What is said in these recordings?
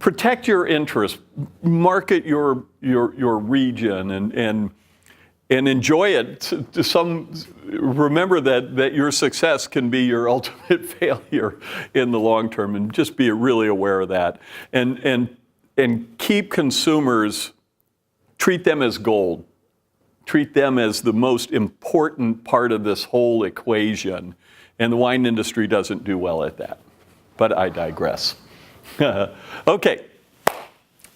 protect your interests, market your region, and enjoy it. Remember that your success can be your ultimate failure in the long term, and just be really aware of that. And keep consumers, treat them as gold. Treat them as the most important part of this whole equation. And the wine industry doesn't do well at that. But I digress. Okay.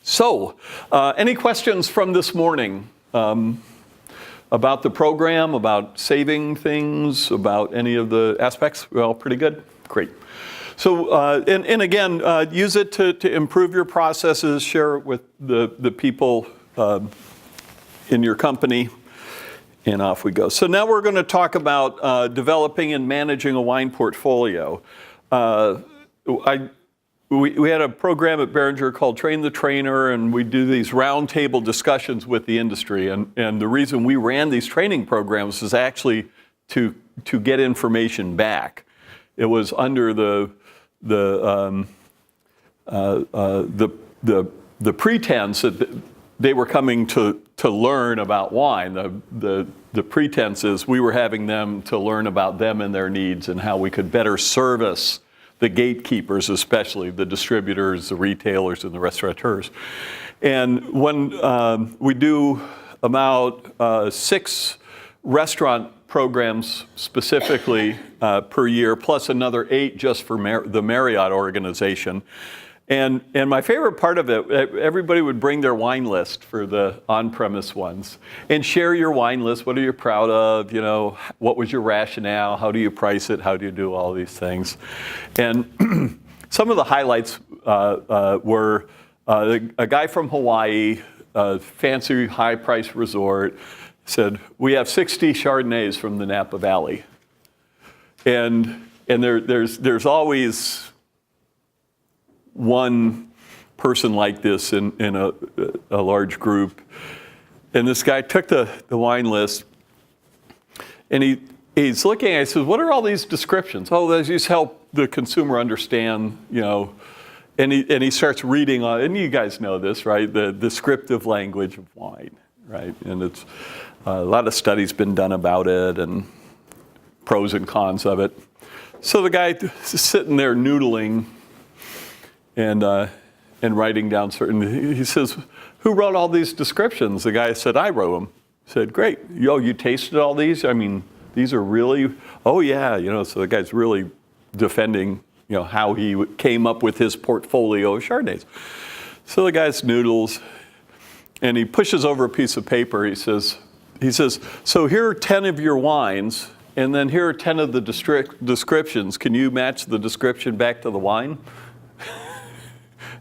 So, any questions from this morning about the program, about saving things, about any of the aspects? Well, pretty good? Great. So, and again, use it to improve your processes, share it with the people in your company, and off we go. So now we're going to talk about developing and managing a wine portfolio. We had a program at Beringer called Train the Trainer, and we do these roundtable discussions with the industry. And the reason we ran these training programs is actually to get information back. It was under the pretense that they were coming to learn about wine. The pretense is we were having them to learn about them and their needs and how we could better service the gatekeepers, especially the distributors, the retailers, and the restaurateurs. And when we do about 6 restaurant programs specifically per year, plus another 8 just for the Marriott organization. And my favorite part of it, everybody would bring their wine list for the on-premise ones and share your wine list. What are you proud of? You know, what was your rationale? How do you price it? How do you do all these things? And some of the highlights were a guy from Hawaii, a fancy high-priced resort, said, we have 60 Chardonnays from the Napa Valley. And there's always one person like this in a large group. And this guy took the wine list, and he's looking at it, he says, what are all these descriptions? Oh, those just help the consumer understand, you know. And he starts reading on, and you guys know this, right? The descriptive language of wine, right? And it's a lot of studies been done about it and pros and cons of it. So the guy is sitting there noodling and writing down certain, he says, who wrote all these descriptions? The guy said, I wrote them. He said, great. You tasted all these? I mean, these are really, oh yeah, you know, so the guy's really defending, you know, how he came up with his portfolio of Chardonnays. So the guy's noodles, and he pushes over a piece of paper. He says, so here are 10 of your wines, and then here are 10 of the descriptions. Can you match the description back to the wine?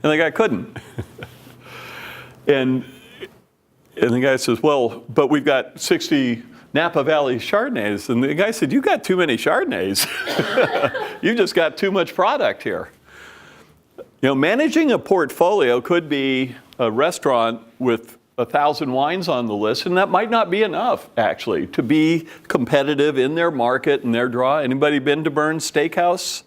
And the guy couldn't. And the guy says, well, but we've got 60 Napa Valley Chardonnays. And the guy said, you got too many Chardonnays. You just got too much product here. You know, managing a portfolio could be a restaurant with 1,000 wines on the list, and that might not be enough, actually, to be competitive in their market and their draw. Anybody been to Bern's Steakhouse?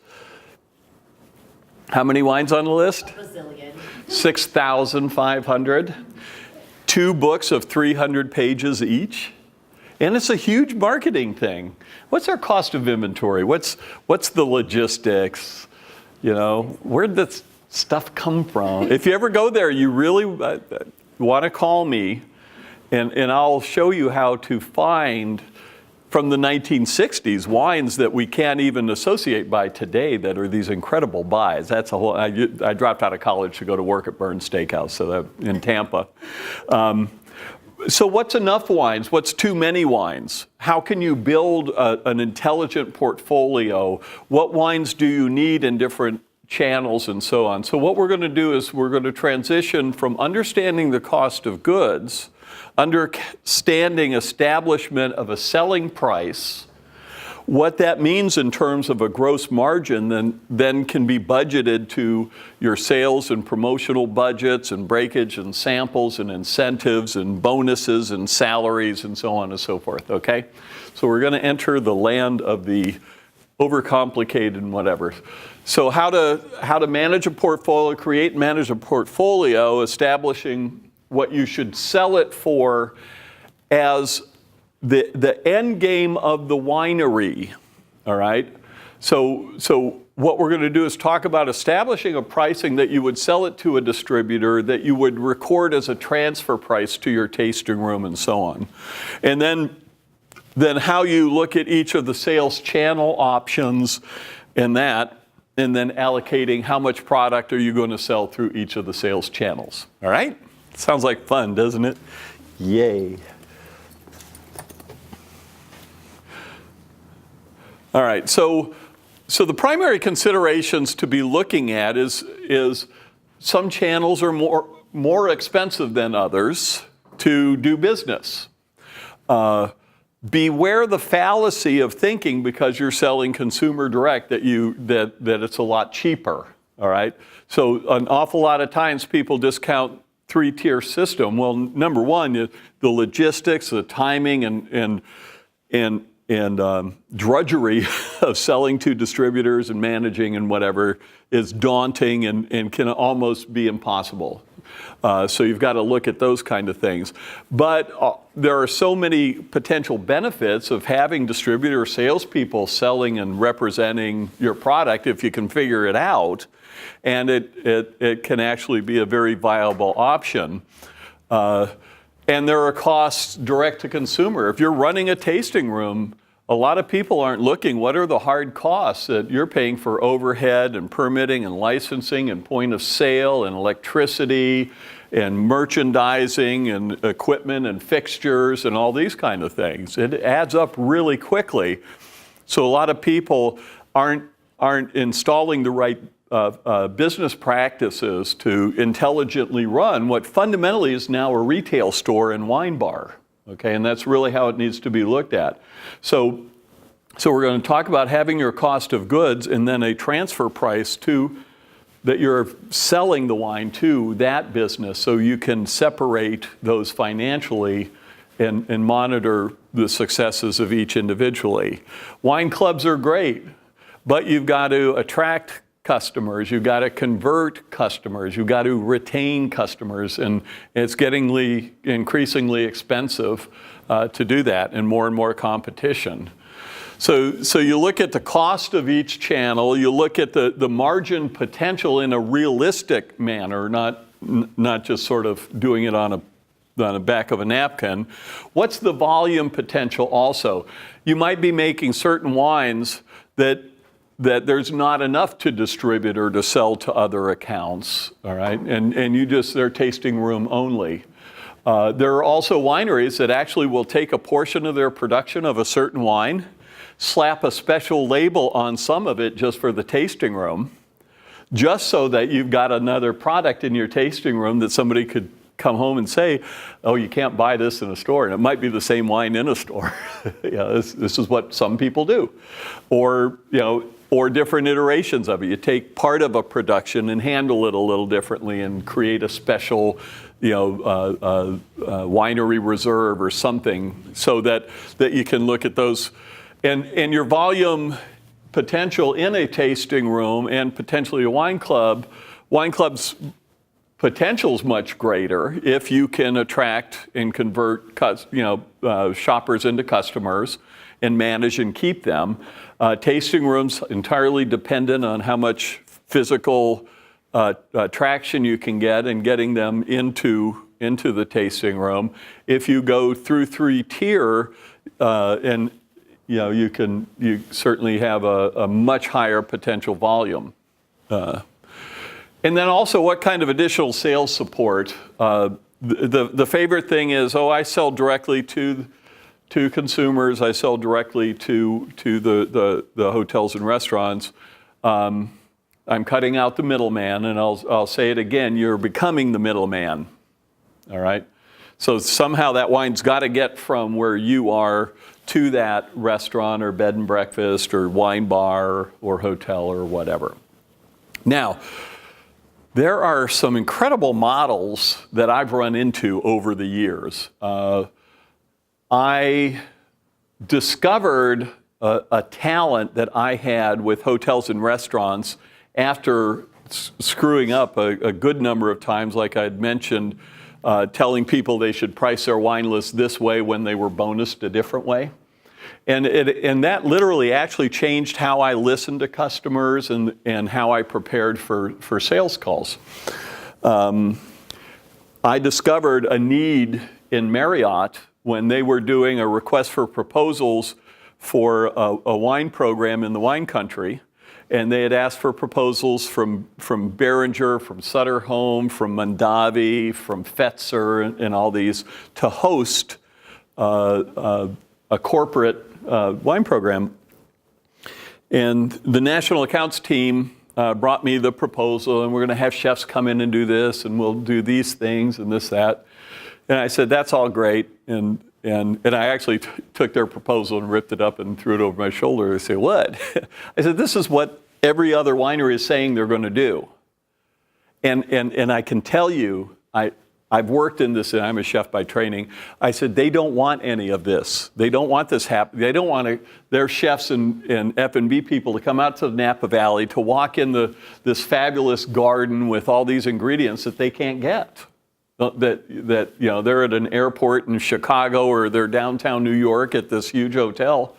How many wines on the list? A bazillion. 6,500. 2 books of 300 pages each. And it's a huge marketing thing. What's our cost of inventory? What's the logistics? You know, where'd this stuff come from? If you ever go there, you really want to call me, and I'll show you how to find from the 1960s wines that we can't even associate by today that are these incredible buys. That's a whole, I dropped out of college to go to work at Bern's Steakhouse, so that in Tampa. So what's enough wines? What's too many wines? How can you build an intelligent portfolio? What wines do you need in different channels and so on? So what we're going to do is we're going to transition from understanding the cost of goods, understanding establishment of a selling price, what that means in terms of a gross margin then can be budgeted to your sales and promotional budgets and breakage and samples and incentives and bonuses and salaries and so on and so forth, okay? So we're going to enter the land of the overcomplicated and whatever. So how to manage a portfolio, create and manage a portfolio, establishing what you should sell it for as the end game of the winery, all right? So what we're going to do is talk about establishing a pricing that you would sell it to a distributor, that you would record as a transfer price to your tasting room and so on. And then how you look at each of the sales channel options and then allocating how much product are you going to sell through each of the sales channels. All right? Sounds like fun, doesn't it? Yay. All right, so the primary considerations to be looking at is some channels are more expensive than others to do business. Beware the fallacy of thinking because you're selling consumer direct that it's a lot cheaper. All right. So an awful lot of times people discount three-tier system. Well, number one, the logistics, the timing, and drudgery of selling to distributors and managing and whatever is daunting and can almost be impossible. So you've got to look at those kind of things. But there are so many potential benefits of having distributor salespeople selling and representing your product if you can figure it out. And it can actually be a very viable option. And there are costs direct to consumer. If you're running a tasting room, a lot of people aren't looking, what are the hard costs that you're paying for overhead and permitting and licensing and point of sale and electricity and merchandising and equipment and fixtures and all these kind of things. It adds up really quickly. So a lot of people aren't installing the right business practices to intelligently run what fundamentally is now a retail store and wine bar. Okay, and that's really how it needs to be looked at. So we're going to talk about having your cost of goods and then a transfer price that you're selling the wine to that business so you can separate those financially and monitor the successes of each individually. Wine clubs are great, but you've got to attract customers, you've got to convert customers, you've got to retain customers, and it's getting increasingly expensive to do that and more competition. So you look at the cost of each channel, you look at the margin potential in a realistic manner, not just sort of doing it on the back of a napkin. What's the volume potential also? You might be making certain wines that there's not enough to distribute or to sell to other accounts, all right? And they're tasting room only. There are also wineries that actually will take a portion of their production of a certain wine, slap a special label on some of it just for the tasting room, just so that you've got another product in your tasting room that somebody could come home and say, oh, you can't buy this in a store. And it might be the same wine in a store. This is what some people do. Or different iterations of it. You take part of a production and handle it a little differently and create a special, winery reserve or something so that you can look at those. And your volume potential in a tasting room and potentially a wine club's potential is much greater if you can attract and convert shoppers into customers and manage and keep them. Tasting rooms entirely dependent on how much physical traction you can get and getting them into the tasting room. If you go through three-tier, you certainly have a much higher potential volume. And then also, what kind of additional sales support? The favorite thing is, I sell directly to consumers. I sell directly to the hotels and restaurants. I'm cutting out the middleman, and I'll say it again, you're becoming the middleman, all right? So somehow that wine's got to get from where you are to that restaurant or bed and breakfast or wine bar or hotel or whatever. Now, there are some incredible models that I've run into over the years. I discovered a talent that I had with hotels and restaurants after screwing up a good number of times, like I had mentioned, telling people they should price their wine list this way when they were bonused a different way. And that literally actually changed how I listened to customers and how I prepared for sales calls. I discovered a need in Marriott when they were doing a request for proposals for a wine program in the wine country. And they had asked for proposals from Beringer, from Sutter Home, from Mondavi, from Fetzer, and all these to host a corporate wine program. And the national accounts team brought me the proposal, and we're going to have chefs come in and do this, and we'll do these things and this, that. And I said, that's all great. And I actually took their proposal and ripped it up and threw it over my shoulder. I said, what? I said, this is what every other winery is saying they're going to do. And I can tell you, I've worked in this, and I'm a chef by training. I said, they don't want any of this. They don't want this happen. They don't want their chefs and F&B people to come out to the Napa Valley to walk in this fabulous garden with all these ingredients that they can't get. That you know, they're at an airport in Chicago or they're downtown New York at this huge hotel.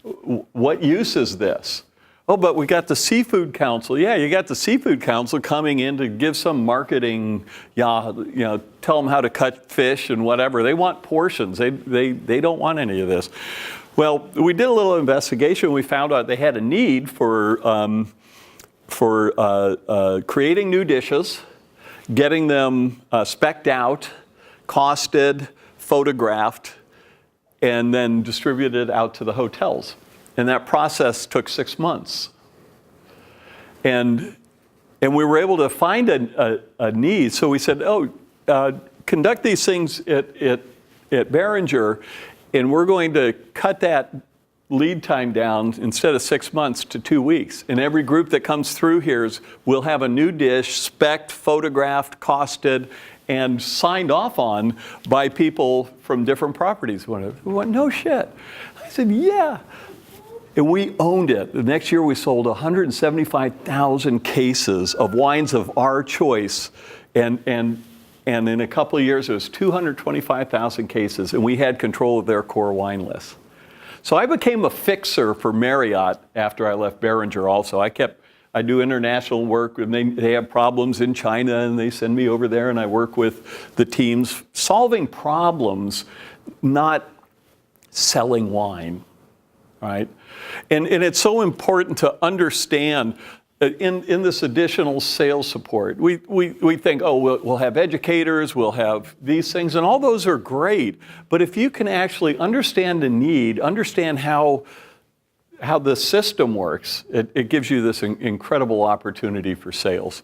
What use is this? Oh, but we got the Seafood Council. Yeah, you got the Seafood Council coming in to give some marketing, tell them how to cut fish and whatever. They want portions. They don't want any of this. Well, we did a little investigation. We found out they had a need for creating new dishes, getting them spec'd out, costed, photographed, and then distributed out to the hotels. And that process took 6 months. And we were able to find a need. So we said, conduct these things at Beringer, and we're going to cut that lead time down instead of 6 months to 2 weeks. And every group that comes through here will have a new dish, spec'd, photographed, costed, and signed off on by people from different properties. We went, no shit. I said, yeah. And we owned it. The next year we sold 175,000 cases of wines of our choice. And in a couple of years it was 225,000 cases, and we had control of their core wine list. So I became a fixer for Marriott after I left Beringer also. I do international work, and they have problems in China, and they send me over there, and I work with the teams solving problems, not selling wine, right? And it's so important to understand in this additional sales support. We think, we'll have educators, we'll have these things, and all those are great. But if you can actually understand the need, understand how the system works, it gives you this incredible opportunity for sales.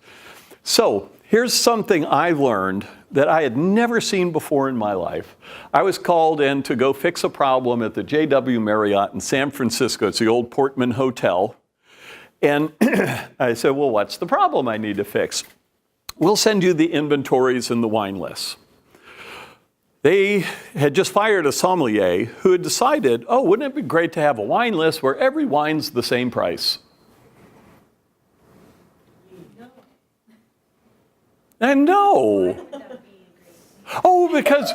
So here's something I learned that I had never seen before in my life. I was called in to go fix a problem at the JW Marriott in San Francisco. It's the old Portman Hotel. And I said, well, what's the problem I need to fix? We'll send you the inventories and the wine lists. They had just fired a sommelier who had decided, wouldn't it be great to have a wine list where every wine's the same price? And no. Because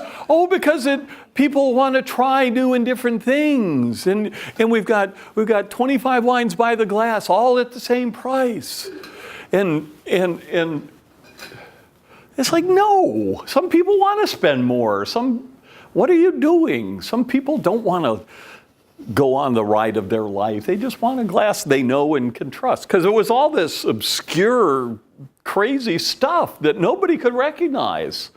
people want to try new and different things, and we've got 25 wines by the glass, all at the same price, and it's like, no. Some people want to spend more. What are you doing? Some people don't want to go on the ride of their life. They just want a glass they know and can trust, because it was all this obscure, crazy stuff that nobody could recognize.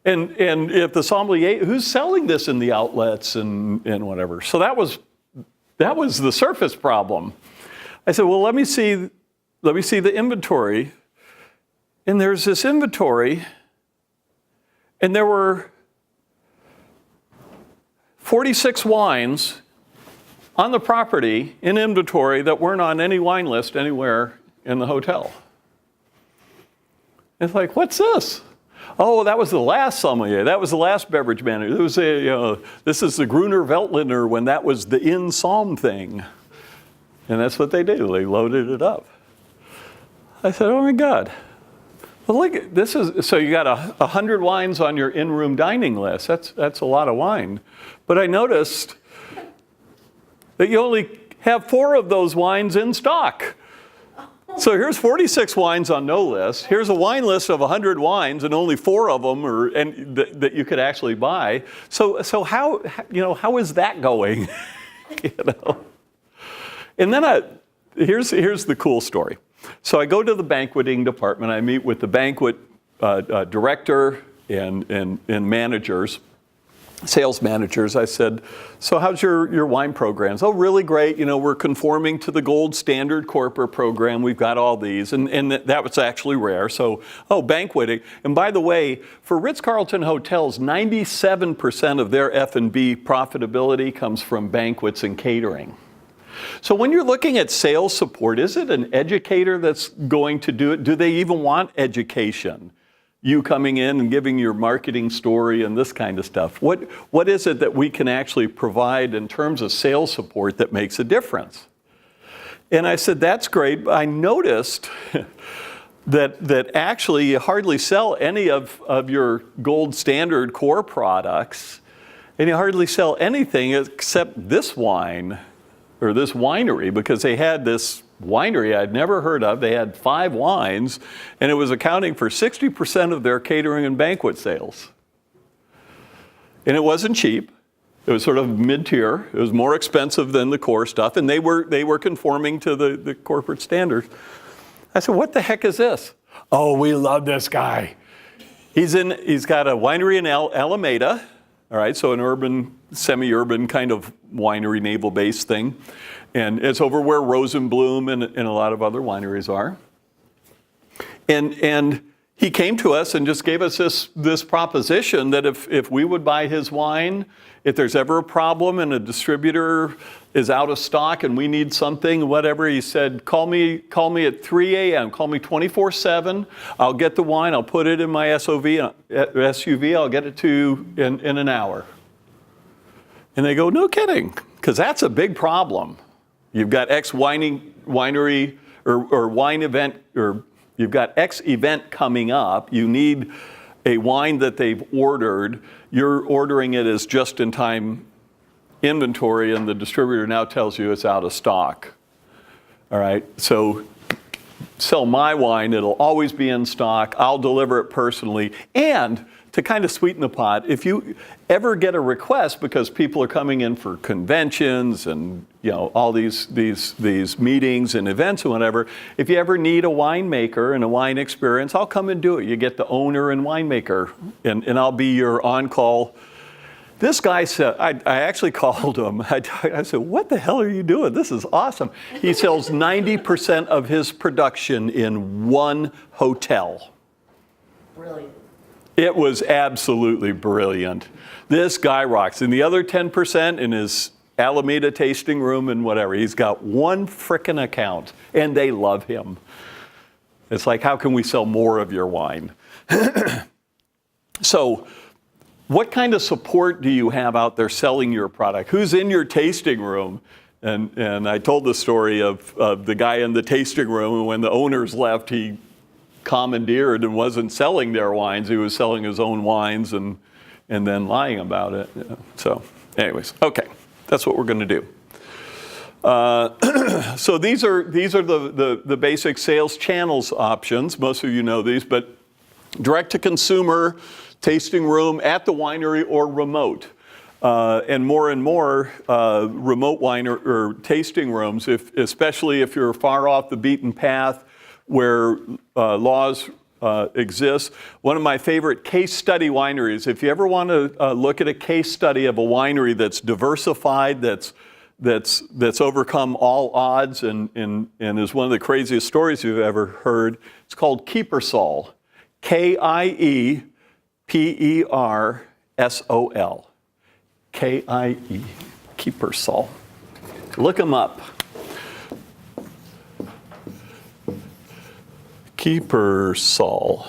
And if the sommelier, who's selling this in the outlets and whatever. So that was the surface problem. I said, well, let me see the inventory. And there's this inventory, and there were 46 wines on the property in inventory that weren't on any wine list anywhere in the hotel. It's like, what's this? Oh, that was the last sommelier. That was the last beverage manager. It was this is the Gruner Veltliner when that was the in Somm thing. And that's what they do. They loaded it up. I said, oh my God. Well, look, this is, so you got 100 wines on your in-room dining list. That's a lot of wine. But I noticed that you only have 4 of those wines in stock. So here's 46 wines on no list. Here's a wine list of 100 wines, and only 4 of them that you could actually buy. So how is that going? And then here's the cool story. So I go to the banqueting department. I meet with the banquet director and managers, sales managers. I said, so how's your wine programs? Oh, really great. We're conforming to the gold standard corporate program. We've got all these. And that was actually rare. So, banqueting. And by the way, for Ritz-Carlton hotels, 97% of their F&B profitability comes from banquets and catering. So when you're looking at sales support, is it an educator that's going to do it? Do they even want education? You coming in and giving your marketing story and this kind of stuff. What is it that we can actually provide in terms of sales support that makes a difference? And I said, that's great. I noticed that actually you hardly sell any of your gold standard core products, and you hardly sell anything except this wine, or this winery, because they had this winery I'd never heard of. They had 5 wines, and it was accounting for 60% of their catering and banquet sales. And it wasn't cheap. It was sort of mid-tier. It was more expensive than the core stuff, and they were conforming to the corporate standards. I said, what the heck is this? Oh, we love this guy. He's got a winery in Alameda. All right, so an urban, semi-urban kind of winery, naval-based thing. And it's over where Rosenblum and a lot of other wineries are. And he came to us and just gave us this proposition that if we would buy his wine, if there's ever a problem and a distributor is out of stock and we need something, whatever, he said, call me at 3 a.m., call me 24/7. I'll get the wine, I'll put it in my SUV, I'll get it to you in an hour. And they go, no kidding, because that's a big problem. You've got X winery or wine event, or you've got X event coming up. You need a wine that they've ordered. You're ordering it as just-in-time inventory, and the distributor now tells you it's out of stock. All right, so sell my wine. It'll always be in stock. I'll deliver it personally. And to kind of sweeten the pot, if you ever get a request, because people are coming in for conventions and all these meetings and events and whatever, if you ever need a winemaker and a wine experience, I'll come and do it. You get the owner and winemaker, and I'll be your on-call. This guy said, I actually called him. I said, what the hell are you doing? This is awesome. He sells 90% of his production in one hotel. Brilliant. It was absolutely brilliant. This guy rocks. And the other 10% in his Alameda tasting room and whatever, he's got one frickin' account, and they love him. It's like, how can we sell more of your wine? So, what kind of support do you have out there selling your product? Who's in your tasting room? And I told the story of the guy in the tasting room, and when the owners left, he commandeered and wasn't selling their wines. He was selling his own wines and then lying about it. So anyways, okay, that's what we're going to do. So these are the basic sales channels options. Most of you know these, but direct to consumer, tasting room, at the winery, or remote. And more remote wine or tasting rooms, especially if you're far off the beaten path where laws exist. One of my favorite case study wineries, if you ever want to look at a case study of a winery that's diversified, that's overcome all odds and is one of the craziest stories you've ever heard, it's called Kiepersol. Kiepersol. K-I-E, Kiepersol. Look them up. Kiepersol.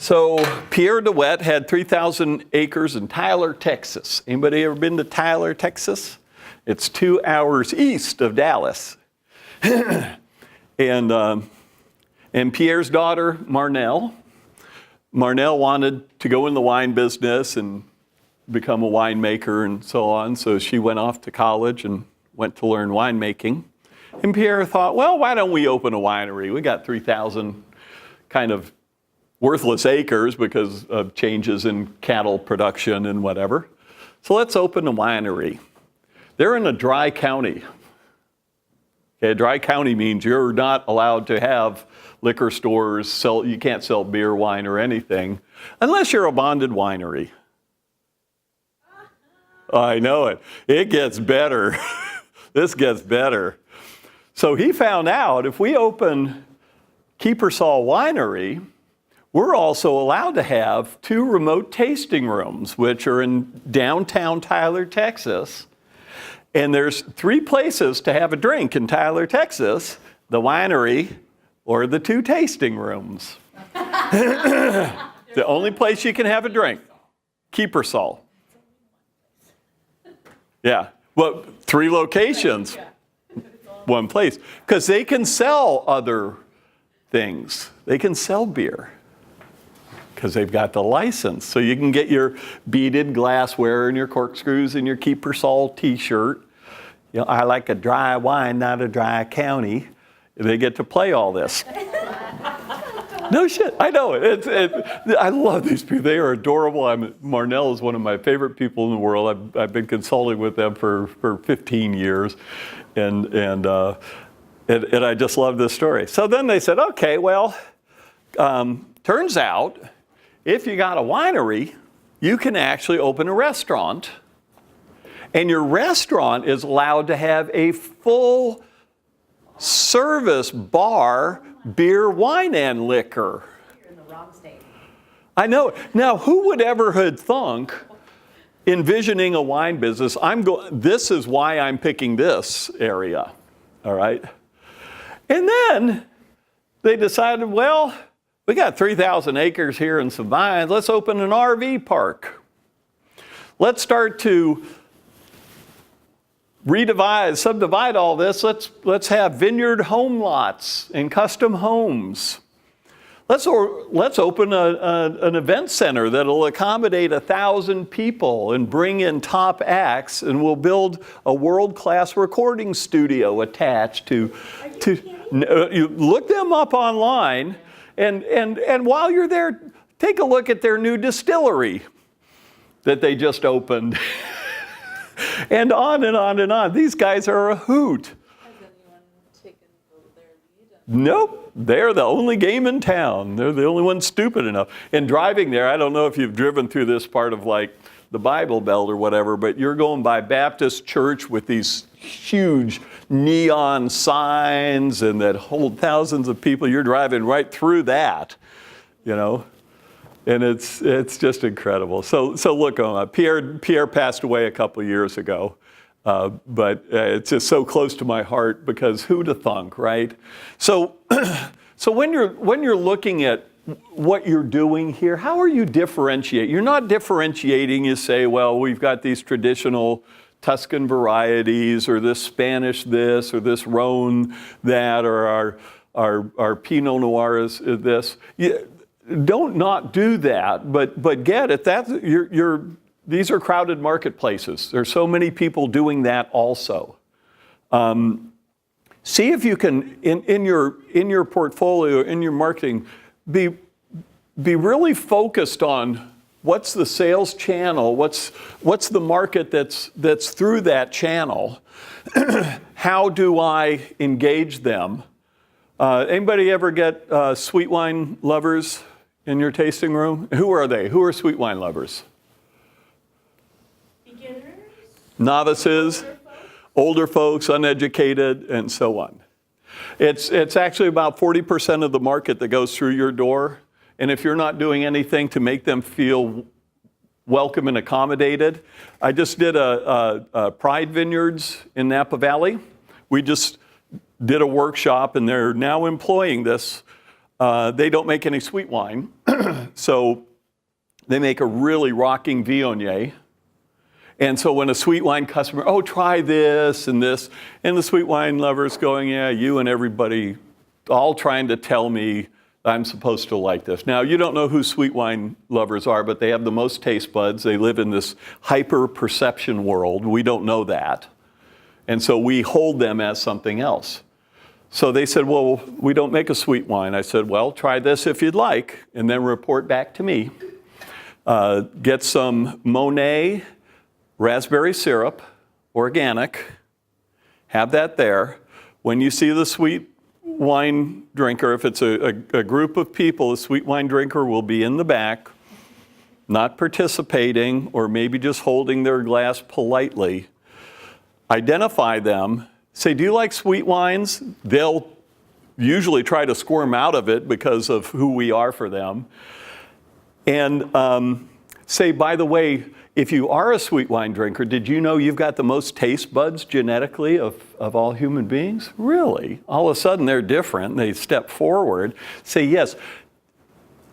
So Pierre DeWet had 3,000 acres in Tyler, Texas. Anybody ever been to Tyler, Texas? It's 2 hours east of Dallas. And Pierre's daughter, Marnell wanted to go in the wine business and become a winemaker and so on. So she went off to college and went to learn winemaking. And Pierre thought, well, why don't we open a winery? We got 3,000 kind of worthless acres because of changes in cattle production and whatever. So let's open a winery. They're in a dry county. Okay, dry county means you're not allowed to have liquor stores, you can't sell beer, wine, or anything, unless you're a bonded winery. I know it. It gets better. This gets better. So he found out if we open Kiepersol Winery, we're also allowed to have 2 remote tasting rooms, which are in downtown Tyler, Texas. And there's 3 places to have a drink in Tyler, Texas: the winery or the 2 tasting rooms. The only place you can have a drink, Kiepersol. Yeah, well, 3 locations, 1 place. Because they can sell other things. They can sell beer because they've got the license. So you can get your beaded glassware and your corkscrews and your Kiepersol t-shirt. You know, I like a dry wine, not a dry county. They get to play all this. No shit, I know it. I love these people. They are adorable. Marnell is one of my favorite people in the world. I've been consulting with them for 15 years, and I just love this story. So then they said, okay, well, turns out if you got a winery, you can actually open a restaurant, and your restaurant is allowed to have a full service bar, beer, wine, and liquor. You're in the wrong state. I know. Now, who would ever have thunk, envisioning a wine business, this is why I'm picking this area, all right? And then they decided, well, we got 3,000 acres here and some vines. Let's open an RV park. Let's start to subdivide all this. Let's have vineyard home lots and custom homes. Let's open an event center that'll accommodate 1,000 people and bring in top acts, and we'll build a world-class recording studio attached to. You look them up online, and while you're there, take a look at their new distillery that they just opened. And on and on and on. These guys are a hoot. Has anyone taken their lead? Nope. They're the only game in town. They're the only ones stupid enough. And driving there, I don't know if you've driven through this part of like the Bible Belt or whatever, but you're going by Baptist church with these huge neon signs and that hold thousands of people. You're driving right through that, you know. And it's just incredible. So look, Pierre passed away a couple of years ago, but it's just so close to my heart because who'd have thunk, right? So when you're looking at what you're doing here, how are you differentiate? You're not differentiating. You say, well, we've got these traditional Tuscan varieties, or this Spanish this, or this Rhone that, or our Pinot Noir is this. Don't not do that, but get it. These are crowded marketplaces. There's so many people doing that also. See if you can in your portfolio, in your marketing, be really focused on what's the sales channel, what's the market that's through that channel. How do I engage them? Anybody ever get sweet wine lovers in your tasting room? Who are they? Who are sweet wine lovers? Beginners? Novices, older folks, uneducated, and so on. It's actually about 40% of the market that goes through your door. And if you're not doing anything to make them feel welcome and accommodated, I just did a Pride Vineyards in Napa Valley. We just did a workshop, and they're now employing this they don't make any sweet wine. So they make a really rocking Viognier. And so when a sweet wine customer, oh, try this, and the sweet wine lover's going, yeah, you and everybody all trying to tell me I'm supposed to like this. Now, you don't know who sweet wine lovers are, but they have the most taste buds. They live in this hyper-perception world. We don't know that. And so we hold them as something else. So they said, well, we don't make a sweet wine. I said, well, try this if you'd like, and then report back to me. Get some Monet raspberry syrup, organic. Have that there. When you see the sweet wine drinker, if it's a group of people, a sweet wine drinker will be in the back, not participating, or maybe just holding their glass politely. Identify them. Say, do you like sweet wines? They'll usually try to squirm out of it because of who we are for them. And say, by the way, if you are a sweet wine drinker, did you know you've got the most taste buds genetically of all human beings? Really? All of a sudden they're different. They step forward. Say, yes,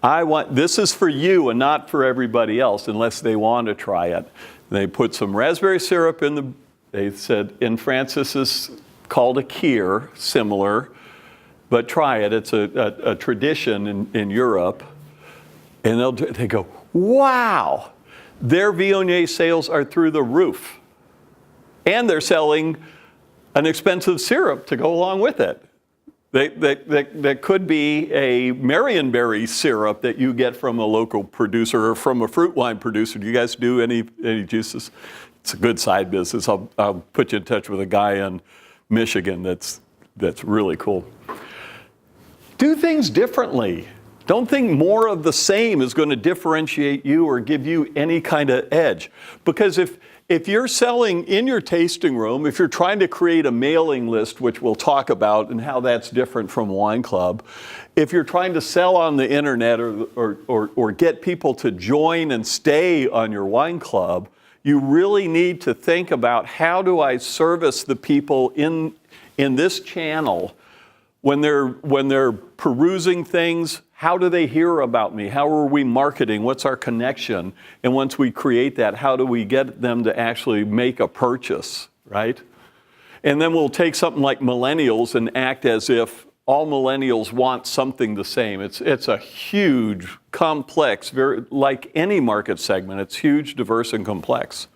this is for you and not for everybody else unless they want to try it. They put some raspberry syrup in they said, in France this is called a kir, similar, but try it. It's a tradition in Europe. And they go, wow. Their Viognier sales are through the roof. And they're selling an expensive syrup to go along with it. That could be a Marionberry syrup that you get from a local producer or from a fruit wine producer. Do you guys do any juices? It's a good side business. I'll put you in touch with a guy in Michigan that's really cool. Do things differently. Don't think more of the same is going to differentiate you or give you any kind of edge. Because if you're selling in your tasting room, if you're trying to create a mailing list, which we'll talk about and how that's different from Wine Club, if you're trying to sell on the internet or get people to join and stay on your wine club, you really need to think about how do I service the people in this channel when they're perusing things. How do they hear about me? How are we marketing? What's our connection? And once we create that, how do we get them to actually make a purchase, right? And then we'll take something like millennials and act as if all millennials want something the same. It's a huge, complex, very like any market segment, it's huge, diverse, and complex.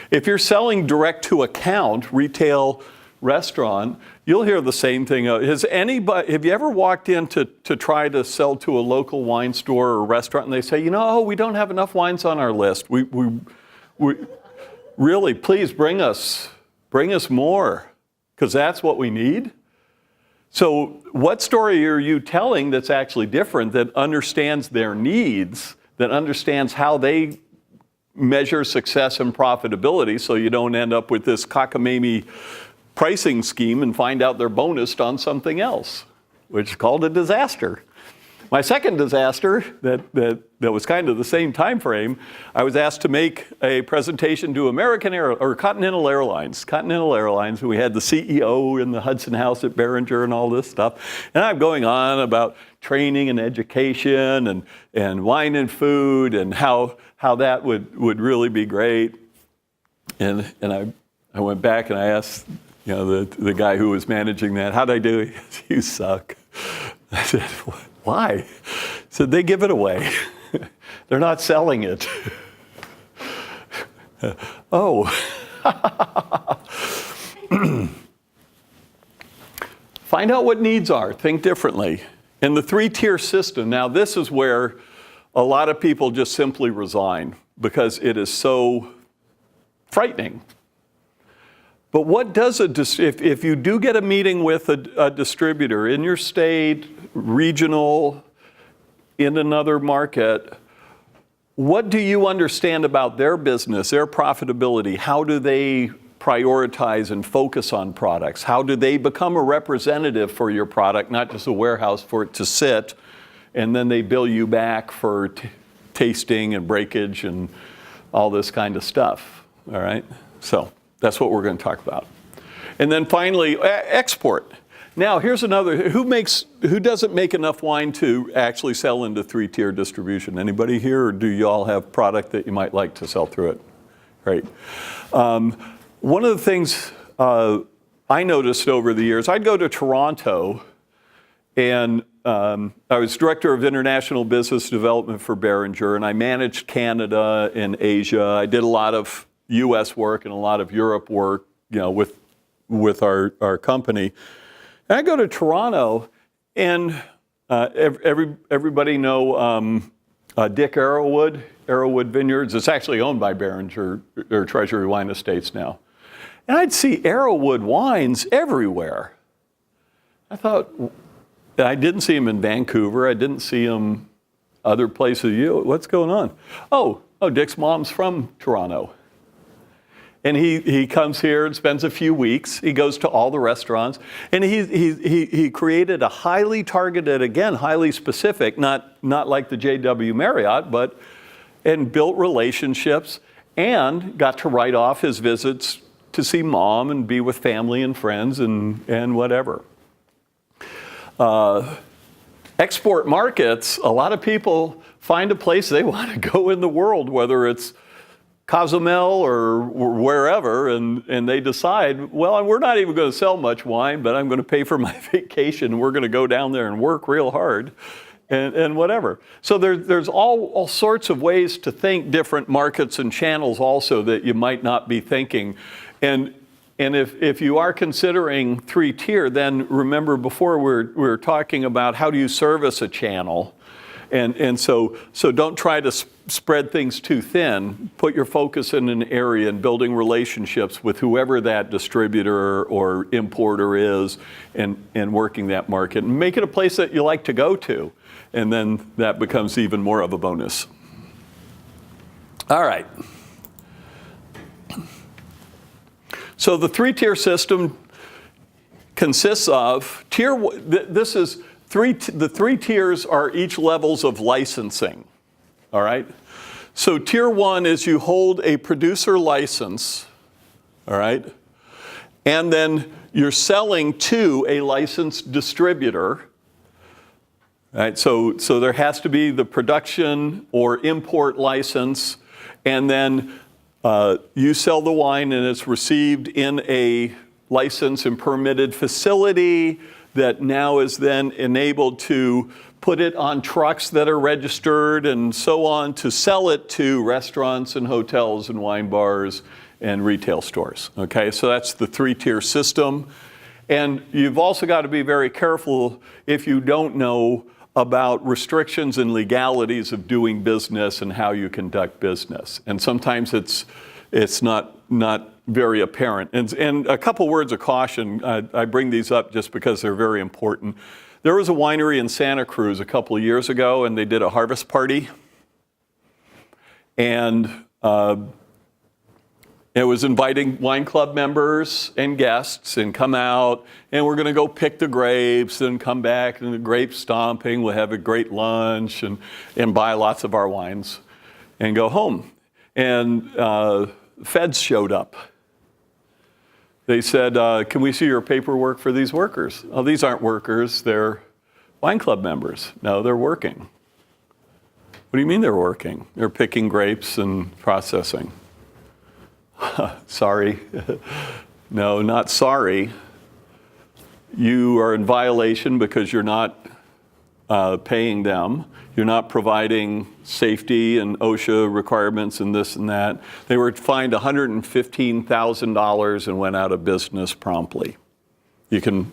If you're selling direct to account, retail, restaurant, you'll hear the same thing. Have you ever walked in to try to sell to a local wine store or restaurant and they say, we don't have enough wines on our list. We really, please bring us more, because that's what we need. So what story are you telling that's actually different, that understands their needs, that understands how they measure success and profitability, so you don't end up with this cockamamie pricing scheme and find out they're bonused on something else, which is called a disaster. My second disaster that was kind of the same time frame, I was asked to make a presentation to Continental Airlines. We had the CEO in the Hudson House at Behringer and all this stuff. And I'm going on about training and education and wine and food and how that would really be great. And I went back and I asked the guy who was managing that, how'd I do? He said, you suck. I said, why? He said, they give it away. They're not selling it. Oh. Find out what needs are. Think differently. In the 3-tier system, now this is where a lot of people just simply resign because it is so frightening. But what does if you do get a meeting with a distributor in your state, regional, in another market, what do you understand about their business, their profitability? How do they prioritize and focus on products? How do they become a representative for your product, not just a warehouse for it to sit, and then they bill you back for tasting and breakage and all this kind of stuff, all right? So that's what we're going to talk about. And then finally, export. Now, here's another. Who doesn't make enough wine to actually sell into three-tier distribution? Anybody here, or do you all have product that you might like to sell through it? Right. One of the things I noticed over the years, I'd go to Toronto, and I was director of international business development for Behringer, and I managed Canada and Asia. I did a lot of U.S. work and a lot of Europe work, with our company. And I go to Toronto, and everybody know Dick Arrowwood Vineyards. It's actually owned by Behringer or Treasury Wine Estates now. And I'd see Arrowwood wines everywhere. I thought, I didn't see them in Vancouver. I didn't see them other places. What's going on? Oh, Dick's mom's from Toronto. And he comes here and spends a few weeks. He goes to all the restaurants. And he created a highly targeted, again, highly specific, not like the JW Marriott, and built relationships and got to write off his visits to see mom and be with family and friends and whatever. Export markets, a lot of people find a place they want to go in the world, whether it's Cozumel or wherever, and they decide, well, we're not even going to sell much wine, but I'm going to pay for my vacation. We're going to go down there and work real hard and whatever. So there's all sorts of ways to think different markets and channels also that you might not be thinking. And if you are considering three-tier, then remember before we were talking about how do you service a channel. And so don't try to spread things too thin. Put your focus in an area and building relationships with whoever that distributor or importer is and working that market. And make it a place that you like to go to. And then that becomes even more of a bonus. All right. So the three-tier system consists of the three tiers are each levels of licensing, all right? So tier one is you hold a producer license, all right? And then you're selling to a licensed distributor, right? So there has to be the production or import license, and then you sell the wine and it's received in a licensed and permitted facility that now is then enabled to put it on trucks that are registered and so on to sell it to restaurants and hotels and wine bars and retail stores. Okay, so that's the three-tier system. And you've also got to be very careful if you don't know about restrictions and legalities of doing business and how you conduct business. And sometimes it's not very apparent. And a couple words of caution, I bring these up just because they're very important. There was a winery in Santa Cruz a couple of years ago, and they did a harvest party. And it was inviting wine club members and guests and come out, and we're going to go pick the grapes and come back and the grape stomping. We'll have a great lunch and buy lots of our wines and go home. And feds showed up. They said, can we see your paperwork for these workers? Oh, these aren't workers, they're wine club members. No, they're working. What do you mean they're working? They're picking grapes and processing. Sorry. No, not sorry. You are in violation because you're not paying them. You're not providing safety and OSHA requirements and this and that. They were fined $115,000 and went out of business promptly. You can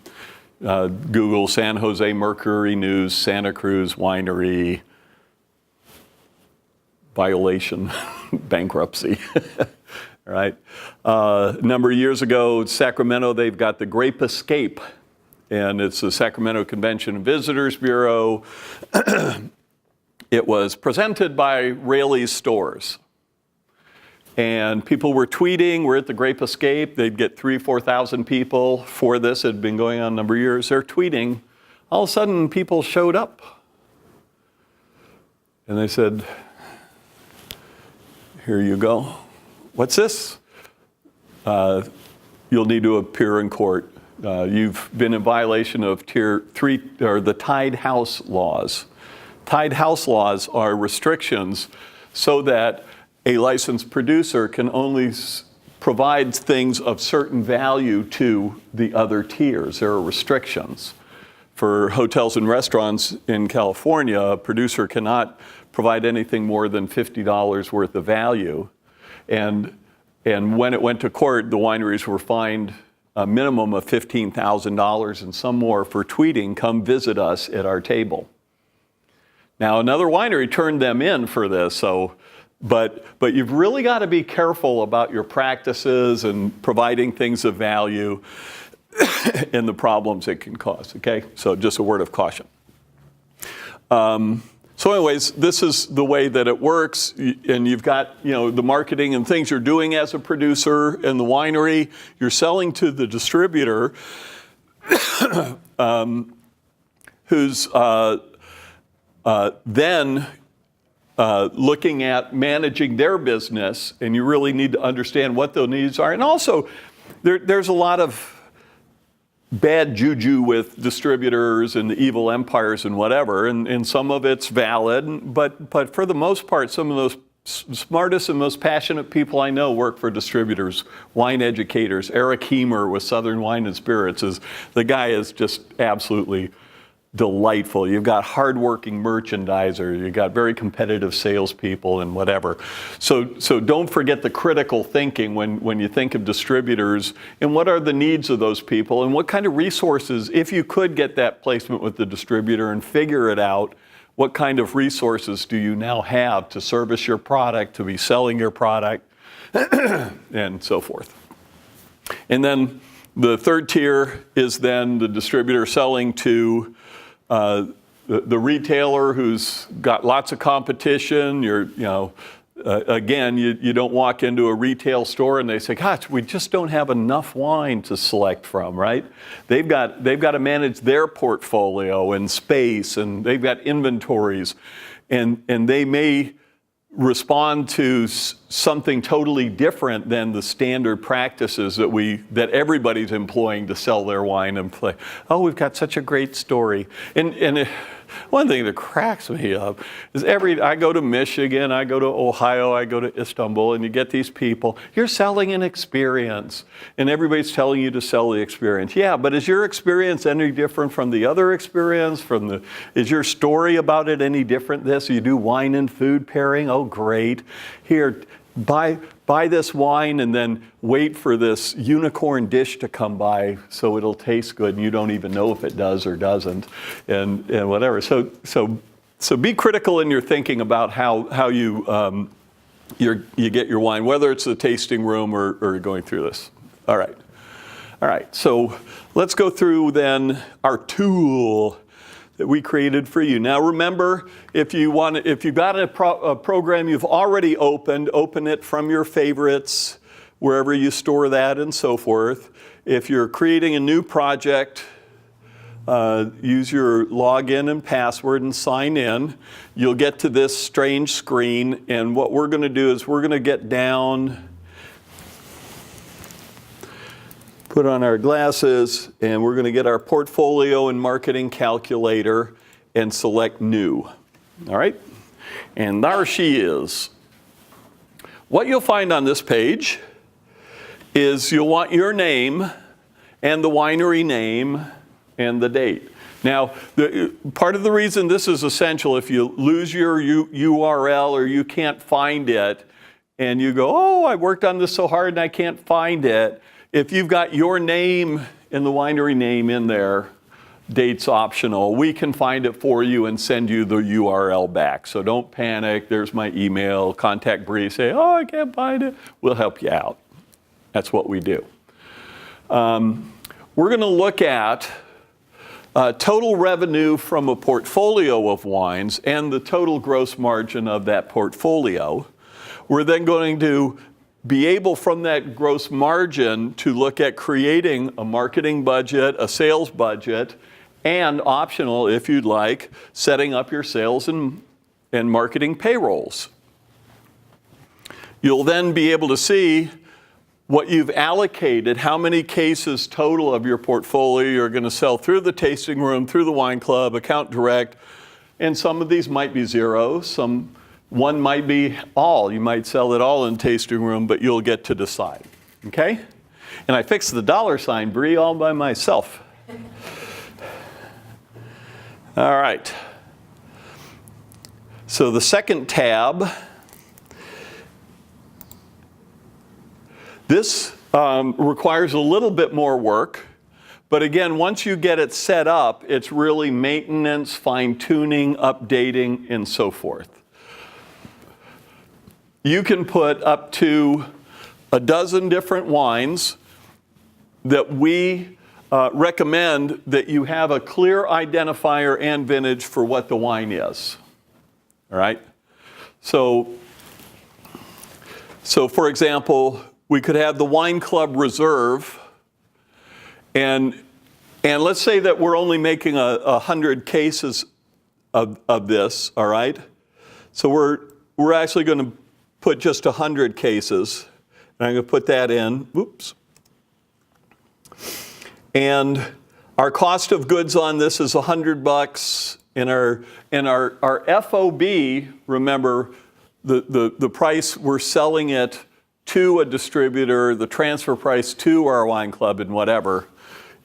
Google San Jose Mercury News, Santa Cruz Winery, violation, bankruptcy. Right? A number of years ago, Sacramento, they've got the Grape Escape, and it's the Sacramento Convention and Visitors Bureau. It was presented by Raley's Stores. And people were tweeting, we're at the Grape Escape. They'd get 3,000, 4,000 people for this. It had been going on a number of years. They're tweeting. All of a sudden, people showed up. And they said, here you go. What's this? You'll need to appear in court. you've been in violation of Tier 3 or the tied house laws. Tied house laws are restrictions so that a licensed producer can only provide things of certain value to the other tiers. There are restrictions. For hotels and restaurants in California, a producer cannot provide anything more than $50 worth of value. And when it went to court, the wineries were fined a minimum of $15,000 and some more for tweeting, "Come visit us at our table." Now, another winery turned them in for this, but you've really got to be careful about your practices and providing things of value and the problems it can cause, okay? So just a word of caution. So anyways, this is the way that it works, and you've got, the marketing and things you're doing as a producer in the winery. You're selling to the distributor who's then looking at managing their business, and you really need to understand what those needs are. And also, there's a lot of bad juju with distributors and the evil empires and whatever, and some of it's valid, but for the most part, some of those smartest and most passionate people I know work for distributors, wine educators. Eric Heemer with Southern Wine and Spirits the guy is just absolutely delightful. You've got hardworking merchandisers, you've got very competitive salespeople and whatever. So don't forget the critical thinking when you think of distributors and what are the needs of those people and what kind of resources, if you could get that placement with the distributor and figure it out, what kind of resources do you now have to service your product, to be selling your product, and so forth. And then the third tier is then the distributor selling to the retailer who's got lots of competition. Again, you don't walk into a retail store and they say, "Gosh, we just don't have enough wine to select from," right? They've got to manage their portfolio and space, and they've got inventories, and they may respond to something totally different than the standard practices that everybody's employing to sell their wine and play. "Oh, we've got such a great story." And one thing that cracks me up is I go to Michigan, I go to Ohio, I go to Istanbul, and you get these people, you're selling an experience, and everybody's telling you to sell the experience. Yeah, but is your experience any different from the other experience? Is your story about it any different? You do wine and food pairing? Oh, great. Here, buy this wine and then wait for this unicorn dish to come by so it'll taste good and you don't even know if it does or doesn't, and whatever. So be critical in your thinking about how you get your wine, whether it's the tasting room or going through this. All right. So let's go through then our tool that we created for you. Now remember, if you've got a program you've already opened, open it from your favorites, wherever you store that and so forth. If you're creating a new project, use your login and password and sign in. You'll get to this strange screen, and what we're going to do is we're going to get down, put on our glasses, and we're going to get our portfolio and marketing calculator and select new. All right? And there she is. What you'll find on this page is you'll want your name and the winery name and the date. Now, part of the reason this is essential, if you lose your URL or you can't find it, and you go, "Oh, I worked on this so hard and I can't find it," if you've got your name and the winery name in there, date's optional, we can find it for you and send you the URL back. So don't panic. There's my email. Contact Bree. Say, "Oh, I can't find it." We'll help you out. That's what we do. We're going to look at total revenue from a portfolio of wines and the total gross margin of that portfolio. We're then going to be able from that gross margin to look at creating a marketing budget, a sales budget, and optional, if you'd like, setting up your sales and marketing payrolls. You'll then be able to see what you've allocated, how many cases total of your portfolio you're going to sell through the tasting room, through the wine club, account direct, and some of these might be zero, one might be all. You might sell it all in tasting room, but you'll get to decide, okay? And I fixed the $sign, Bree, all by myself. All right. So the second tab, this requires a little bit more work. But again, once you get it set up, it's really maintenance, fine-tuning, updating, and so forth. You can put up to a dozen different wines that we recommend that you have a clear identifier and vintage for what the wine is. All right? So for example, we could have the Wine Club Reserve, and let's say that we're only making 100 cases of this, all right? So we're actually going to put just 100 cases, and I'm going to put that in. Oops. And our cost of goods on this is $100, and our FOB, remember, the price we're selling it to a distributor, the transfer price to our wine club and whatever,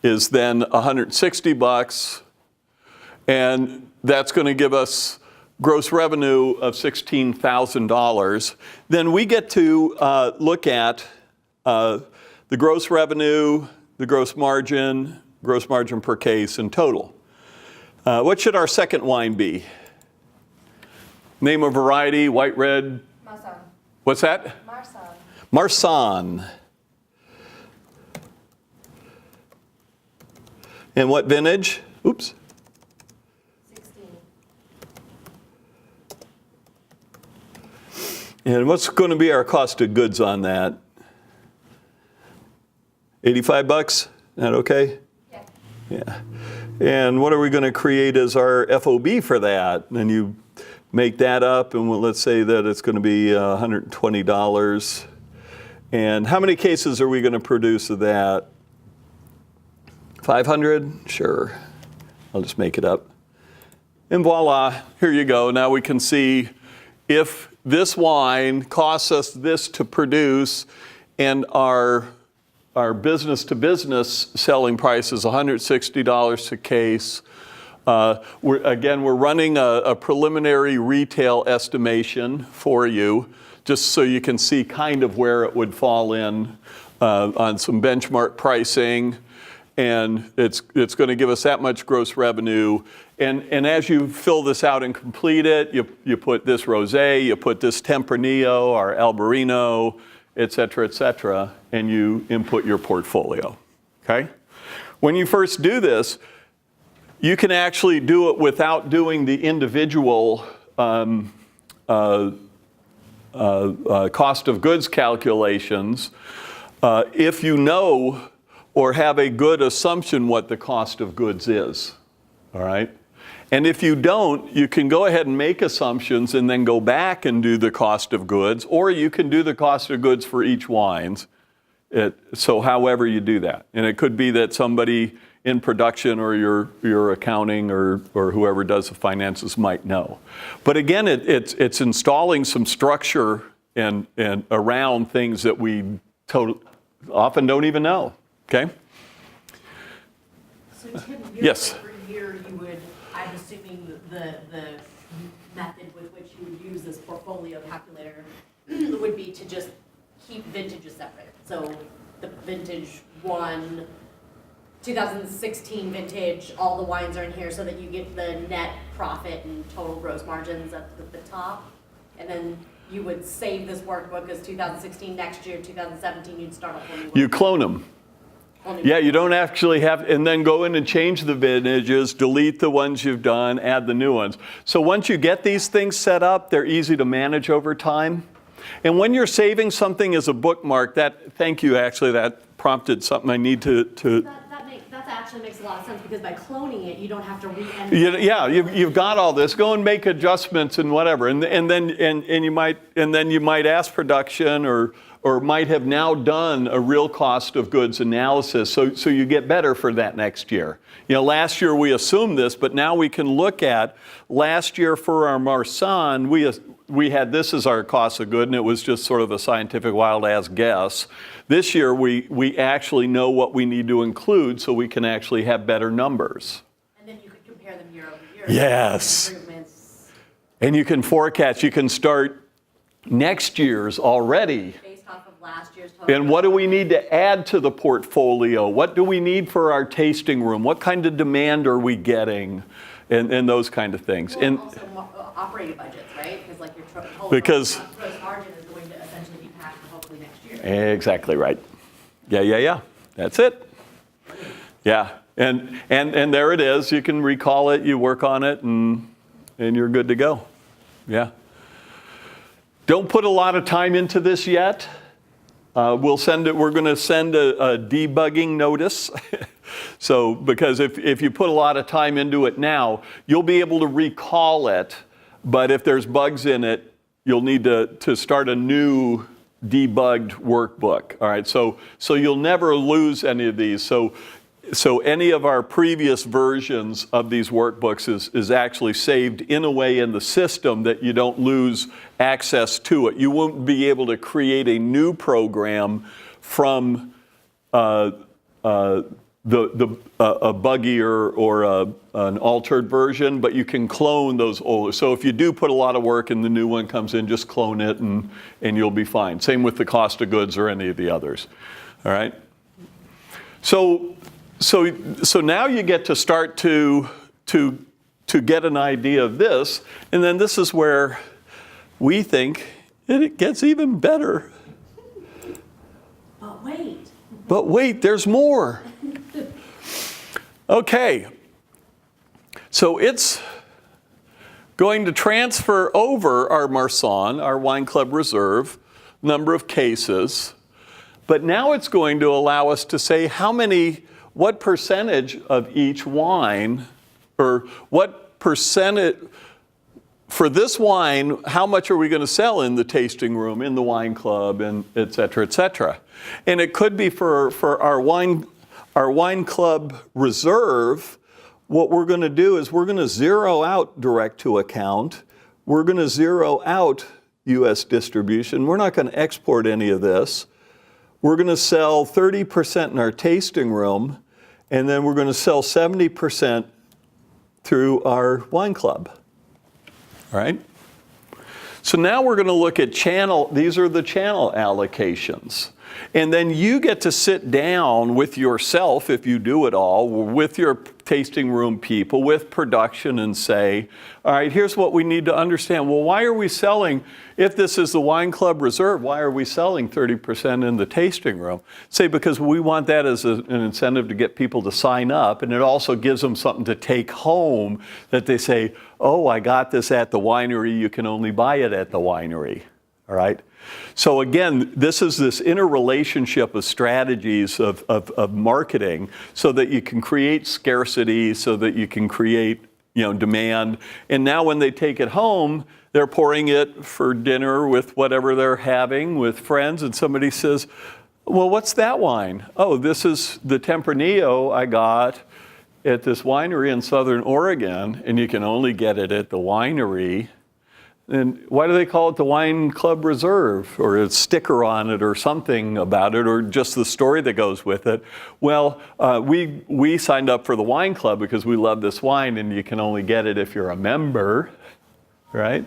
is then $160, and that's going to give us gross revenue of $16,000. Then we get to look at the gross revenue, the gross margin per case in total. What should our second wine be? Name of variety, white, red? Marsanne. What's that? Marsanne. Marsanne. And what vintage? Oops. 16. And what's going to be our cost of goods on that? $85? Is that okay? Yeah. Yeah. And what are we going to create as our FOB for that? And you make that up, and let's say that it's going to be $120. And how many cases are we going to produce of that? 500? Sure. I'll just make it up. And voila, here you go. Now we can see if this wine costs us this to produce, and our business-to-business selling price is $160 a case. We're running a preliminary retail estimation for you, just so you can see kind of where it would fall in on some benchmark pricing. And it's going to give us that much gross revenue. And as you fill this out and complete it, you put this rosé, you put this Tempranillo or Albarino, et cetera, and you input your portfolio, okay? When you first do this, you can actually do it without doing the individual cost of goods calculations if you know or have a good assumption what the cost of goods is, all right? And if you don't, you can go ahead and make assumptions and then go back and do the cost of goods, or you can do the cost of goods for each wines. So however you do that. And it could be that somebody in production or your accounting or whoever does the finances might know. But again, it's installing some structure and around things that we often don't even know. Okay? So Tim, Yes. over here, you would, I'm assuming the method with which you would use this portfolio calculator would be to just keep vintages separate. So the vintage 2016 vintage, all the wines are in here so that you get the net profit and total gross margins at the top. And then you would save this workbook as 2016, next year, 2017, you'd start a whole new workbook. You clone them. Yeah, you don't actually have, and then go in and change the vintages, delete the ones you've done, add the new ones. So once you get these things set up, they're easy to manage over time. And when you're saving something as a bookmark, thank you, actually, that prompted something I need to That actually makes a lot of sense, because by cloning it, you don't have to re-enter. Yeah, you've got all this. Go and make adjustments and whatever, and then you might ask production or or might have now done a real cost of goods analysis, so you get better for that next year. You know, last year we assumed this, but now we can look at last year for our Marsan, we had this as our cost of good, and it was just sort of a scientific wild-ass guess. This year we actually know what we need to include, so we can actually have better numbers. And then you could compare them year over year. Yes. Improvements And you can forecast, you can start next year's already. based off of last year's total. And what do we need to add to the portfolio? What do we need for our tasting room? What kind of demand are we getting? And those kind of things. Well, And also operating budgets, right? Because like your total Because- gross margin is going to essentially be passed for hopefully next year. exactly right. Yeah. That's it. Yeah. And there it is. You can recall it, you work on it, and you're good to go. Yeah. Don't put a lot of time into this yet. We're going to send a debugging notice. So, because if you put a lot of time into it now, you'll be able to recall it, but if there's bugs in it, you'll need to start a new debugged workbook. All right, so you'll never lose any of these. So any of our previous versions of these workbooks is actually saved in a way in the system that you don't lose access to it. You won't be able to create a new program from a buggier or an altered version, but you can clone those older. So if you do put a lot of work and the new one comes in, just clone it and you'll be fine. Same with the cost of goods or any of the others. All right. So now you get to start to get an idea of this, and then this is where we think it gets even better. But wait, there's more. Okay, so it's going to transfer over our Marsan, our Wine Club Reserve, number of cases, but now it's going to allow us to say what percentage of each wine, or what percentage, for this wine, how much are we going to sell in the tasting room, in the wine club, and et cetera, et cetera. And it could be for our wine club reserve, what we're going to do is we're going to zero out direct to account. We're going to zero out U.S. distribution. We're not going to export any of this. We're going to sell 30% in our tasting room, and then we're going to sell 70% through our wine club. All right? So now we're going to look at channel. These are the channel allocations. And then you get to sit down with yourself, if you do it all, with your tasting room people, with production, and say, all right, here's what we need to understand. Well, why are we selling, if this is the Wine Club Reserve, why are we selling 30% in the tasting room? Say, because we want that as an incentive to get people to sign up, and it also gives them something to take home that they say, oh, I got this at the winery, you can only buy it at the winery, all right? So again, this is this interrelationship of strategies of marketing so that you can create scarcity, so that you can create, demand. And now when they take it home, they're pouring it for dinner with whatever they're having with friends, and somebody says, well, what's that wine? Oh, this is the Tempranillo I got at this winery in Southern Oregon, and you can only get it at the winery. And why do they call it the Wine Club Reserve, or a sticker on it, or something about it, or just the story that goes with it? Well, we signed up for the Wine Club because we love this wine, and you can only get it if you're a member, right?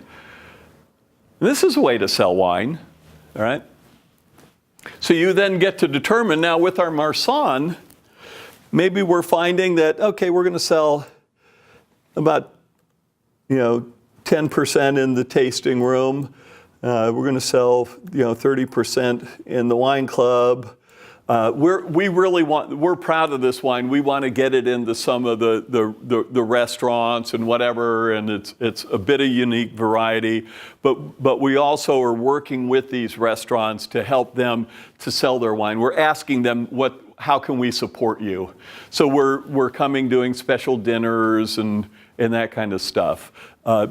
This is a way to sell wine, all right? So you then get to determine, now with our Marsan, maybe we're finding that, okay, we're going to sell about, 10% in the tasting room. We're going to sell, 30% in the wine club. We're proud of this wine. We want to get it into some of the restaurants and whatever, and it's a bit of unique variety. But we also are working with these restaurants to help them to sell their wine. We're asking them how can we support you? So we're coming doing special dinners and that kind of stuff.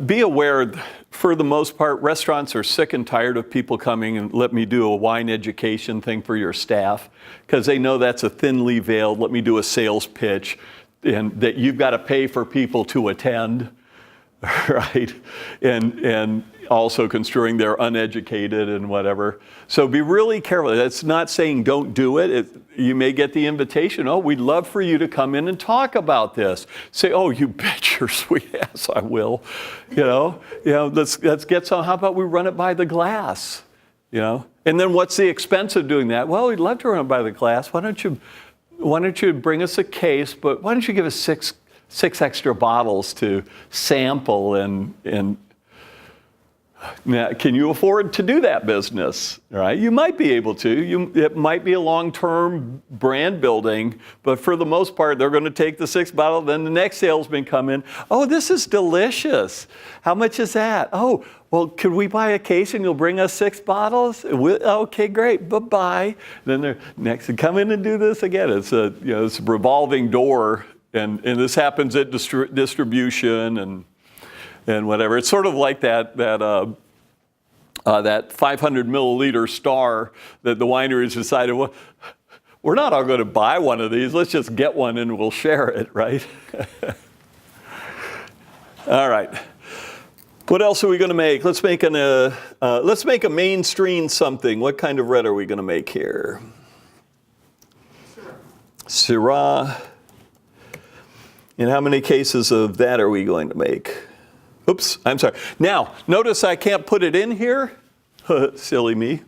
Be aware, for the most part, restaurants are sick and tired of people coming and let me do a wine education thing for your staff, because they know that's a thinly veiled, let me do a sales pitch, and that you've got to pay for people to attend, right? And also construing they're uneducated and whatever. So be really careful. That's not saying don't do it. You may get the invitation, oh, we'd love for you to come in and talk about this. Say, oh, you bet your sweet ass I will. Let's get some, how about we run it by the glass? And then what's the expense of doing that? Well, we'd love to run it by the glass. Why don't you bring us a case, but why don't you give us six extra bottles to sample and now, can you afford to do that business? Right? You might be able to. It might be a long-term brand building, but for the most part, they're going to take the 6 bottle. Then the next salesman come in. Oh, this is delicious. How much is that? Oh, well, could we buy a case and you'll bring us 6 bottles? Okay, great. Bye-bye. Then they're next, come in and do this again. It's a revolving door, and this happens at distribution and whatever. It's sort of like that 500 milliliter star that the wineries decided, well, we're not all going to buy one of these. Let's just get one and we'll share it, right? All right. What else are we going to make? Let's make a mainstream something. What kind of red are we going to make here? Syrah. And how many cases of that are we going to make? Oops, I'm sorry. Now, notice I can't put it in here. Silly me.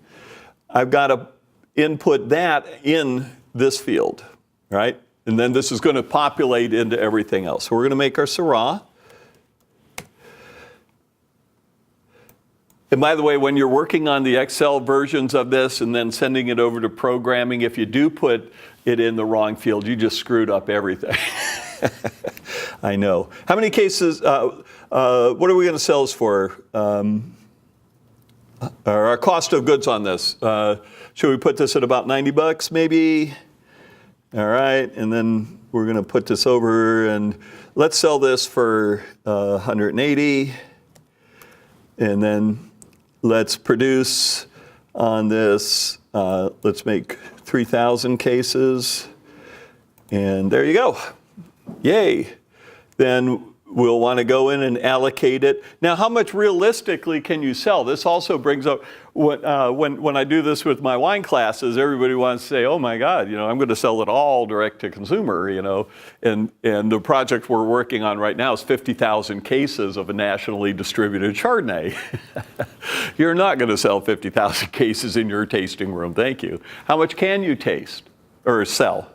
I've got to input that in this field, right? And then this is going to populate into everything else. So we're going to make our Syrah. And by the way, when you're working on the Excel versions of this and then sending it over to programming, if you do put it in the wrong field, you just screwed up everything. I know. How many cases, what are we going to sell this for? Our cost of goods on this. Should we put this at about $90 maybe? All right, and then we're going to put this over and let's sell this for 180. And then let's produce on this, let's make 3,000 cases. And there you go. Yay. Then we'll want to go in and allocate it. Now, how much realistically can you sell? This also brings up, when I do this with my wine classes, everybody wants to say, oh my God, I'm going to sell it all direct to consumer, and the project we're working on right now is 50,000 cases of a nationally distributed Chardonnay. You're not going to sell 50,000 cases in your tasting room, thank you. How much can you taste or sell?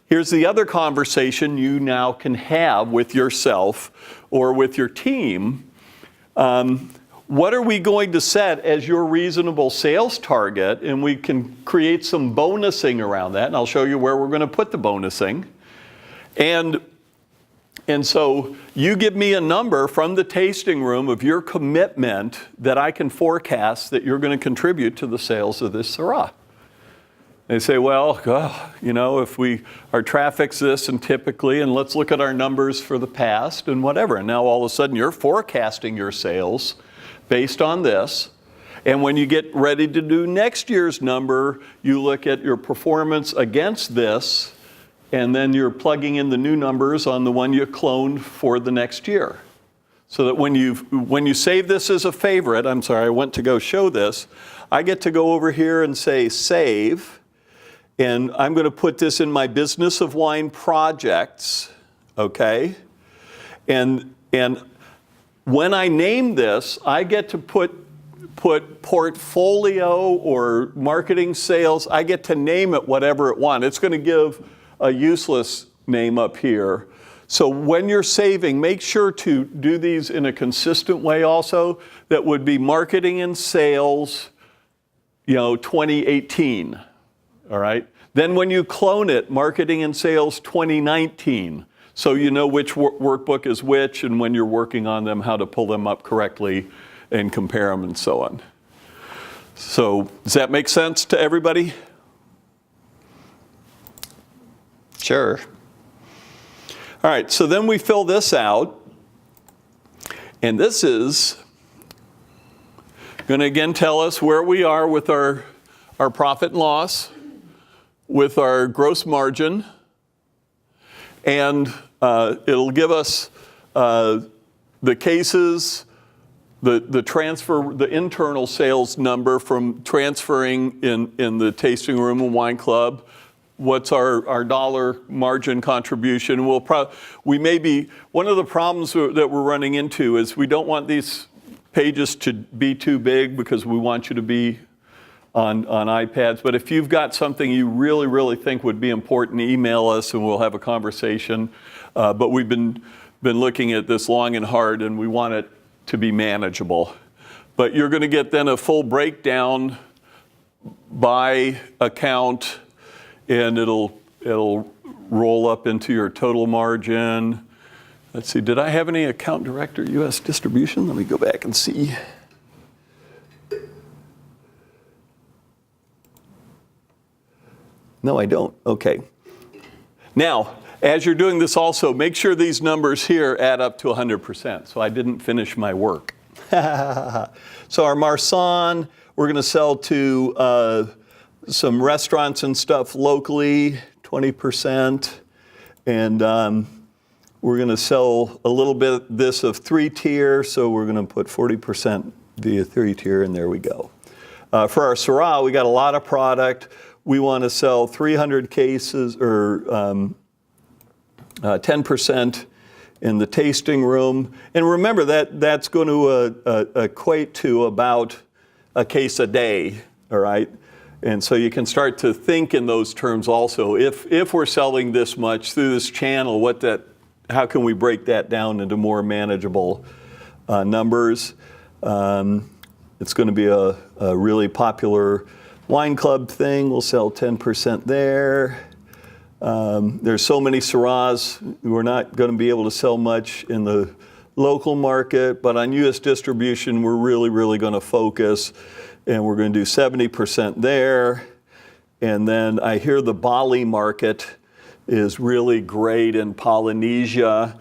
Here's the other conversation you now can have with yourself or with your team. What are we going to set as your reasonable sales target? And we can create some bonusing around that. And I'll show you where we're going to put the bonusing. And so you give me a number from the tasting room of your commitment that I can forecast that you're going to contribute to the sales of this Syrah. They say, well, if our traffic's this and typically, and let's look at our numbers for the past and whatever. And now all of a sudden you're forecasting your sales based on this. And when you get ready to do next year's number, you look at your performance against this, and then you're plugging in the new numbers on the one you cloned for the next year. So that when you save this as a favorite, I'm sorry, I went to go show this, I get to go over here and say save. And I'm going to put this in my business of wine projects, okay? And when I name this, I get to put portfolio or marketing sales, I get to name it whatever it wants. It's going to give a useless name up here. So when you're saving, make sure to do these in a consistent way also. That would be marketing and sales, 2018. All right. Then when you clone it, marketing and sales 2019. So you know which workbook is which, and when you're working on them, how to pull them up correctly and compare them and so on. So does that make sense to everybody? Sure. All right, so then we fill this out. And this is going to again tell us where we are with our profit and loss, with our gross margin, and it'll give us the cases, the transfer, the internal sales number from transferring in the tasting room and wine club. What's our dollar margin contribution? We may be, one of the problems that we're running into is we don't want these pages to be too big because we want you to be on iPads. But if you've got something you really, really think would be important, email us and we'll have a conversation. But we've been looking at this long and hard, and we want it to be manageable. But you're going to get then a full breakdown by account, and it'll roll up into your total margin. Let's see, did I have any account director, U.S. distribution? Let me go back and see. No, I don't. Okay. Now, as you're doing this also, make sure these numbers here add up to 100%. So I didn't finish my work. So our Marsan, we're going to sell to some restaurants and stuff locally, 20%. And we're going to sell a little bit this of 3-tier, so we're going to put 40% via 3-tier, and there we go. For our Syrah, we got a lot of product. We want to sell 300 cases, or 10% in the tasting room. And remember that's going to equate to about a case a day, all right? And so you can start to think in those terms also. If we're selling this much through this channel, how can we break that down into more manageable numbers? It's going to be a really popular wine club thing. We'll sell 10% there. There's so many Syrahs, we're not going to be able to sell much in the local market, but on U.S. distribution, we're really, really going to focus, and we're going to do 70% there. And then I hear the Bali market is really great in Polynesia,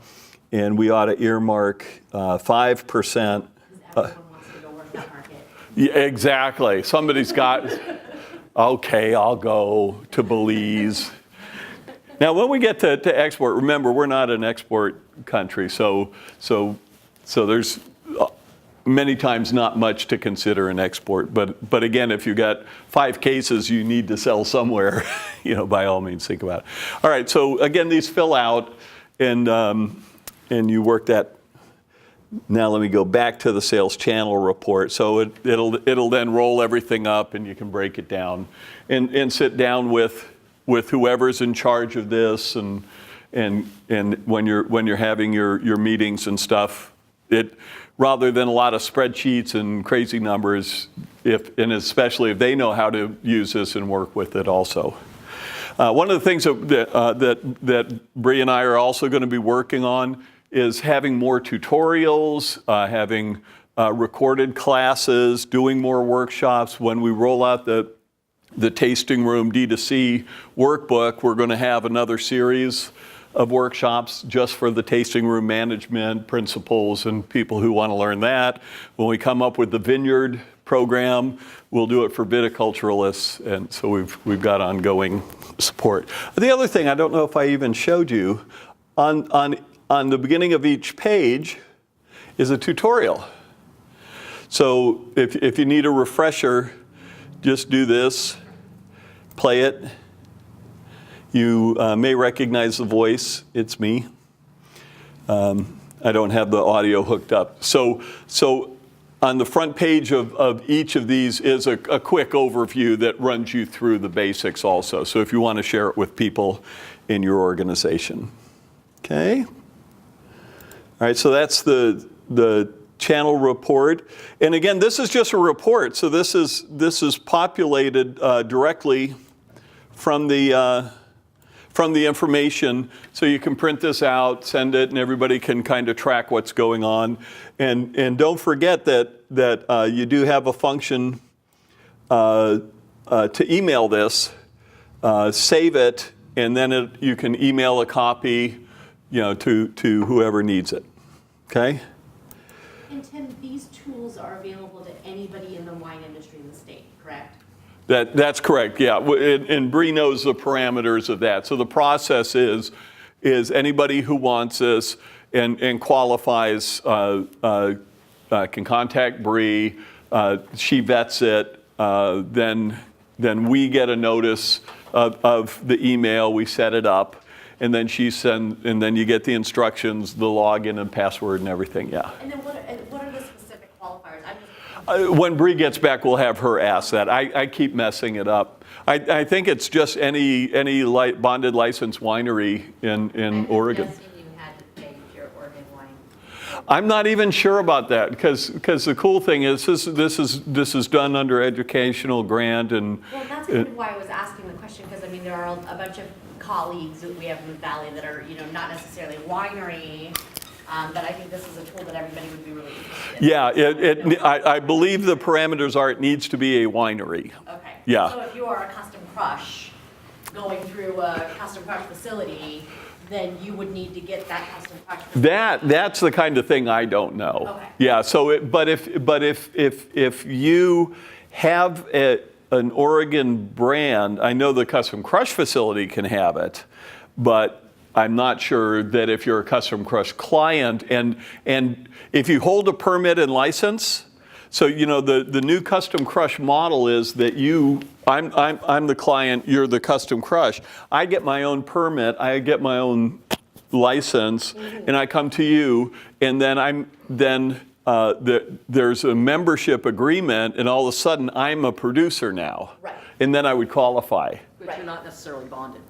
and we ought to earmark 5%. Everyone wants to go work that market. Yeah, exactly. Somebody's got, okay, I'll go to Belize. Now, when we get to export, remember, we're not an export country, so there's many times not much to consider in export. But again, if you got 5 cases you need to sell somewhere, by all means think about it. All right, so again, these fill out, and you work that. Now let me go back to the sales channel report. So it'll then roll everything up, and you can break it down and sit down with whoever's in charge of this, and when you're having your meetings and stuff, rather than a lot of spreadsheets and crazy numbers, and especially if they know how to use this and work with it also. One of the things that Bree and I are also going to be working on is having more tutorials, having recorded classes, doing more workshops. When we roll out the Tasting Room D2C workbook, we're going to have another series of workshops just for the tasting room management principles and people who want to learn that. When we come up with the Vineyard program, we'll do it for viticulturalists, and so we've got ongoing support. The other thing, I don't know if I even showed you, on the beginning of each page is a tutorial. So if you need a refresher, just do this, play it. You may recognize the voice. It's me. I don't have the audio hooked up. So on the front page of each of these is a quick overview that runs you through the basics also. So if you want to share it with people in your organization. Okay? All right, so that's the channel report. And again, this is just a report. So this is populated directly from the information, so you can print this out, send it, and everybody can kind of track what's going on. And don't forget that you do have a function to email this, save it, and then you can email a copy, to whoever needs it. Okay. And Tim, these tools are available to anybody in the wine industry in the state, correct? That's correct, yeah. And Bree knows the parameters of that. So the process is anybody who wants this and qualifies can contact Bree. She vets it. Then we get a notice of the email. We set it up, and then and then you get the instructions, the login and password and everything. Yeah. And then what are the specific qualifiers? I'm just When Bree gets back, we'll have her ask that. I keep messing it up. I think it's just any bonded licensed winery in Oregon. I'm guessing you had to pay your Oregon wine. I'm not even sure about that because the cool thing is this is done under educational grant and Well, that's kind of why I was asking the question, because I mean, there are a bunch of colleagues that we have in the valley that are, not necessarily winery, but I think this is a tool that everybody would be really interested in. yeah. I believe the parameters are it needs to be a winery. Okay. Yeah. So if you are a custom crush going through a custom crush facility, then you would need to get that custom crush facility. That's the kind of thing I don't know. Okay. Yeah. So, but if you have an Oregon brand, I know the Custom Crush facility can have it, but I'm not sure that if you're a Custom Crush client and if you hold a permit and license. So the new Custom Crush model is that I'm the client, you're the Custom Crush. I get my own permit, I get my own license, and I come to you, and then there's a membership agreement, and all of a sudden I'm a producer now, Right. and then I would qualify. But Right. you're not necessarily bonded.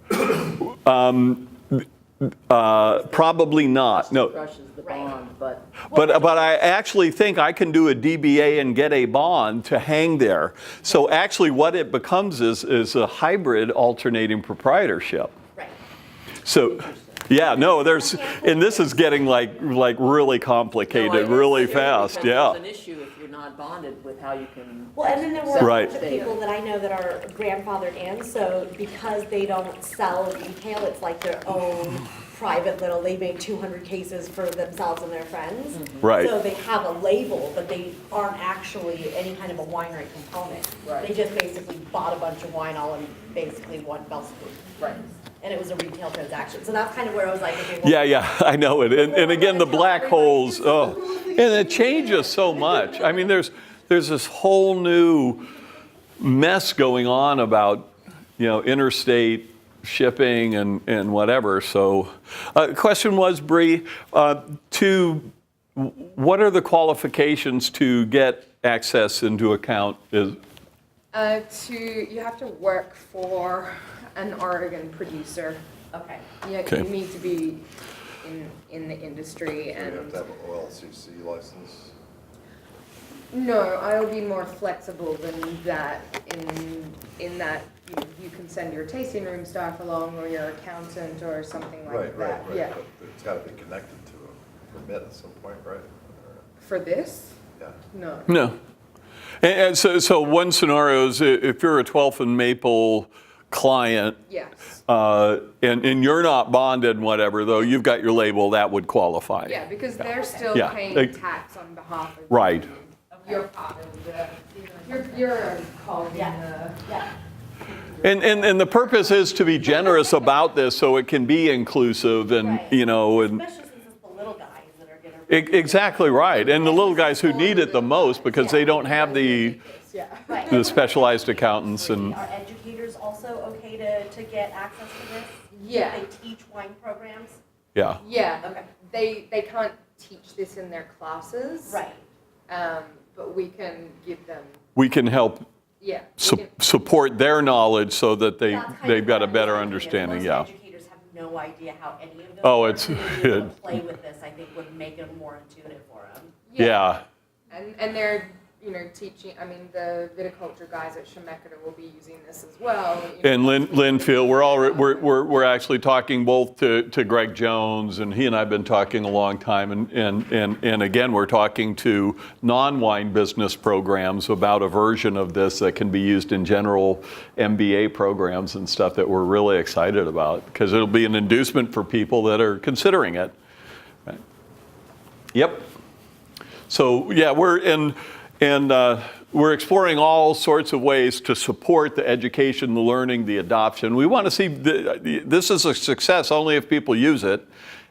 Probably not. No. Crush is the Right. bond, but But I actually think I can do a DBA and get a bond to hang there. So actually what it becomes is a hybrid alternating proprietorship. Right. So, yeah, no, and this is getting like really complicated, really fast, yeah. There's an issue if you're not bonded with how you can. Well, and then there were a Right. bunch of people that I know that are grandfathered in, so because they don't sell retail, it's like their own private little, they make 200 cases for themselves and their friends. Right. So they have a label, but they aren't actually any kind of a winery component. Right. They just basically bought a bunch of wine all in basically one fell swoop. Right. And it was a retail transaction. So that's kind of where I was like, okay, well. Yeah, I know it. And again, the black holes, and it changes so much. I mean, there's this whole new mess going on about, interstate shipping and whatever. So, question was, Bree, what are the qualifications to get access into account? You have to work for an Oregon producer. Okay. Okay. You need to be in the industry You have and, to have an OLCC license. no, I'll be more flexible than that in that you can send your tasting room staff along or your accountant or something like that. Yeah. But it's gotta be connected to a permit at some point, right? Or- For this? Yeah. No. No. And so one scenario is if you're a 12th and Maple client, Yes. and you're not bonded and whatever, though you've got your label, that would qualify. Yeah, because they're still Yeah. paying They- tax on behalf of. Right. You're part of you're a cog in the. Yeah. And the purpose is to be generous about this so it can be inclusive and, Right. and Especially since it's the little guys that are gonna. exactly right. And the little guys who need it the most because they don't have the Right. specialized accountants and, Are educators also okay to get access to this? Yeah. They teach wine programs? yeah. Yeah, Okay. they can't teach this in their classes. Right. But we can give them, We can help yeah. we can- support their knowledge so that That's kind they've of got a what I was better thinking, is understanding, yeah. Most educators have no idea how any of this Oh, works, it's- and being able to play with this, I think, would make it more intuitive for them. Yeah. And they're, teaching, the viticulture guys at Chemeketa will be using this as well. And Linfield, we're actually talking both to Greg Jones, and he and I have been talking a long time, and again, we're talking to non-wine business programs about a version of this that can be used in general MBA programs and stuff that we're really excited about, because it'll be an inducement for people that are considering it. Right. Yep. So yeah, we're exploring all sorts of ways to support the education, the learning, the adoption. We want to see this is a success only if people use it,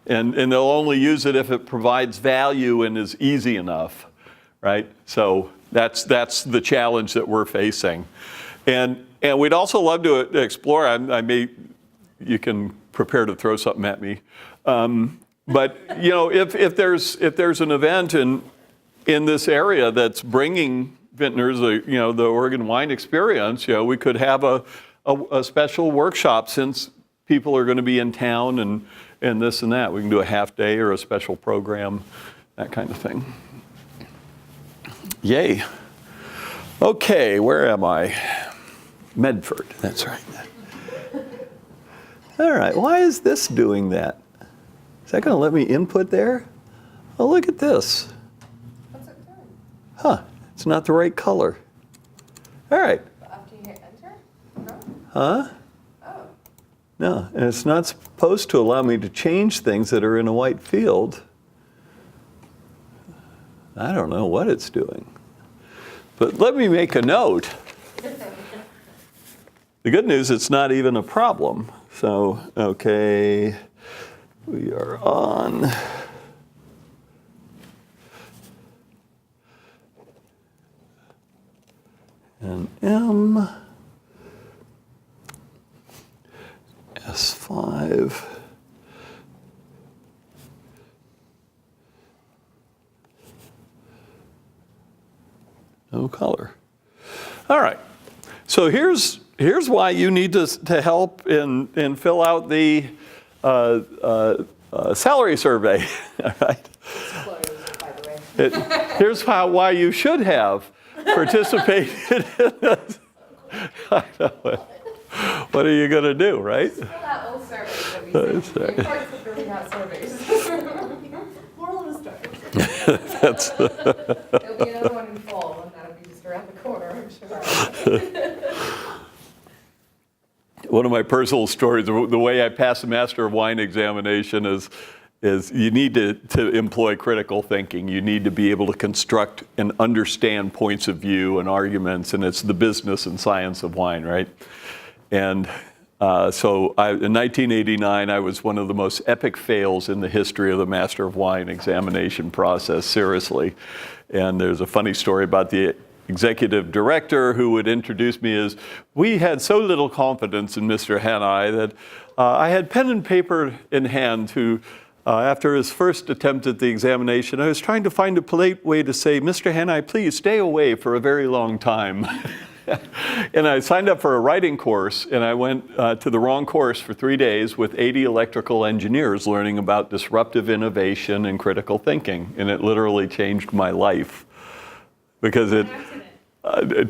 and they'll only use it if it provides value and is easy enough, right? So that's the challenge that we're facing, and we'd also love to explore. You can prepare to throw something at me, but you know, if there's an event in this area that's bringing vintners, you know, the Oregon wine experience, you know, we could have a special workshop since people are going to be in town and this and that. We can do a half day or a special program, that kind of thing. Yay. Okay, where am I? Medford, that's right. All right, why is this doing that? Is that going to let me input there? Oh, look at this. What's it doing? Huh, it's not the right color. All right. After you hit enter? No? Huh? Oh. No, and it's not supposed to allow me to change things that are in a white field. I don't know what it's doing. But let me make a note. The good news, it's not even a problem. So, okay, we are on. And M, S5. No color. All right. So here's why you need to help and fill out the salary survey. All right. It's closed, by the way. Here's why you should have participated in this. I know. What are you going to do, right? Fill out all surveys that we That's send. right. The importance of filling out surveys. Moral of the story. There'll be another one in fall, and that'll be just around the corner, I'm sure. One of my personal stories, the way I pass the Master of Wine examination is you need to employ critical thinking. You need to be able to construct and understand points of view and arguments, and it's the business and science of wine, right? And so in 1989, I was one of the most epic fails in the history of the Master of Wine examination process, seriously. And there's a funny story about the executive director who would introduce me as, we had so little confidence in Mr. Hanai that I had pen and paper in hand to, after his first attempt at the examination, I was trying to find a polite way to say, Mr. Hanai, please stay away for a very long time. And I signed up for a writing course, and I went to the wrong course for 3 days with 80 electrical engineers learning about disruptive innovation and critical thinking. And it literally changed my life. Because it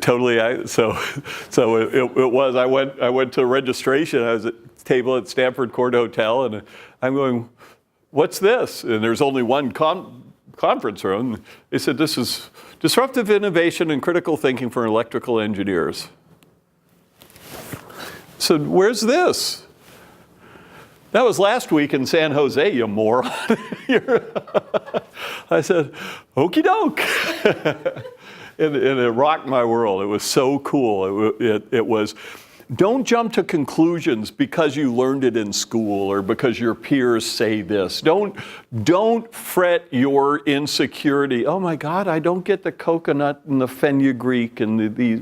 totally, it was. I went to registration. I was at a table at Stanford Court Hotel, and I'm going, what's this? And there's only one conference room. They said, this is disruptive innovation and critical thinking for electrical engineers. So where's this? That was last week in San Jose, you moron. I said, okie doke. And it rocked my world. It was so cool. It was, don't jump to conclusions because you learned it in school or because your peers say this. Don't fret your insecurity. Oh my God, I don't get the coconut and the fenugreek and these.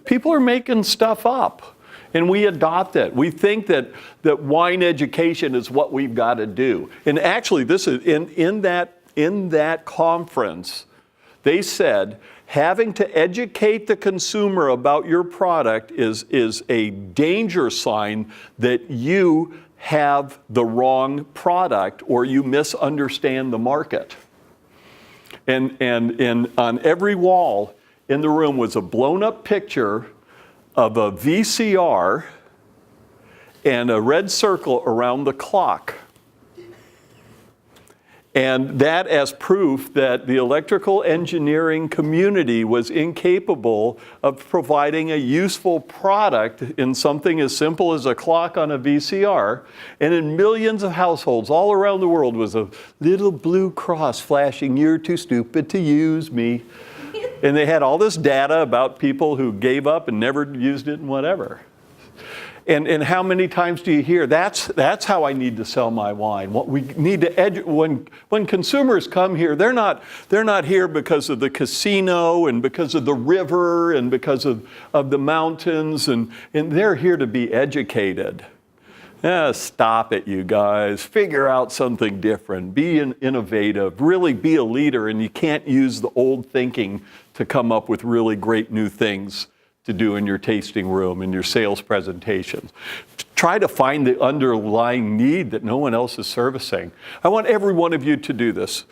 People are making stuff up. And we adopt it. We think that wine education is what we've got to do. And actually, this is in that conference, they said having to educate the consumer about your product is a danger sign that you have the wrong product or you misunderstand the market. And on every wall in the room was a blown up picture of a VCR and a red circle around the clock. And that as proof that the electrical engineering community was incapable of providing a useful product in something as simple as a clock on a VCR. And in millions of households all around the world was a little blue cross flashing, "You're too stupid to use me." And they had all this data about people who gave up and never used it and whatever. And how many times do you hear, that's how I need to sell my wine. What we need to when consumers come here, they're not here because of the casino and because of the river and because of the mountains, and they're here to be educated. Stop it, you guys. Figure out something different. Be innovative. Really be a leader, and you can't use the old thinking to come up with really great new things to do in your tasting room, in your sales presentations. Try to find the underlying need that no one else is servicing. I want every one of you to do this.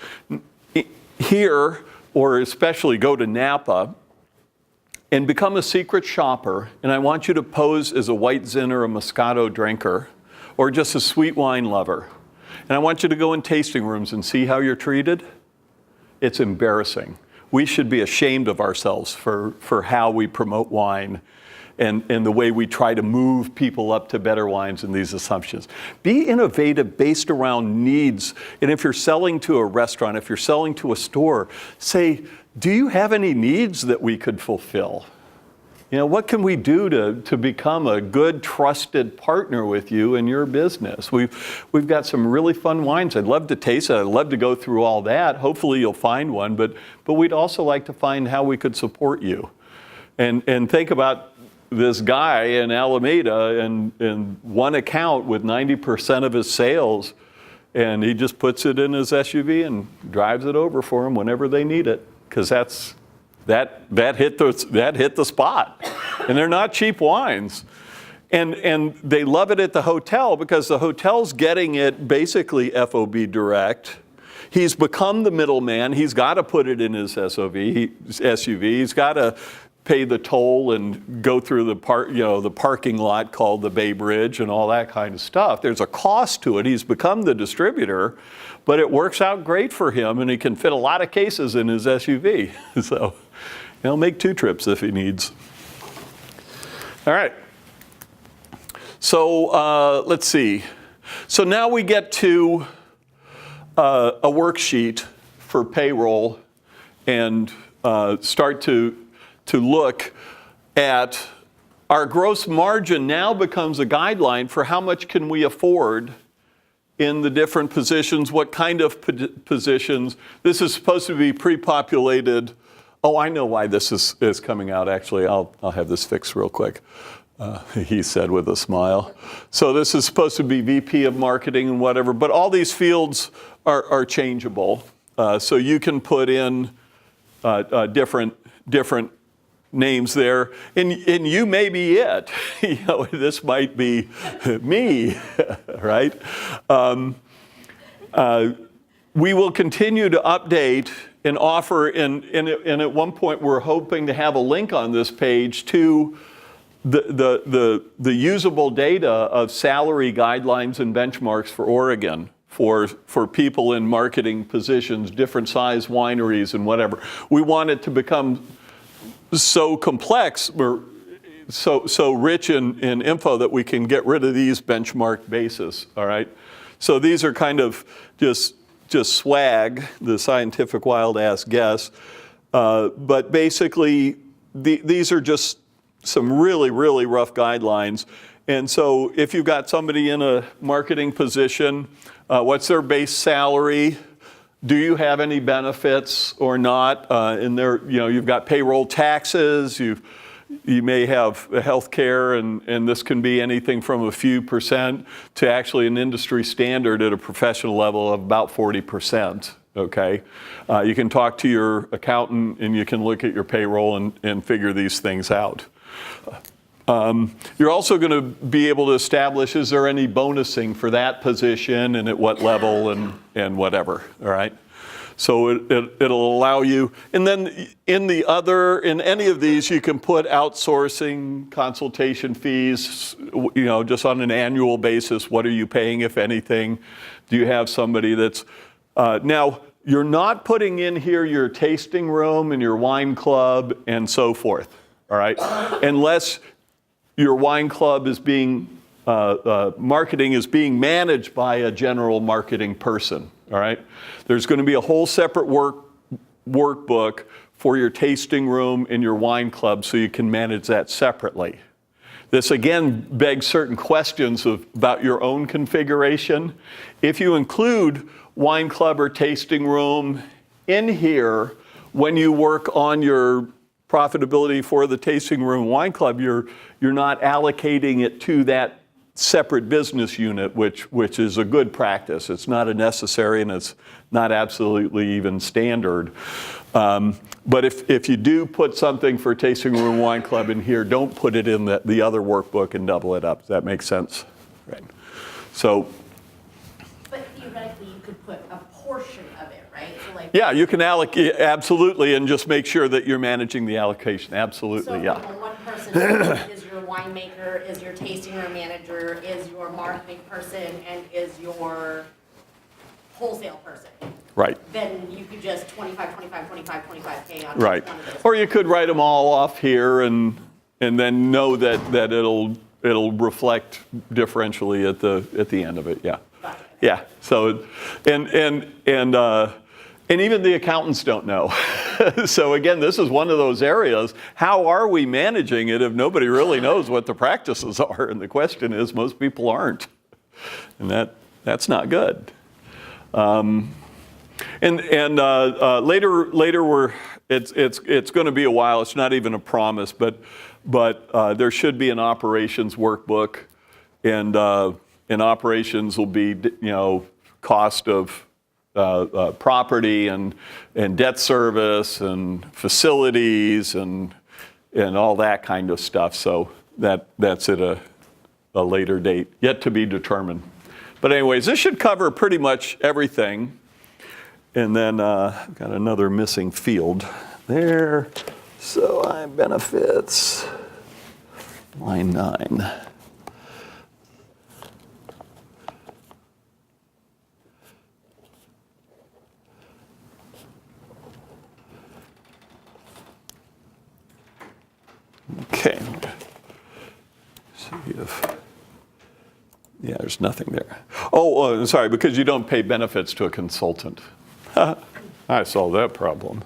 Here, or especially go to Napa and become a secret shopper, and I want you to pose as a White Zin or a Moscato drinker, or just a sweet wine lover. And I want you to go in tasting rooms and see how you're treated. It's embarrassing. We should be ashamed of ourselves for how we promote wine and the way we try to move people up to better wines and these assumptions. Be innovative based around needs. And if you're selling to a restaurant, if you're selling to a store, say, do you have any needs that we could fulfill? You know, what can we do to become a good, trusted partner with you in your business? We've got some really fun wines. I'd love to taste it. I'd love to go through all that. Hopefully you'll find one, but we'd also like to find how we could support you. And think about this guy in Alameda and one account with 90% of his sales, and he just puts it in his SUV and drives it over for them whenever they need it, because that hit the spot. And they're not cheap wines. And they love it at the hotel because the hotel's getting it basically FOB direct. He's become the middleman. He's got to put it in his SUV. He's got to pay the toll and go through the parking lot called the Bay Bridge and all that kind of stuff. There's a cost to it. He's become the distributor, but it works out great for him, and he can fit a lot of cases in his SUV. So he'll make 2 trips if he needs. All right. So let's see. So now we get to a worksheet for payroll and start to look at our gross margin. Now becomes a guideline for how much can we afford in the different positions, what kind of positions. This is supposed to be pre-populated. Oh, I know why this is coming out, actually. I'll have this fixed real quick, he said with a smile. So this is supposed to be VP of marketing and whatever, but all these fields are changeable. So you can put in different names there, and you may be it. You know, this might be me, right? We will continue to update and offer, and at one point we're hoping to have a link on this page to the usable data of salary guidelines and benchmarks for Oregon for people in marketing positions, different size wineries and whatever. We want it to become so complex, or so rich in info that we can get rid of these benchmark bases, all right? So these are kind of just swag, the scientific wild ass guess. But basically, these are just some really, really rough guidelines. And so if you've got somebody in a marketing position, what's their base salary? Do you have any benefits or not? In there, you've got payroll taxes, you may have health care, and this can be anything from a few percent to actually an industry standard at a professional level of about 40%, okay? You can talk to your accountant and you can look at your payroll and figure these things out. You're also going to be able to establish, is there any bonusing for that position and at what level and whatever, all right? So it'll allow you, and then in any of these, you can put outsourcing, consultation fees, just on an annual basis. What are you paying, if anything? Do you have somebody that's Now, you're not putting in here your tasting room and your wine club and so forth, all right? Unless your wine club is being, marketing is being managed by a general marketing person, all right? There's going to be a whole separate workbook for your tasting room and your wine club so you can manage that separately. This again begs certain questions about your own configuration. If you include wine club or tasting room in here when you work on your profitability for the tasting room wine club, you're not allocating it to that separate business unit, which is a good practice. It's not a necessary and it's not absolutely even standard. But if you do put something for tasting room wine club in here, don't put it in the other workbook and double it up. Does that make sense? Right. So. But theoretically, you could put a portion of it, right? So like. Yeah, you can allocate, absolutely, and just make sure that you're managing the allocation. Absolutely, So yeah. one person is your winemaker, is your tasting room manager, is your marketing person, and is your wholesale person. Right, Then you could just 25, 25, 25, 25K on right. each one of those. Or you could write them all off here and then know that it'll reflect differentially at the end of it, yeah. Gotcha. Yeah, so, and even the accountants don't know. So again, this is one of those areas, how are we managing it if nobody really knows what the practices are? And the question is, most people aren't. And that's not good. Later it's going to be a while, it's not even a promise, but there should be an operations workbook, and operations will be, cost of property and debt service and facilities and all that kind of stuff. So that's at a later date, yet to be determined. But anyways, this should cover pretty much everything. And then I've got another missing field there. So benefits, line 9. Okay. See if, yeah, there's nothing there. Oh, sorry, because you don't pay benefits to a consultant. I solved that problem.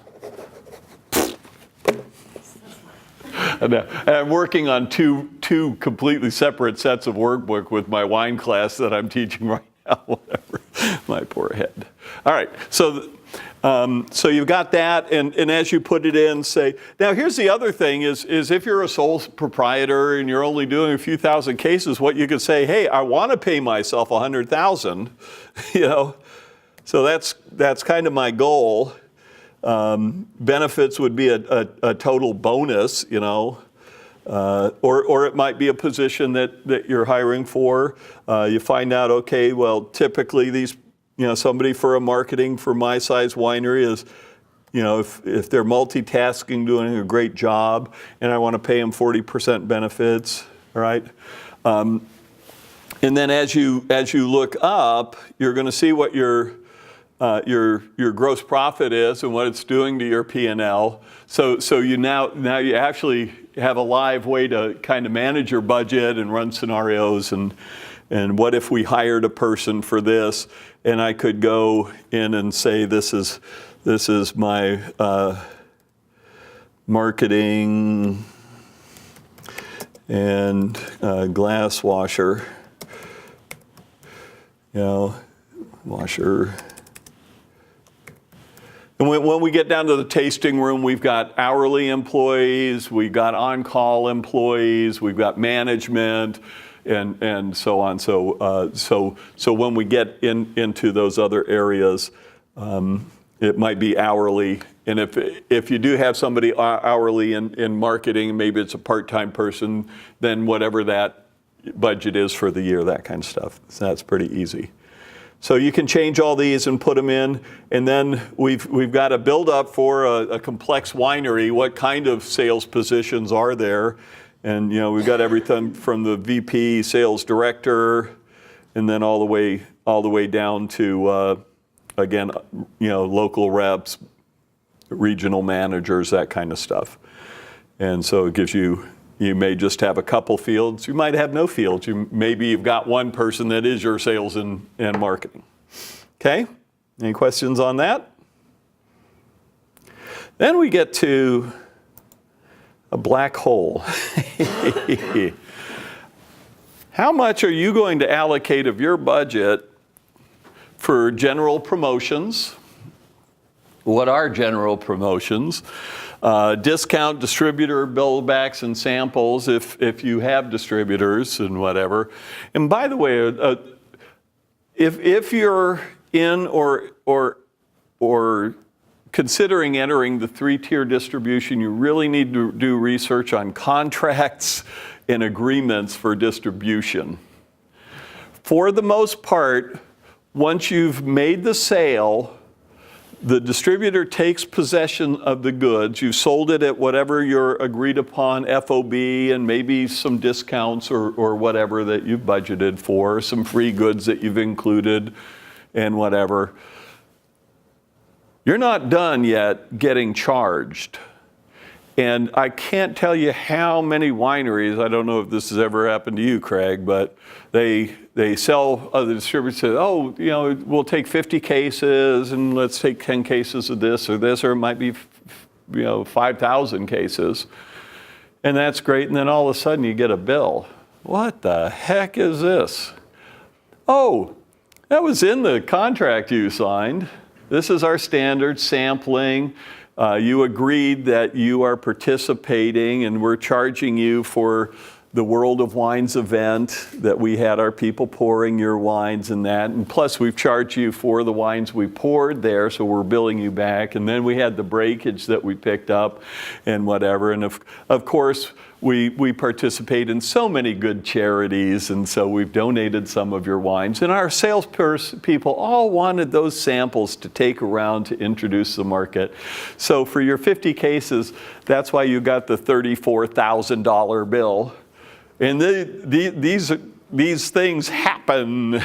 And I'm working on two completely separate sets of workbook with my wine class that I'm teaching right now. Whatever, my poor head. All right, so you've got that, and as you put it in, say, now here's the other thing is if you're a sole proprietor and you're only doing a few thousand cases, what you could say, hey, I want to pay myself $100,000, so that's kind of my goal. Benefits would be a total bonus, or it might be a position that you're hiring for. You find out, okay, well, typically these, somebody for a marketing for my size winery is, if they're multitasking, doing a great job, and I want to pay them 40% benefits, all right? And then as you look up, you're going to see what your gross profit is and what it's doing to your P&L. So you now you actually have a live way to kind of manage your budget and run scenarios and what if we hired a person for this, and I could go in and say this is my marketing and glass washer, washer. And when we get down to the tasting room, we've got hourly employees, we've got on-call employees, we've got management, and so on. So when we get into those other areas, it might be hourly. And if you do have somebody hourly in marketing, maybe it's a part-time person, then whatever that budget is for the year, that kind of stuff. So that's pretty easy. So you can change all these and put them in, and then we've got to build up for a complex winery. What kind of sales positions are there? And we've got everything from the VP, sales director, and then all the way down to again, local reps, regional managers, that kind of stuff. And so it gives you may just have a couple fields. You might have no fields. Maybe you've got one person that is your sales and marketing. Okay? Any questions on that? Then we get to a black hole. How much are you going to allocate of your budget for general promotions? What are general promotions? Discount, distributor, buildbacks, and samples if you have distributors and whatever. And by the way, if you're in or considering entering the 3-tier distribution, you really need to do research on contracts and agreements for distribution. For the most part, once you've made the sale, the distributor takes possession of the goods. You sold it at whatever your agreed upon FOB and maybe some discounts or whatever that you've budgeted for, some free goods that you've included and whatever. You're not done yet getting charged. And I can't tell you how many wineries, I don't know if this has ever happened to you, Craig, but they sell, the distributor says, oh, we'll take 50 cases and let's take 10 cases of this, or it might be, 5,000 cases. And that's great. And then all of a sudden you get a bill. What the heck is this? Oh, that was in the contract you signed. This is our standard sampling. You agreed that you are participating and we're charging you for the World of Wines event that we had our people pouring your wines and that. And plus we've charged you for the wines we poured there, so we're billing you back. And then we had the breakage that we picked up and whatever. And of course, we participate in so many good charities, and so we've donated some of your wines. And our sales people all wanted those samples to take around to introduce the market. So for your 50 cases, that's why you got the $34,000 bill. And these things happen.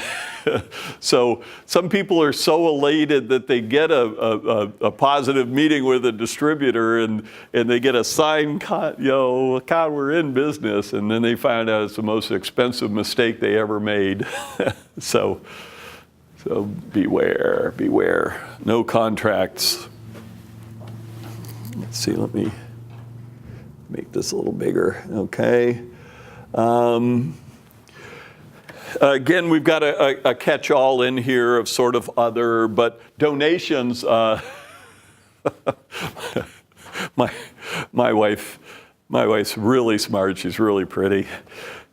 So some people are so elated that they get a positive meeting with a distributor and they get a signed, God, we're in business. And then they find out it's the most expensive mistake they ever made. So beware. No contracts. Let's see, let me make this a little bigger. Okay. Again, we've got a catch-all in here of sort of other, but donations. My wife's really smart. She's really pretty,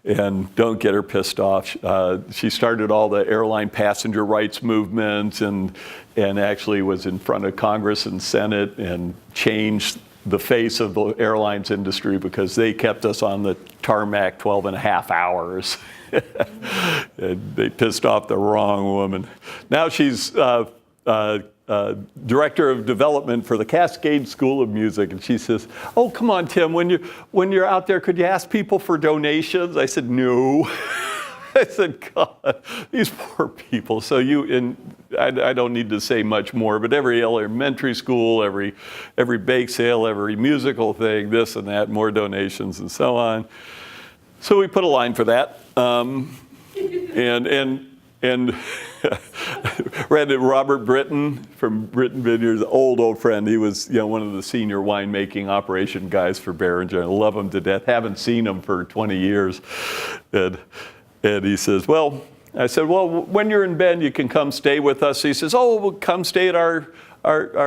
and don't get her pissed off. She started all the airline passenger rights movement, and actually was in front of Congress and Senate and changed the face of the airlines industry because they kept us on the tarmac 12 and a half hours. And they pissed off the wrong woman. Now she's director of development for the Cascade School of Music, and she says, "Oh, come on, Tim. When you're out there, could you ask people for donations?" I said, "No." I said, "God, these poor people." So I don't need to say much more, but every elementary school, every bake sale, every musical thing, this and that, more donations and so on. So we put a line for that. And read Robert Britton from Britton Vineyards, old friend. He was one of the senior winemaking operation guys for Beringer. I love him to death. Haven't seen him for 20 years. And he says, I said, when you're in Bend, you can come stay with us. He says, we'll come stay at our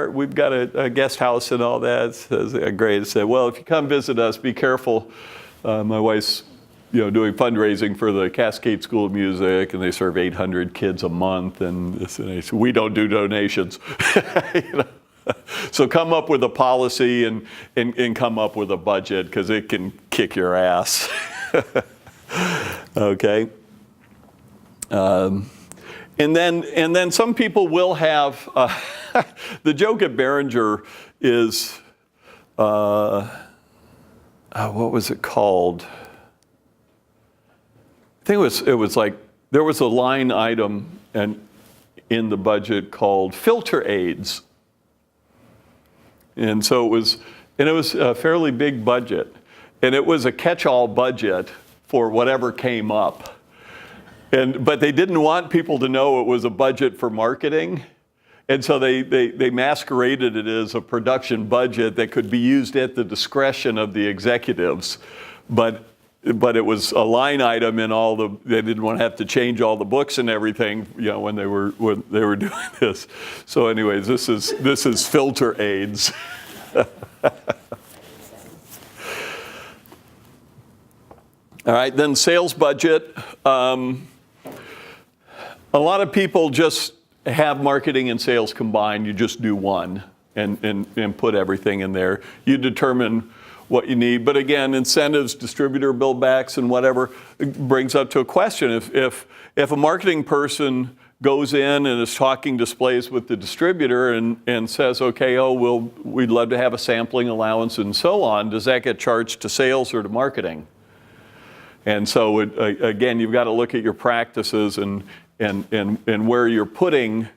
we've got a guest house and all that. I says, great. I said, if you come visit us, be careful. My wife's doing fundraising for the Cascade School of Music, and they serve 800 kids a month, and they say, we don't do donations. So come up with a policy and come up with a budget, because it can kick your ass. Okay. And then some people will have, the joke at Beringer is, what was it called? I think it was like there was a line item in in the budget called filter aids. And so it was a fairly big budget. And it was a catch-all budget for whatever came up. But they didn't want people to know it was a budget for marketing. And so they masqueraded it as a production budget that could be used at the discretion of the executives. But it was a line item in they didn't want to have to change all the books and everything, when they were doing this. So anyways, this is filter aids. All right, then sales budget. A lot of people just have marketing and sales combined. You just do one and put everything in there. You determine what you need. But again, incentives, distributor buildbacks, and whatever brings up to a question. If a marketing person goes in and is talking displays with the distributor and says, okay, we'd love to have a sampling allowance and so on, does that get charged to sales or to marketing? And so again, you've got to look at your practices and where you're putting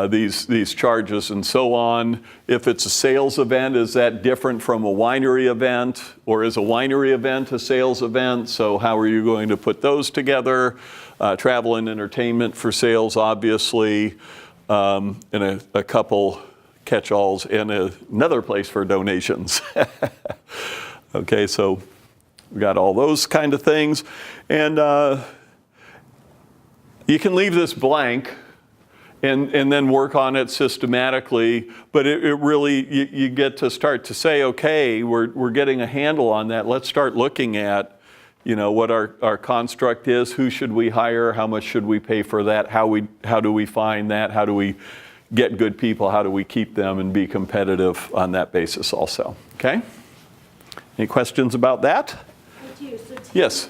these charges and so on. If it's a sales event, is that different from a winery event? Or is a winery event a sales event? So how are you going to put those together? Travel and entertainment for sales, obviously, and a couple catch-alls, and another place for donations. Okay, so we got all those kind of things. And you can leave this blank and then work on it systematically, but it really, you get to start to say, okay, we're getting a handle on that. Let's start looking at, what our construct is, who should we hire, how much should we pay for that, how do we find that, how do we get good people, how do we keep them and be competitive on that basis also, okay? Any questions about that? I do. So Tim, Yes.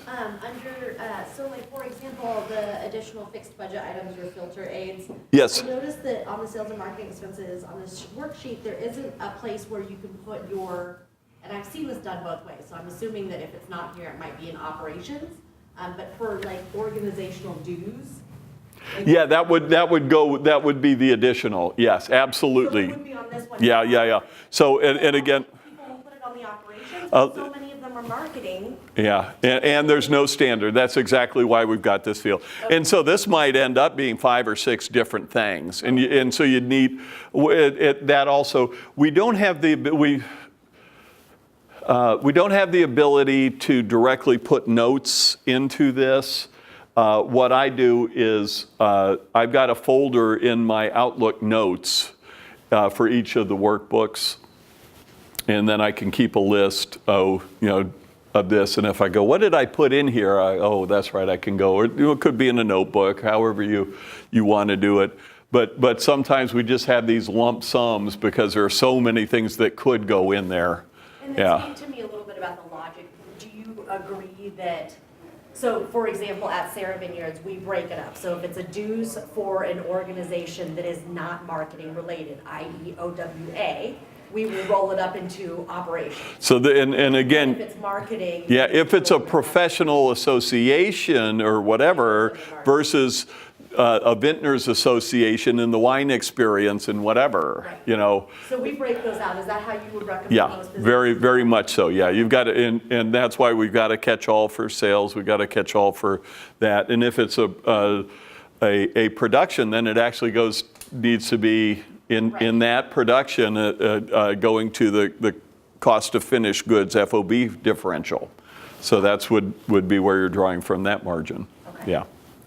For example, the additional fixed budget items or filter aids. Yes. I noticed that on the sales and marketing expenses, on this worksheet, there isn't a place where you can put and I've seen this done both ways, so I'm assuming that if it's not here, it might be in operations, but for organizational dues. Yeah, that would be the additional, yes, absolutely. So it would be on this one. Yeah. So, and again, people will put it on the operations, but so many of them are marketing. yeah, and there's no standard. That's exactly why we've got this field. And so this might end up being 5 or 6 different things. And so you'd need, that also, we don't have the ability to directly put notes into this. What I do is I've got a folder in my Outlook notes for each of the workbooks, and then I can keep a list of this. And if I go, what did I put in here? That's right, I can go. Or it could be in a notebook, however you want to do it. But sometimes we just have these lump sums because there are so many things that could go in there. And explain to me a little bit about the logic. Do you agree that, so for example, at Sarah Vineyards, we break it up. So if it's a dues for an organization that is not marketing related, i.e. OWA, we will roll it up into operations. So and again, If it's marketing. yeah, if it's a professional association or whatever versus a vintners association in the wine experience and whatever, Right. So we break those out. Is that how you would recommend Yeah, those businesses? very, very much so. Yeah, you've got to, and that's why we've got to catch all for sales. We've got to catch all for that. And if it's a production, then it actually needs to be in that production going to the cost of finished goods FOB differential. So that's would be where you're drawing from that margin. Okay.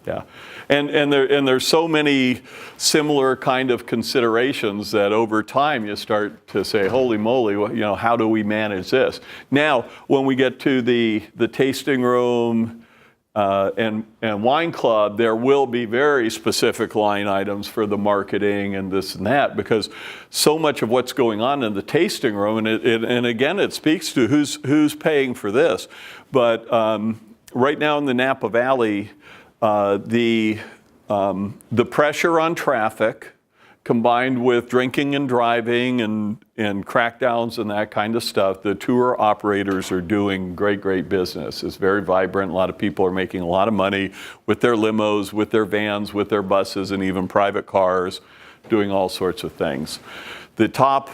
Yeah. And there's so many similar kind of considerations that over time you start to say, holy moly, how do we manage this? Now, when we get to the tasting room and wine club, there will be very specific line items for the marketing and this and that, because so much of what's going on in the tasting room, and again, it speaks to who's paying for this. But right now in the Napa Valley, the pressure on traffic combined with drinking and driving and crackdowns and that kind of stuff, the tour operators are doing great business. It's very vibrant. A lot of people are making a lot of money with their limos, with their vans, with their buses, and even private cars, doing all sorts of things. The top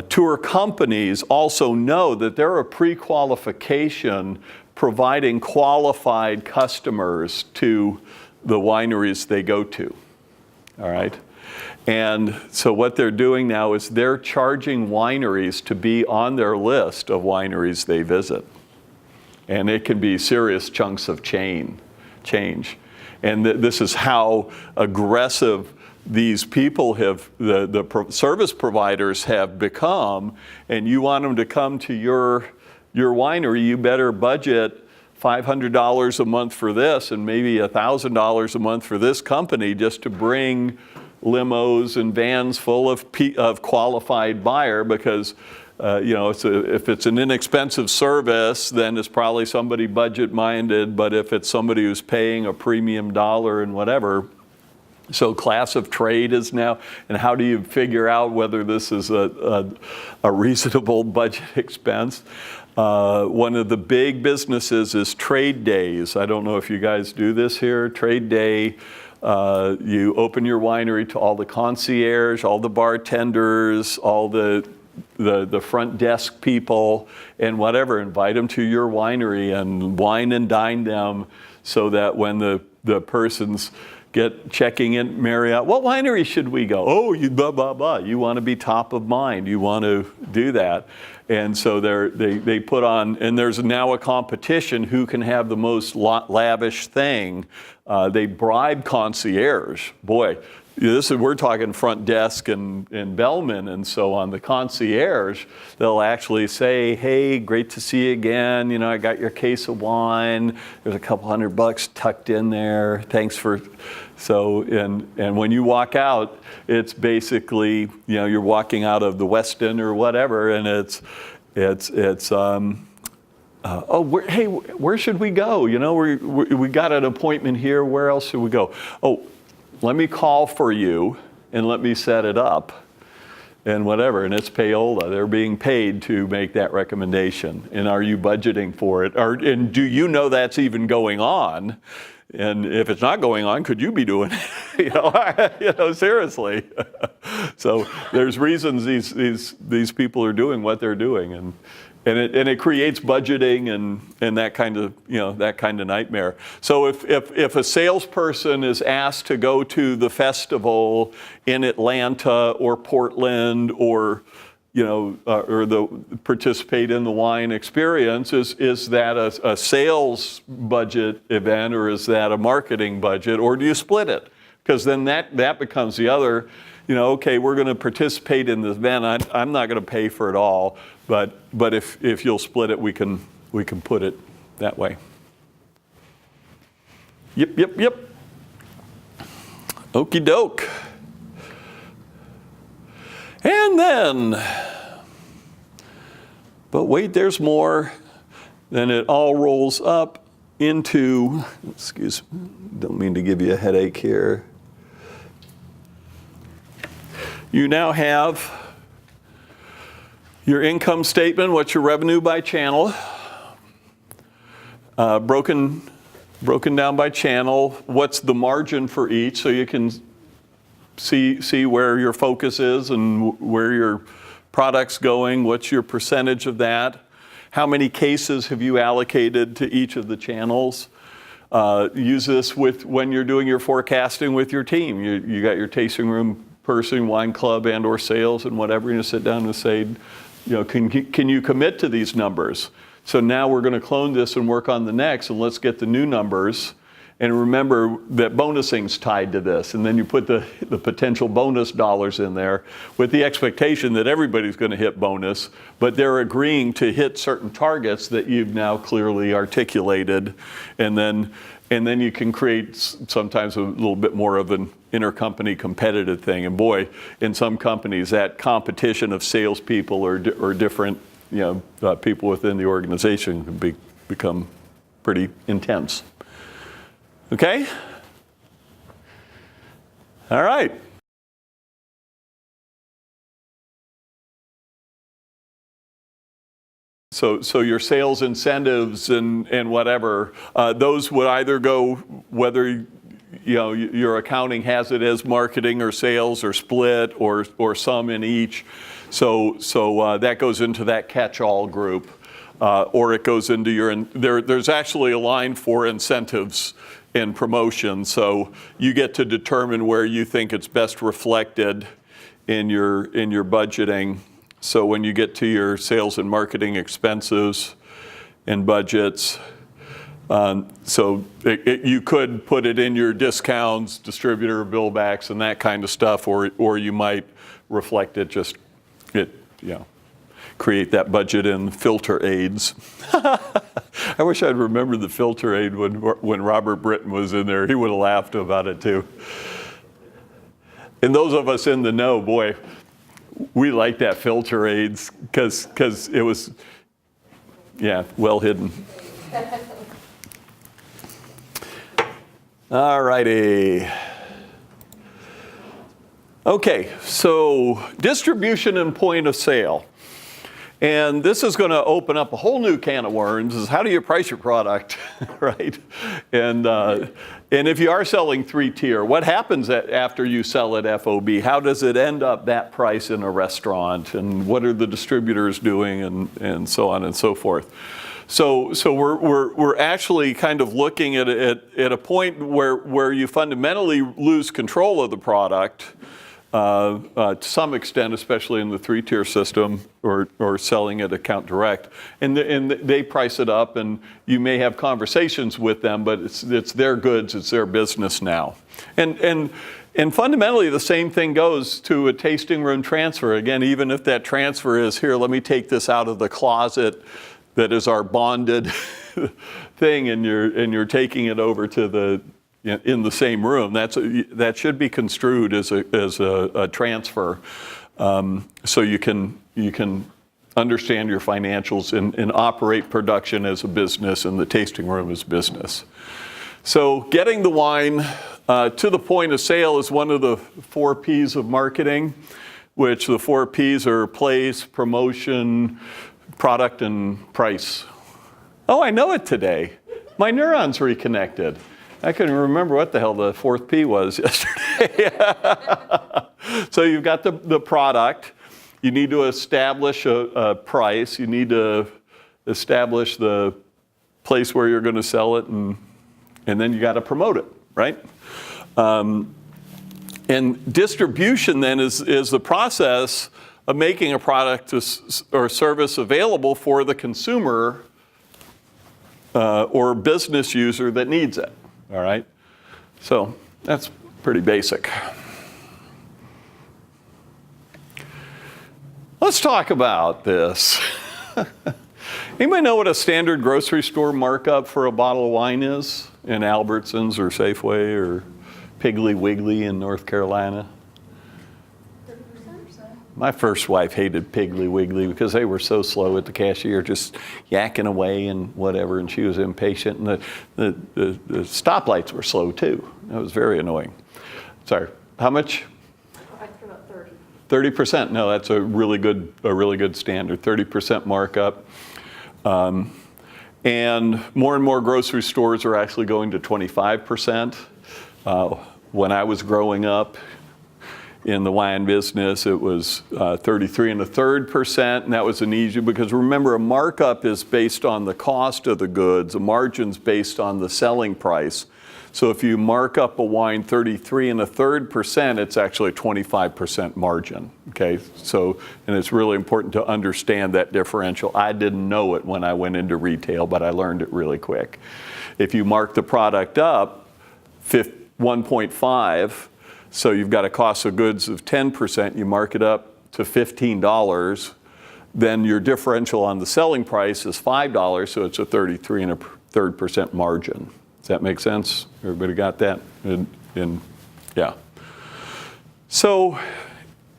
tour companies also know that they're a pre-qualification providing qualified customers to the wineries they go to, all right? And so what they're doing now is they're charging wineries to be on their list of wineries they visit. And it can be serious chunks of change. And this is how aggressive these people have, the service providers have become, and you want them to come to your winery, you better budget $500 a month for this and maybe $1,000 a month for this company just to bring limos and vans full of qualified buyer, because if it's an inexpensive service, then it's probably somebody budget-minded, but if it's somebody who's paying a premium dollar and whatever. So class of trade is now, and how do you figure out whether this is a reasonable budget expense? One of the big businesses is trade days. I don't know if you guys do this here. Trade day, you open your winery to all the concierge, all the bartenders, all the front desk people, and whatever. Invite them to your winery and wine and dine them, so that when the person's checking in Marriott, what winery should we go? Oh, you blah, blah, blah. You want to be top of mind. You want to do that. And so they put on, and there's now a competition who can have the most lavish thing. They bribe concierge. Boy, we're talking front desk and bellman and so on. The concierge, they'll actually say, hey, great to see you again. I got your case of wine. There's a couple $100 tucked in there. Thanks for, and when you walk out, it's basically, you're walking out of the Westin or whatever, and hey, where should we go? We got an appointment here. Where else should we go? Oh, let me call for you and let me set it up and whatever. And it's payola. They're being paid to make that recommendation. And are you budgeting for it? And do you know that's even going on? And if it's not going on, could you be doing it? Seriously. So there's reasons these people are doing what they're doing, and it creates budgeting and that kind of nightmare. So if a salesperson is asked to go to the festival in Atlanta or Portland or participate in the wine experience, is that a sales budget event, or is that a marketing budget, or do you split it? Because then that becomes the other, okay, we're going to participate in this event. I'm not going to pay for it all, but if you'll split it, we can put it that way. Yep. Okie doke. And then, but wait, there's more. Then it all rolls up into, excuse me, don't mean to give you a headache here. You now have your income statement, what's your revenue by channel, broken down by channel, what's the margin for each, so you can see where your focus is and where your product's going, what's your percentage of that, how many cases have you allocated to each of the channels. Use this when you're doing your forecasting with your team. You got your tasting room person, wine club, and or sales and whatever, you sit down and say, can you commit to these numbers? So now we're going to clone this and work on the next, and let's get the new numbers. And remember that bonusing's tied to this. And then you put the potential bonus dollars in there with the expectation that everybody's going to hit bonus, but they're agreeing to hit certain targets that you've now clearly articulated. And then you can create sometimes a little bit more of an intercompany competitive thing. And boy, in some companies, that competition of salespeople or different people within the organization can become pretty intense. Okay? All right. So your sales incentives and whatever, those would either go whether your accounting has it as marketing or sales or split or some in each. So that goes into that catch-all group, or it goes into your. There's actually a line for incentives and promotion, so you get to determine where you think it's best reflected in your budgeting. So when you get to your sales and marketing expenses and budgets, you could put it in your discounts, distributor billbacks, and that kind of stuff, or you might reflect it create that budget in filter aids. I wish I'd remembered the filter aid when Robert Britton was in there. He would have laughed about it too. And those of us in the know, boy, we like that filter aids because it was, well hidden. All righty. Okay, so distribution and point of sale. And this is going to open up a whole new can of worms, is how do you price your product, right? And if you are selling 3-tier, what happens after you sell at FOB? How does it end up that price in a restaurant? And what are the distributors doing and so on and so forth? So we're actually kind of looking at a point where you fundamentally lose control of the product to some extent, especially in the 3-tier system or selling at account direct. And they price it up, and you may have conversations with them, but it's their goods, it's their business now. And fundamentally, the same thing goes to a tasting room transfer. Again, even if that transfer is, here, let me take this out of the closet that is our bonded thing, and you're taking it over to in the same room. That should be construed as a transfer, so you can understand your financials and operate production as a business and the tasting room as business. So getting the wine to the point of sale is one of the 4 P's of marketing, which the 4 P's are place, promotion, product, and price. Oh, I know it today. My neurons reconnected. I couldn't remember what the hell the 4th P was yesterday. So you've got the product. You need to establish a price. You need to establish the place where you're going to sell it, and then you got to promote it, right? And distribution then is the process of making a product or service available for the consumer or business user that needs it. All right, so that's pretty basic. Let's talk about this. Anybody know what a standard grocery store markup for a bottle of wine is in Albertsons or Safeway or Piggly Wiggly in North Carolina? 30%. My first wife hated Piggly Wiggly because they were so slow at the cashier, just yakking away and whatever, and she was impatient. And the stoplights were slow too. That was very annoying. Sorry, how much? I threw about 30. 30%. No, that's a really good standard. 30% markup. And more grocery stores are actually going to 25%. When I was growing up in the wine business, it was 33 1/3%, and that was an easy, because remember, a markup is based on the cost of the goods, a margin's based on the selling price. So if you mark up a wine 33 1/3%, it's actually a 25% margin, okay? So, and it's really important to understand that differential. I didn't know it when I went into retail, but I learned it really quick. If you mark the product up 1.5, so you've got a cost of goods of 10%, you mark it up to $15, then your differential on the selling price is $5, so it's a 33 1/3% margin. Does that make sense? Everybody got that? Yeah. So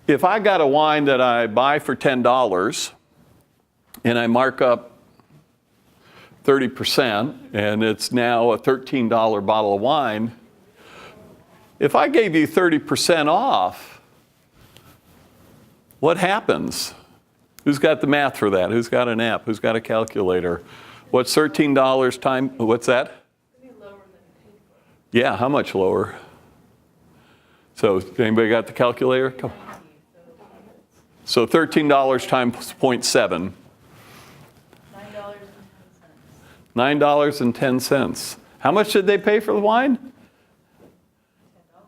if I got a wine that I buy for $10 and I mark up 30%, and it's now a $13 bottle of wine, if I gave you 30% off, what happens? Who's got the math for that? Who's got an app? Who's got a calculator? What's $13 time? What's that? Yeah, how much lower? So anybody got the calculator? Come. So $13 times 0.7. $9.10. How much did they pay for the wine?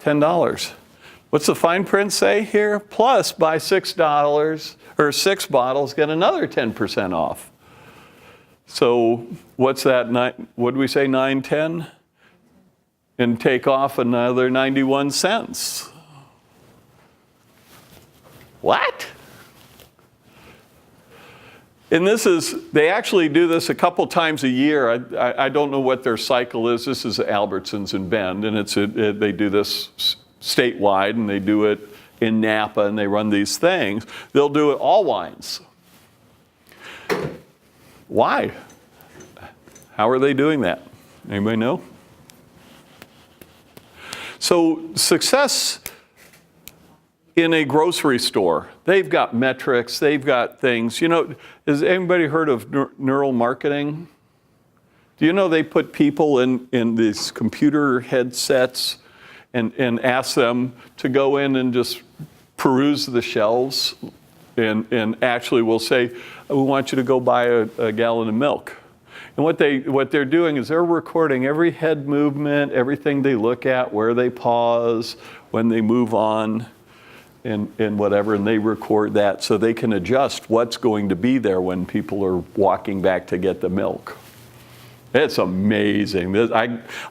$10. What's the fine print say here? Plus, buy $6 or 6 bottles, get another 10% off. So what's that? What did we say? 9.10, and take off another 91 cents. What? And they actually do this a couple times a year. I don't know what their cycle is. This is Albertsons in Bend, and they do this statewide, and they do it in Napa, and they run these things. They'll do it all wines. Why? How are they doing that? Anybody know? So success in a grocery store, they've got metrics, they've got things. You know, has anybody heard of neural marketing? Do you know they put people in these computer headsets and ask them to go in and just peruse the shelves and actually will say, we want you to go buy a gallon of milk. And what they're doing is they're recording every head movement, everything they look at, where they pause, when they move on, and whatever, and they record that so they can adjust what's going to be there when people are walking back to get the milk. It's amazing.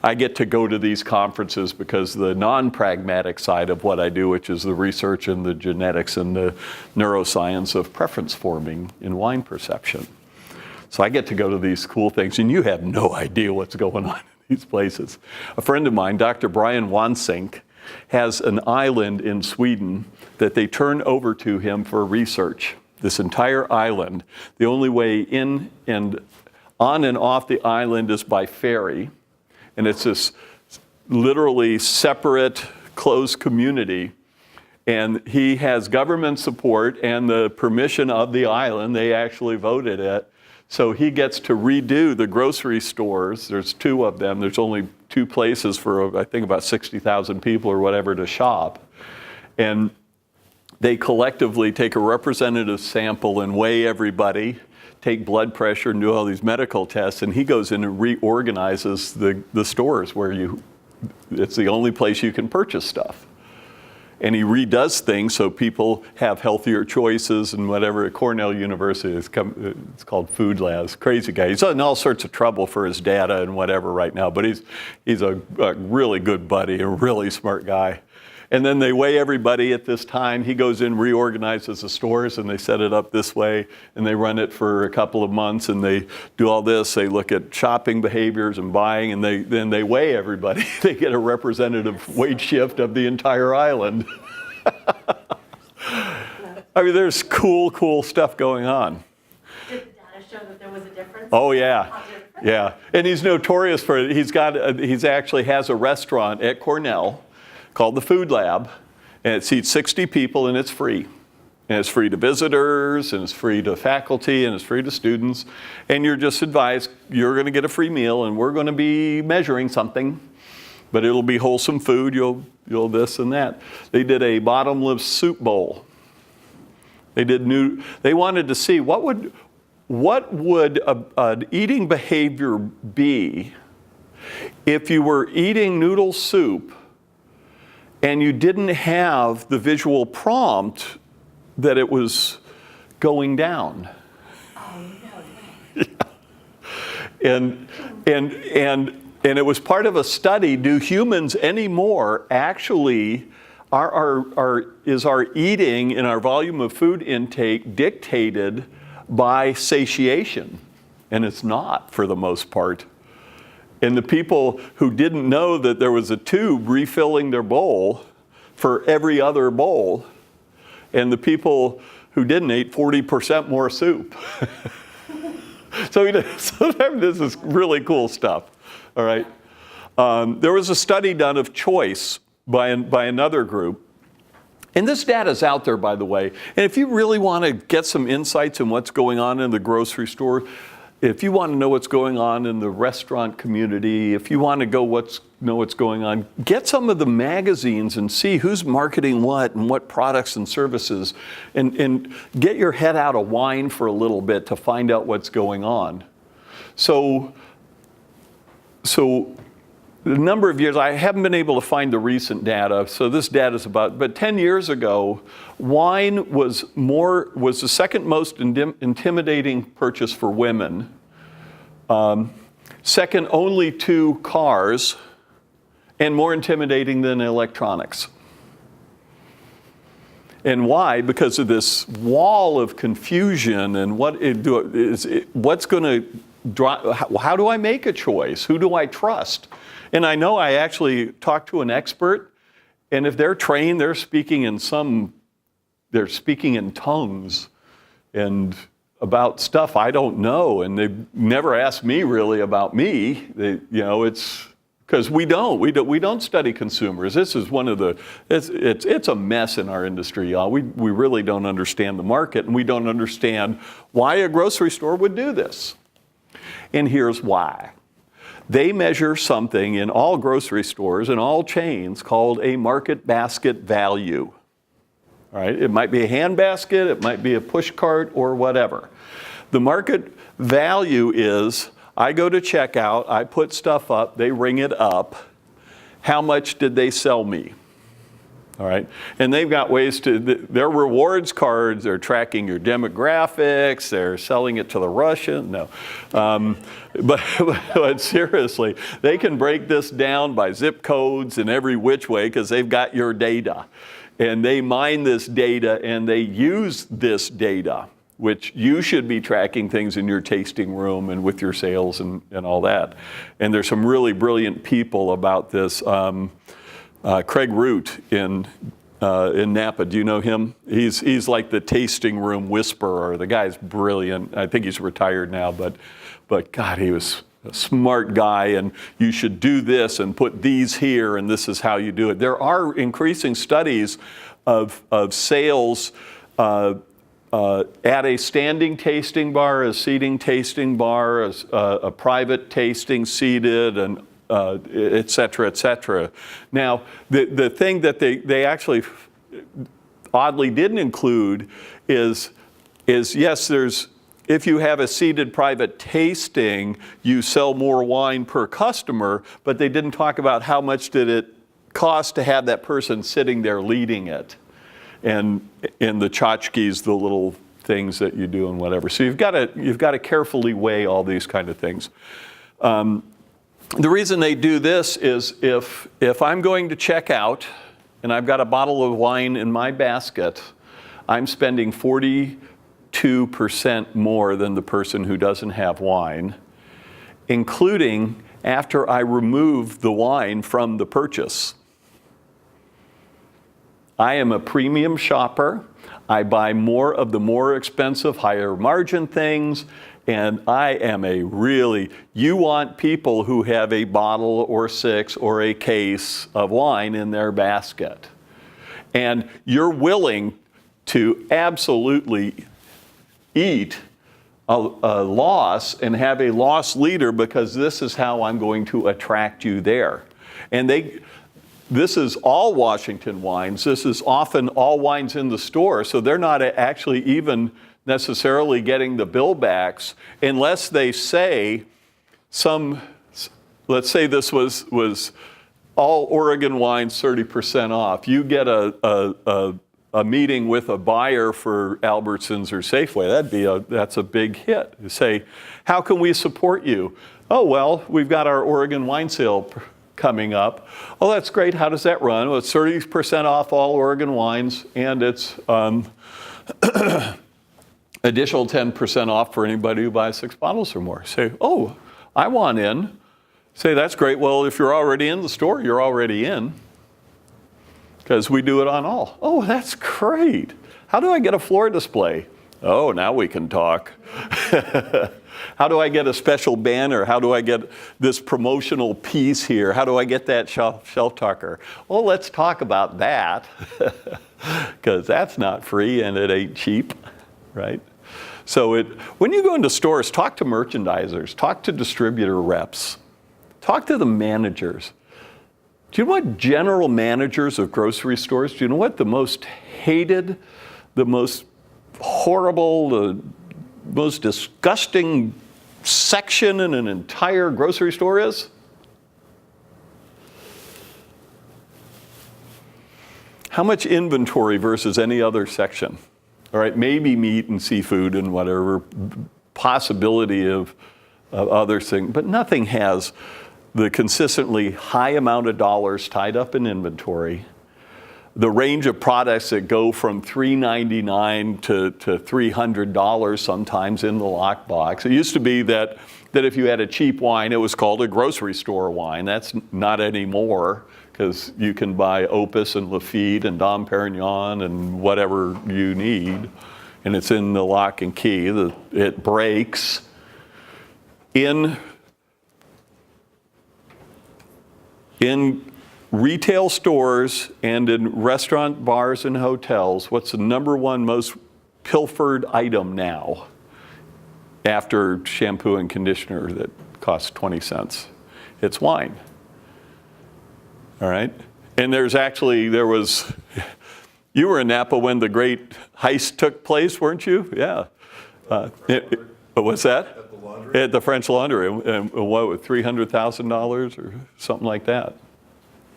I get to go to these conferences because the non-pragmatic side of what I do, which is the research and the genetics and the neuroscience of preference forming in wine perception. So I get to go to these cool things, and you have no idea what's going on in these places. A friend of mine, Dr. Brian Wansink, has an island in Sweden that they turn over to him for research. This entire island, the only way in and on and off the island is by ferry, and it's this literally separate, closed community. And he has government support and the permission of the island. They actually voted it. So he gets to redo the grocery stores. There's 2 of them. There's only 2 places for, I think, about 60,000 people or whatever to shop. And they collectively take a representative sample and weigh everybody, take blood pressure and do all these medical tests. And he goes in and reorganizes the stores where it's the only place you can purchase stuff. And he redoes things so people have healthier choices and whatever. At Cornell University, it's called Food Labs. Crazy guy. He's in all sorts of trouble for his data and whatever right now, but he's a really good buddy, a really smart guy. And then they weigh everybody at this time. He goes in, reorganizes the stores, and they set it up this way, and they run it for a couple of months, and they do all this. They look at shopping behaviors and buying, and then they weigh everybody. They get a representative weight shift of the entire island. I mean, there's cool stuff going on. Did the data show that there was a difference? Oh, yeah. Yeah. And he's notorious for it. He's actually has a restaurant at Cornell called the Food Lab, and it seats 60 people, and it's free. And it's free to visitors, and it's free to faculty, and it's free to students. And you're just advised, you're going to get a free meal, and we're going to be measuring something, but it'll be wholesome food, you'll this and that. They did a bottomless soup bowl. They wanted to see what would an eating behavior be if you were eating noodle soup and you didn't have the visual prompt that it was going down. Oh, no. Yeah. And it was part of a study, do humans anymore actually, is our eating and our volume of food intake dictated by satiation? And it's not, for the most part. And the people who didn't know that there was a tube refilling their bowl for every other bowl, and the people who didn't ate 40% more soup. So this is really cool stuff, all right? There was a study done of choice by another group. And this data is out there, by the way. And if you really want to get some insights on what's going on in the grocery store, if you want to know what's going on in the restaurant community, if you want to know what's going on, get some of the magazines and see who's marketing what and what products and services, and get your head out of wine for a little bit to find out what's going on. So the number of years, I haven't been able to find the recent data, so this data is but 10 years ago, wine was the second most intimidating purchase for women, second only to cars, and more intimidating than electronics. And why? Because of this wall of confusion and what's going to drive, how do I make a choice? Who do I trust? And I know I actually talked to an expert, and if they're trained, they're speaking in tongues and about stuff I don't know, and they've never asked me really about me. It's because we don't study consumers. This is one of the, it's a mess in our industry, y'all. We really don't understand the market, and we don't understand why a grocery store would do this. And here's why. They measure something in all grocery stores and all chains called a market basket value. All right? It might be a hand basket, it might be a push cart, or whatever. The market value is, I go to checkout, I put stuff up, they ring it up. How much did they sell me? All right, and they've got ways their rewards cards, they're tracking your demographics, they're selling it to the Russian, no. But seriously, they can break this down by zip codes and every which way because they've got your data. And they mine this data and they use this data, which you should be tracking things in your tasting room and with your sales and all that. And there's some really brilliant people about this. Craig Root in Napa, do you know him? He's like the tasting room whisperer. The guy's brilliant. I think he's retired now, but God, he was a smart guy, and you should do this and put these here, and this is how you do it. There are increasing studies of sales at a standing tasting bar, a seating tasting bar, a private tasting seated, and et cetera, et cetera. Now, the thing that they actually oddly didn't include is yes, if you have a seated private tasting, you sell more wine per customer, but they didn't talk about how much did it cost to have that person sitting there leading it. And the tchotchkes, the little things that you do and whatever. So you've got to carefully weigh all these kind of things. The reason they do this is if I'm going to check out and I've got a bottle of wine in my basket, I'm spending 42% more than the person who doesn't have wine, including after I remove the wine from the purchase. I am a premium shopper. I buy more of the more expensive, higher margin things. And I am you want people who have a bottle or 6 or a case of wine in their basket. And you're willing to absolutely eat a loss and have a loss leader because this is how I'm going to attract you there. And this is all Washington wines. This is often all wines in the store. So they're not actually even necessarily getting the bill backs unless they say let's say this was all Oregon wines 30% off. You get a meeting with a buyer for Albertsons or Safeway. That's a big hit. You say, how can we support you? Oh, well, we've got our Oregon wine sale coming up. Oh, that's great. How does that run? Well, it's 30% off all Oregon wines, and it's additional 10% off for anybody who buys 6 bottles or more. Say, oh, I want in. Say, that's great. Well, if you're already in the store, you're already in. Because we do it on all. Oh, that's great. How do I get a floor display? Oh, now we can talk. How do I get a special banner? How do I get this promotional piece here? How do I get that shelf talker? Well, let's talk about that, because that's not free and it ain't cheap, right? So when you go into stores, talk to merchandisers, talk to distributor reps, talk to the managers. Do you know what general managers of grocery stores, do you know what the most hated, the most horrible, the most disgusting section in an entire grocery store is? How much inventory versus any other section? All right, maybe meat and seafood and whatever, possibility of other things, but nothing has the consistently high amount of dollars tied up in inventory, the range of products that go from $3.99 to $300 sometimes in the lockbox. It used to be that if you had a cheap wine, it was called a grocery store wine. That's not anymore, because you can buy Opus and Lafite and Dom Perignon and whatever you need, and it's in the lock and key. It breaks. In retail stores and in restaurant, bars, and hotels, what's the number one most pilfered item now after shampoo and conditioner that costs 20 cents? It's wine. All right? And there was, you were in Napa when the great heist took place, weren't you? Yeah. What's that? At the laundry? At the French Laundry, and what, $300,000 or something like that.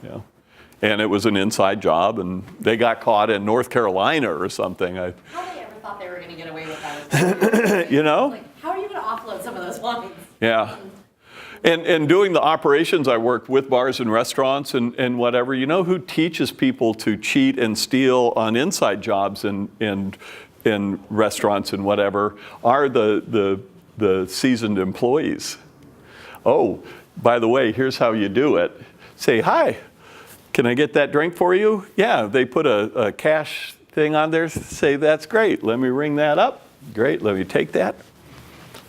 Yeah. And it was an inside job, and they got caught in North Carolina or something. How they ever thought they were going to get away with that? You know? Like, how are you going to offload some of those wines? Yeah. And doing the operations, I worked with bars and restaurants and whatever. You know who teaches people to cheat and steal on inside jobs in restaurants and whatever are the seasoned employees. Oh, by the way, here's how you do it. Say, hi, can I get that drink for you? Yeah, they put a cash thing on there, say, that's great. Let me ring that up. Great, let me take that.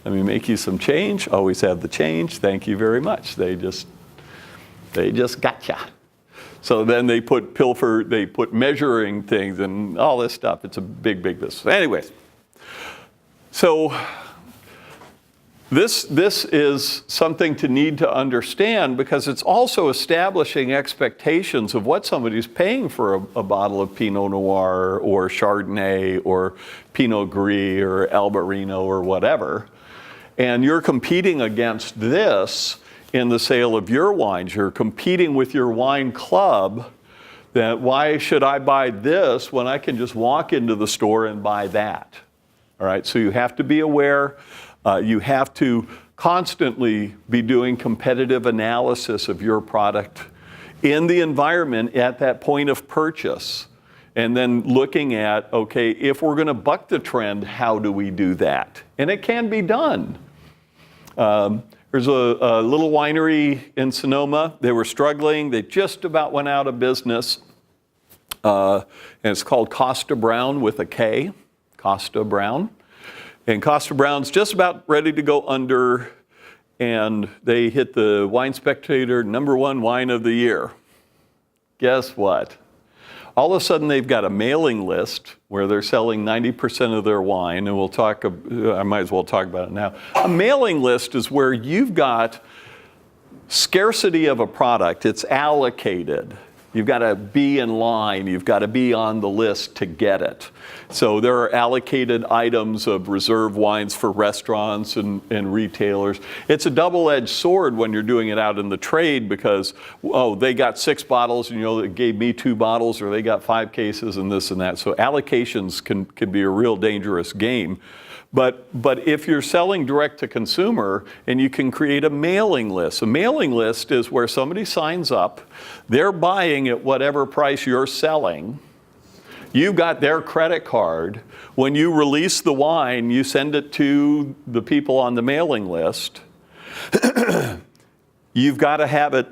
Let me make you some change. Always have the change. Thank you very much. They just gotcha. So then they put measuring things and all this stuff. It's a big, big business. Anyways, so this is something to need to understand, because it's also establishing expectations of what somebody's paying for a bottle of Pinot Noir or Chardonnay or Pinot Gris or Albarino or whatever. And you're competing against this in the sale of your wines. You're competing with your wine club, that why should I buy this when I can just walk into the store and buy that? All right, so you have to be aware. You have to constantly be doing competitive analysis of your product in the environment at that point of purchase. And then looking at, okay, if we're going to buck the trend, how do we do that? And it can be done. There's a little winery in Sonoma. They were struggling. They just about went out of business. And it's called Kosta Browne with a K, Kosta Browne. And Kosta Browne's just about ready to go under, and they hit the Wine Spectator #1 wine of the year. Guess what? All of a sudden, they've got a mailing list where they're selling 90% of their wine, and I might as well talk about it now. A mailing list is where you've got scarcity of a product. It's allocated. You've got to be in line. You've got to be on the list to get it. So there are allocated items of reserve wines for restaurants and retailers. It's a double-edged sword when you're doing it out in the trade, because, oh, they got 6 bottles and they gave me 2 bottles, or they got 5 cases and this and that. So allocations can be a real dangerous game. But if you're selling direct to consumer, and you can create a mailing list is where somebody signs up, they're buying at whatever price you're selling. You've got their credit card. When you release the wine, you send it to the people on the mailing list. You've got to have it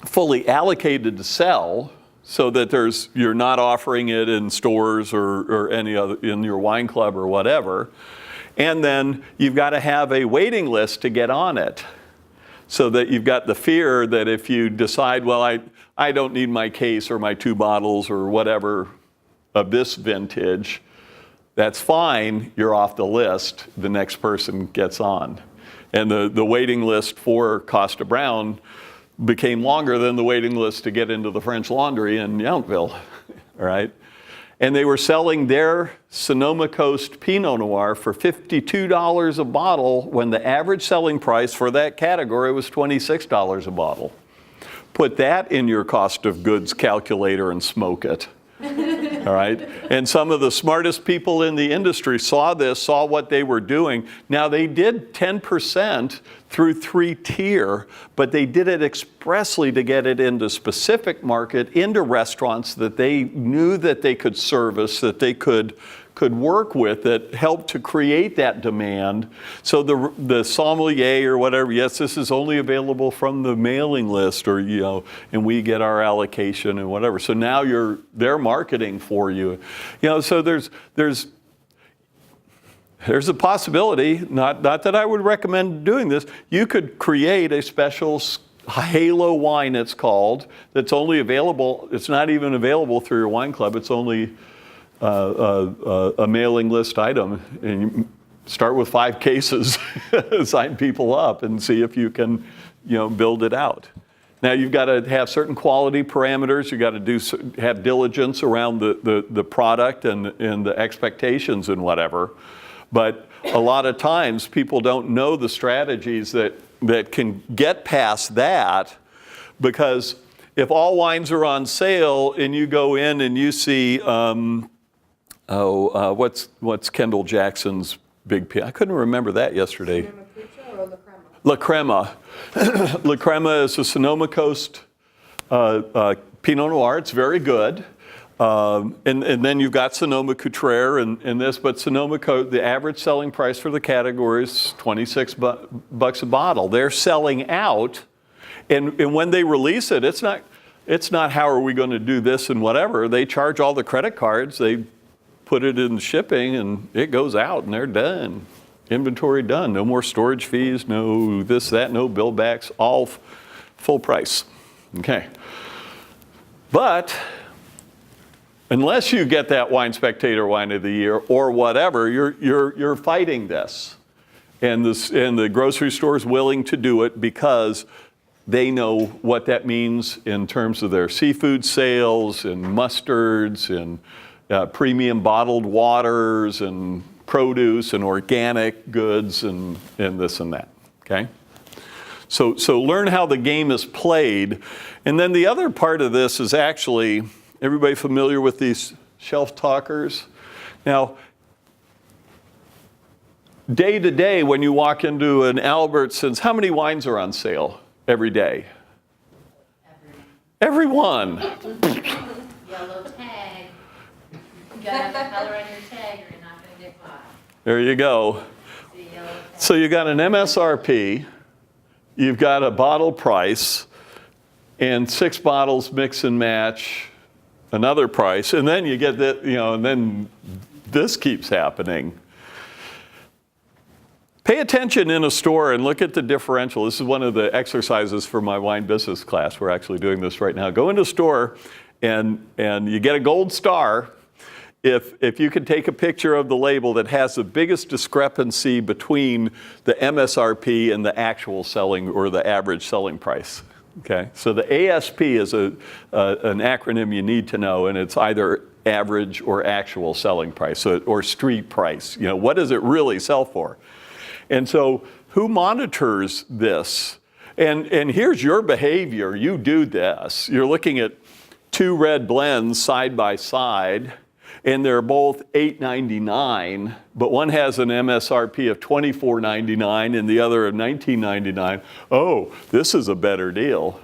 fully allocated to sell. so that you're not offering it in stores or any other, in your wine club or whatever. And then you've got to have a waiting list to get on it, so that you've got the fear that if you decide, well, I don't need my case or my 2 bottles or whatever of this vintage, that's fine, you're off the list, the next person gets on. And the waiting list for Kosta Browne became longer than the waiting list to get into the French Laundry in Yountville, all right? And they were selling their Sonoma Coast Pinot Noir for $52 a bottle when the average selling price for that category was $26 a bottle. Put that in your cost of goods calculator and smoke it. All right? And some of the smartest people in the industry saw this, saw what they were doing. Now, they did 10% through 3-tier, but they did it expressly to get it into specific market, into restaurants that they knew that they could service, that they could work with, that helped to create that demand. So the sommelier or whatever, yes, this is only available from the mailing list, or, you know, and we get our allocation and whatever. So now they're marketing for you. You know, so there's a possibility, not that I would recommend doing this, you could create a special halo wine, it's called, that's only available, it's not even available through your wine club, it's only a mailing list item, and you start with 5 cases, sign people up, and see if you can, you know, build it out. Now you've got to have certain quality parameters. You've got to have diligence around the product and the expectations and whatever. But a lot of times people don't know the strategies that can get past that, because if all wines are on sale and you go in and you see what's Kendall Jackson's big P? I couldn't remember that yesterday. Sonoma Puccio or La La Crema? Crema. La Crema is a Sonoma Coast Pinot Noir. It's very good. And then you've got Sonoma Cutrer and this, but Sonoma Coast, the average selling price for the category is $26 a bottle. They're selling out, and when they release it, it's not how are we going to do this and whatever. They charge all the credit cards. They put it in shipping, and it goes out, and they're done. Inventory done. No more storage fees, no this, that, no bill backs, all full price. Okay. But unless you get that Wine Spectator Wine of the Year or whatever, you're fighting this. And the grocery store is willing to do it because they know what that means in terms of their seafood sales and mustards and premium bottled waters and produce and organic goods and this and that, okay? So learn how the game is played. And then the other part of this is actually, everybody familiar with these shelf talkers? Now, day to day when you walk into an Albertsons, how many wines are on sale every day? Everyone. Yellow tag. You gotta have the color on your tag or you're not gonna get caught. There you go. See yellow tag. So you got an MSRP, you've got a bottle price, and 6 bottles mix and match another price, and then you get that, you know, and then this keeps happening. Pay attention in a store and look at the differential. This is one of the exercises for my wine business class. We're actually doing this right now. Go into a store and you get a gold star if you can take a picture of the label that has the biggest discrepancy between the MSRP and the actual selling or the average selling price. Okay, so the ASP is an acronym you need to know, and it's either average or actual selling price, or street price. You know, what does it really sell for? And so who monitors this? And here's your behavior. You do this. You're looking at 2 red blends side by side, and they're both $8.99, but one has an MSRP of $24.99 and the other of $19.99. Oh, this is a better deal.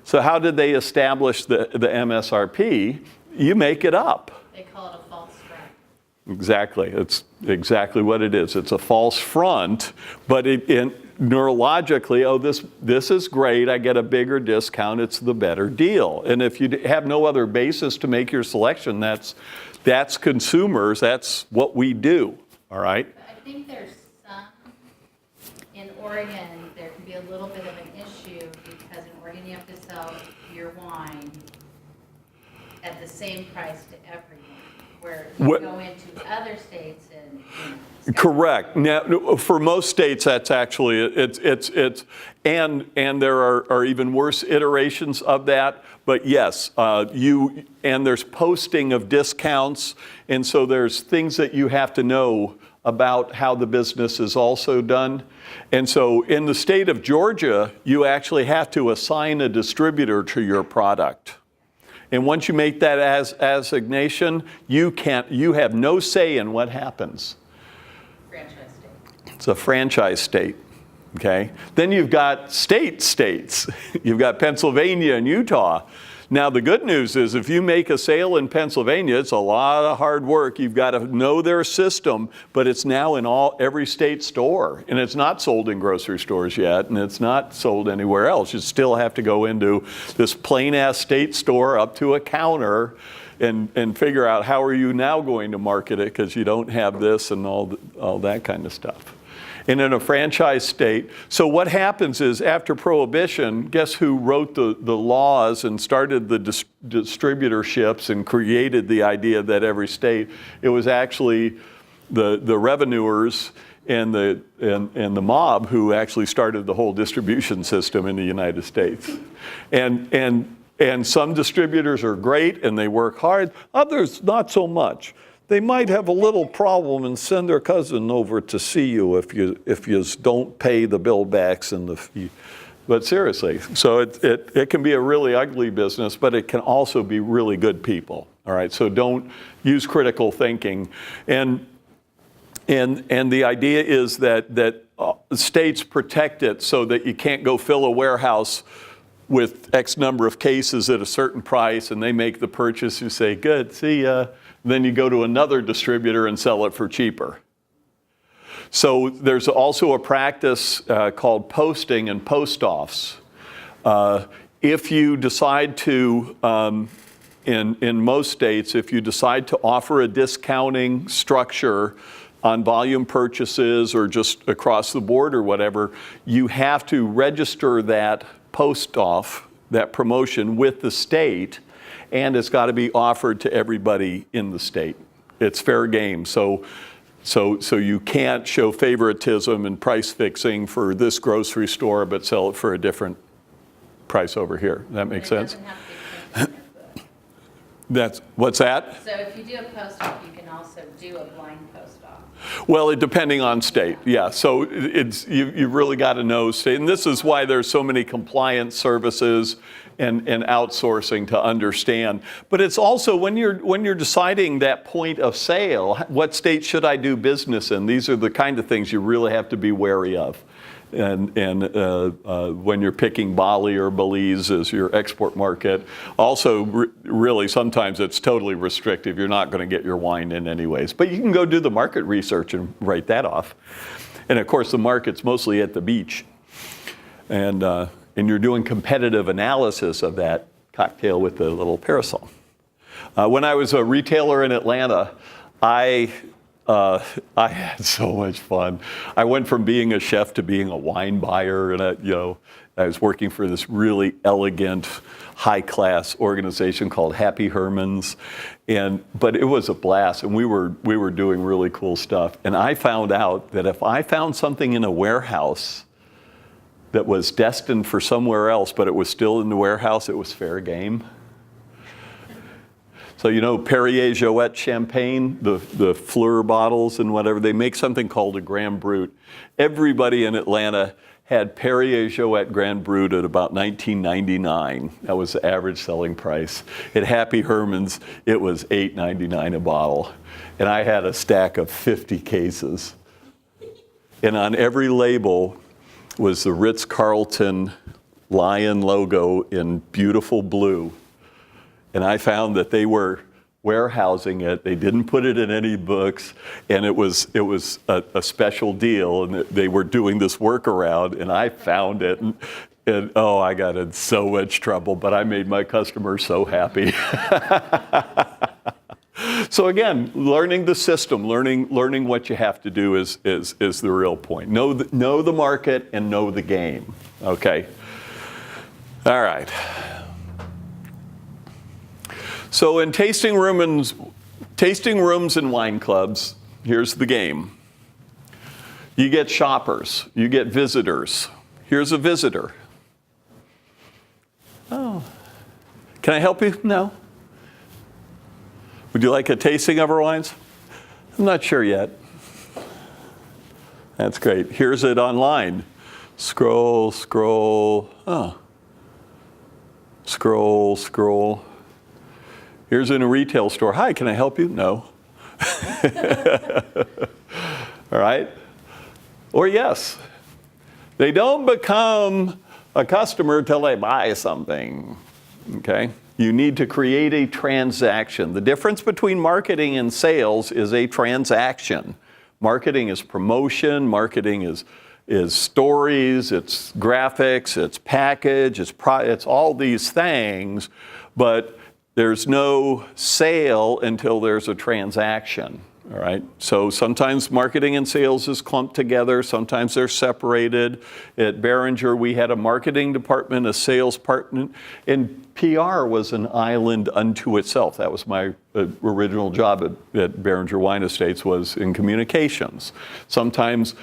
So how did they establish the MSRP? You make it up. They call it a false strike. exactly. It's exactly what it is. It's a false front, but neurologically, oh, this is great. I get a bigger discount. It's the better deal. And if you have no other basis to make your selection, that's consumers. That's what we do. All right. But I think there's some, in Oregon, there can be a little bit of an issue because in Oregon you have to sell your wine at the same price to everyone. Where you What- go into other states and, Correct. Now, for most states, that's actually it's and there are even worse iterations of that. But yes, there's posting of discounts, and so there's things that you have to know about how the business is also done. And so in the state of Georgia, you actually have to assign a distributor to your product. And once you make that assignation, you have no say in what happens. franchise state. It's a franchise state, okay? Then you've got states. You've got Pennsylvania and Utah. Now, the good news is if you make a sale in Pennsylvania, it's a lot of hard work. You've got to know their system, but it's now in every state store. And it's not sold in grocery stores yet, and it's not sold anywhere else. You still have to go into this plain-ass state store up to a counter and figure out how are you now going to market it because you don't have this and all that kind of stuff. And in a franchise state, so what happens is after Prohibition, guess who wrote the laws and started the distributorships and created the idea that every state, it was actually the revenuers and the mob who actually started the whole distribution system in the United States. And some distributors are great and they work hard, others not so much. They might have a little problem and send their cousin over to see you if you don't pay the bill backs and the fee. But seriously, so it can be a really ugly business, but it can also be really good people. All right, so don't use critical thinking. And the idea is that states protect it so that you can't go fill a warehouse with X number of cases at a certain price, and they make the purchase. You say, good, see ya. Then you go to another distributor and sell it for cheaper. So there's also a practice called posting and post-offs. If you decide to, in most states, if you decide to offer a discounting structure on volume purchases or just across the board or whatever, you have to register that post-off, that promotion with the state, and it's got to be offered to everybody in the state. It's fair game. So you can't show favoritism and price fixing for this grocery store, but sell it for a different price over here. That makes sense? It doesn't have to be printed in your book. What's that? So if you do a post-off, you can also do a blind post-off. Well, depending on state, yeah. So you've really got to know state, and this is why there's so many compliance services and outsourcing to understand. But it's also when you're deciding that point of sale, what state should I do business in? These are the kind of things you really have to be wary of. And when you're picking Bali or Belize as your export market, also really sometimes it's totally restrictive. You're not going to get your wine in anyways. But you can go do the market research and write that off. And of course the market's mostly at the beach. And you're doing competitive analysis of that cocktail with the little parasol. When I was a retailer in Atlanta, I had so much fun. I went from being a chef to being a wine buyer, and I was working for this really elegant, high-class organization called Happy Hermans, but it was a blast, and we were doing really cool stuff. And I found out that if I found something in a warehouse that was destined for somewhere else, but it was still in the warehouse, it was fair game. So Perrier Jouet champagne, the Fleur bottles and whatever, they make something called a Grand Brut. Everybody in Atlanta had Perrier Jouet Grand Brut at about $19.99. That was the average selling price. At Happy Herman's, it was $8.99 a bottle. And I had a stack of 50 cases. And on every label was the Ritz-Carlton lion logo in beautiful blue. And I found that they were warehousing it. They didn't put it in any books, and it was a special deal, and they were doing this workaround, and I found it, and oh, I got in so much trouble, but I made my customer so happy. So again, learning the system, learning what you have to do is the real point. Know the market and know the game. Okay. All right. So in tasting rooms and wine clubs, here's the game. You get shoppers, you get visitors. Here's a visitor. Oh, can I help you? No. Would you like a tasting of our wines? I'm not sure yet. That's great. Here's it online. Scroll. Oh. Scroll. Here's in a retail store. Hi, can I help you? No. All right? Or yes. They don't become a customer till they buy something. Okay? You need to create a transaction. The difference between marketing and sales is a transaction. Marketing is promotion, marketing is stories, it's graphics, it's package, it's all these things, but there's no sale until there's a transaction. All right, so sometimes marketing and sales is clumped together, sometimes they're separated. At Behringer, we had a marketing department, a sales department, and PR was an island unto itself. That was my original job at Behringer Wine Estates, was in communications. Sometimes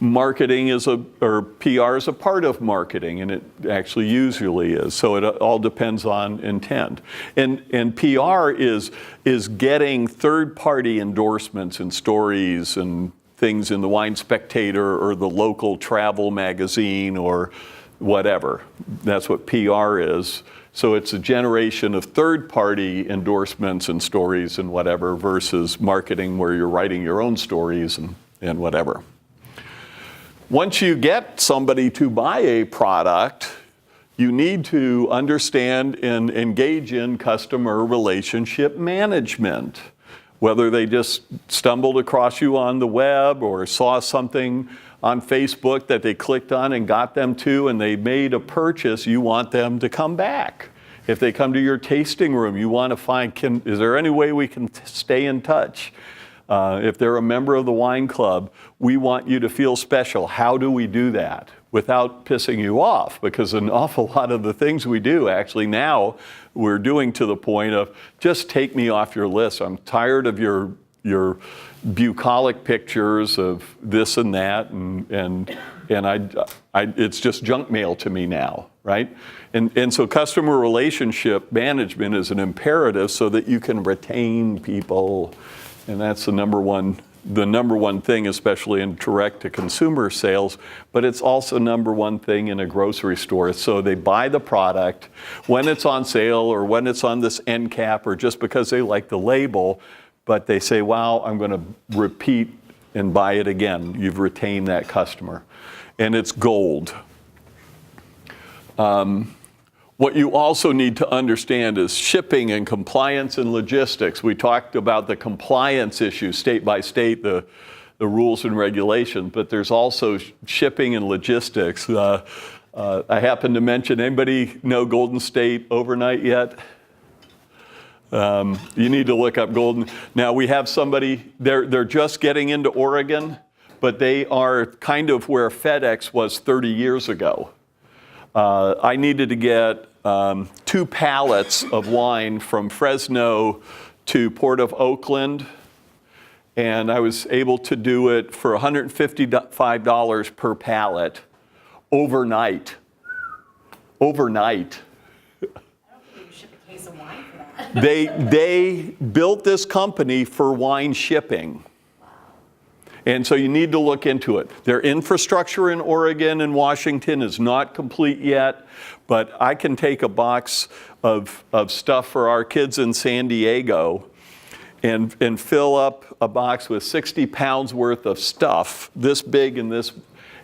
marketing or PR is a part of marketing, and it actually usually is. So it all depends on intent. And PR is getting third-party endorsements and stories and things in the Wine Spectator or the local travel magazine or whatever. That's what PR is. So it's a generation of third-party endorsements and stories and whatever versus marketing where you're writing your own stories and whatever. Once you get somebody to buy a product, you need to understand and engage in customer relationship management. Whether they just stumbled across you on the web or saw something on Facebook that they clicked on and got them to, and they made a purchase, you want them to come back. If they come to your tasting room, you want to find, is there any way we can stay in touch? If they're a member of the wine club, we want you to feel special. How do we do that without pissing you off? Because an awful lot of the things we do, actually now, we're doing to the point of, just take me off your list. I'm tired of your bucolic pictures of this and that, and it's just junk mail to me now, right? And so customer relationship management is an imperative so that you can retain people. And that's the number one thing, especially in direct-to-consumer sales, but it's also number one thing in a grocery store. So they buy the product when it's on sale or when it's on this end cap or just because they like the label, but they say, wow, I'm going to repeat and buy it again. You've retained that customer. And it's gold. What you also need to understand is shipping and compliance and logistics. We talked about the compliance issues state by state, the rules and regulations, but there's also shipping and logistics. I happen to mention, anybody know Golden State Overnight yet? You need to look up Golden. Now we have somebody, they're just getting into Oregon, but they are kind of where FedEx was 30 years ago. I needed to get 2 pallets of wine from Fresno to Port of Oakland, and I was able to do it for $155 per pallet overnight. Overnight. I don't think you ship a case of wine for that. They built this company for wine shipping. And so you need to look into it. Their infrastructure in Oregon and Washington is not complete yet, but I can take a box of stuff for our kids in San Diego and fill up a box with 60 pounds worth of stuff, this big and this,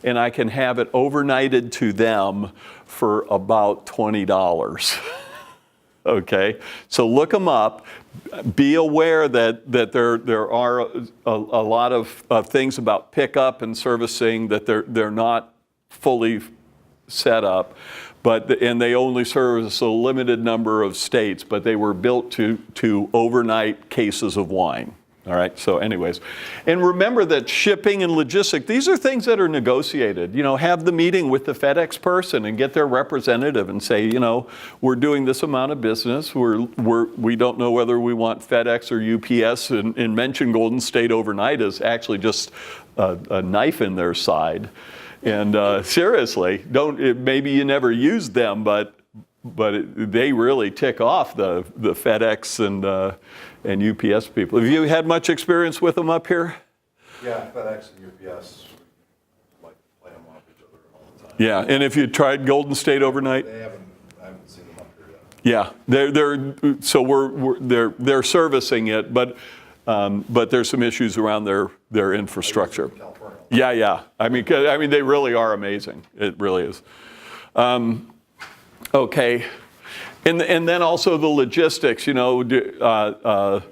and I can have it overnighted to them for about $20. Okay, so look them up. Be aware that there are a lot of things about pickup and servicing that they're not fully set up, and they only service a limited number of states, but they were built to overnight cases of wine. All right, so anyways, and remember that shipping and logistics, these are things that are negotiated. You know, have the meeting with the FedEx person and get their representative and say, you know, we're doing this amount of business. We don't know whether we want FedEx or UPS, and mention Golden State Overnight is actually just a knife in their side. And seriously, maybe you never used them, but they really tick off the FedEx and UPS people. Have you had much experience with them up here? Yeah, FedEx and UPS, like to play them off each other all the time. Yeah, and if you tried Golden State Overnight? I haven't seen them up here yet. Yeah, they're servicing it, but there's some issues around their infrastructure. California. Yeah. I mean, they really are amazing. It really is. Okay. And then also the logistics, you know,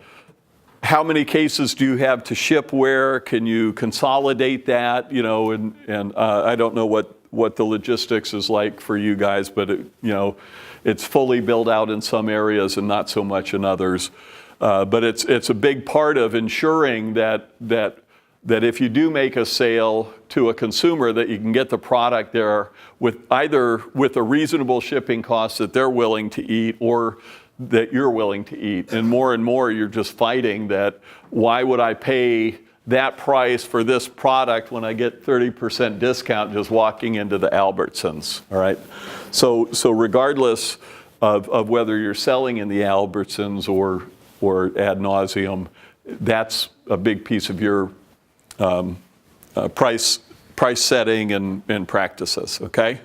how many cases do you have to ship where? Can you consolidate that? You know, and I don't know what the logistics is like for you guys, but you know, it's fully built out in some areas and not so much in others. But it's a big part of ensuring that if you do make a sale to a consumer, that you can get the product there with a reasonable shipping cost that they're willing to eat or that you're willing to eat. And more you're just fighting that, why would I pay that price for this product when I get 30% discount just walking into the Albertsons, all right? So regardless of whether you're selling in the Albertsons or ad nauseum, that's a big piece of your price setting and practices, okay?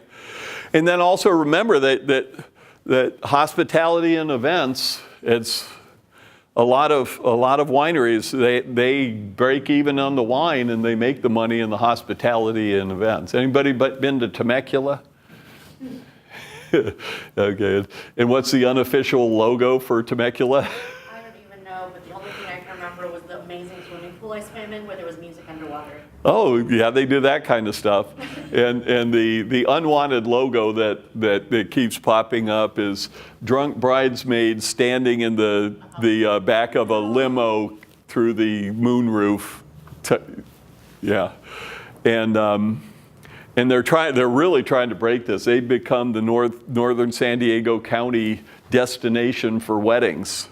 And then also remember that hospitality and events, it's a lot of wineries, they break even on the wine and they make the money in the hospitality and events. Anybody been to Temecula? Okay, and what's the unofficial logo for Temecula? I don't even know, but the only thing I can remember was the amazing swimming pool I swam in where there was music underwater. Oh, yeah, they do that kind of stuff. And the unwanted logo that keeps popping up is drunk bridesmaids standing in the back of a limo through the moonroof. Yeah. And they're really trying to break this. They've become the northern San Diego County destination for weddings.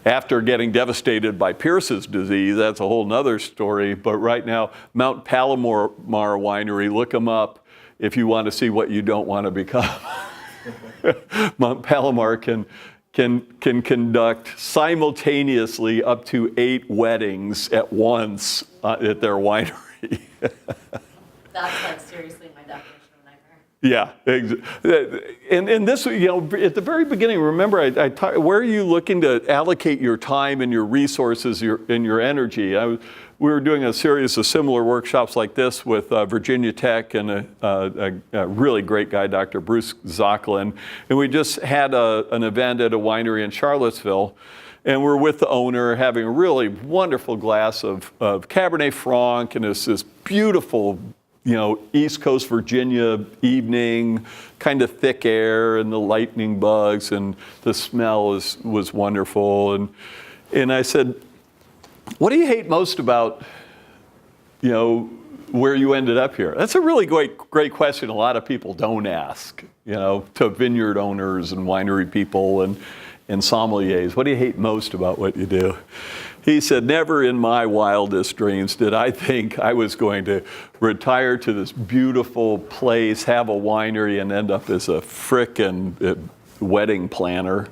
After getting devastated by Pierce's disease, that's a whole nother story. But right now, Mount Palomar Winery, look them up if you want to see what you don't want to become. Mount Palomar can conduct simultaneously up to 8 weddings at once at their winery. That's like seriously my definition of a nightmare. Yeah, and this, you know, at the very beginning, remember, where are you looking to allocate your time and your resources and your energy? We were doing a series of similar workshops like this with Virginia Tech and a really great guy, Dr. Bruce Zocklin, and we just had an event at a winery in Charlottesville, and we're with the owner having a really wonderful glass of Cabernet Franc, and it's this beautiful, you know, East Coast Virginia evening, kind of thick air and the lightning bugs, and the smell was wonderful. And I said, what do you hate most about, you know, where you ended up here? That's a really great question. A lot of people don't ask, you know, to vineyard owners and winery people and sommeliers. What do you hate most about what you do? He said, never in my wildest dreams did I think I was going to retire to this beautiful place, have a winery, and end up as a frickin' wedding planner.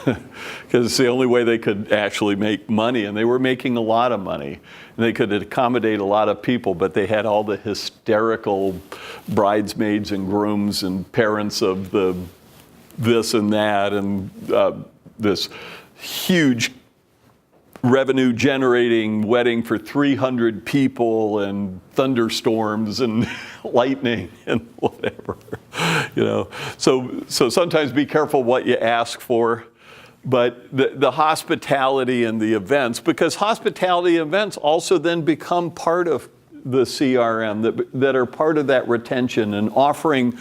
Because it's the only way they could actually make money, and they were making a lot of money. And they could accommodate a lot of people, but they had all the hysterical bridesmaids and grooms and parents of the this and that, and this huge revenue generating wedding for 300 people and thunderstorms and lightning and whatever. you know. So sometimes be careful what you ask for. But the hospitality and the events, because hospitality events also then become part of the CRM, that are part of that retention, and offering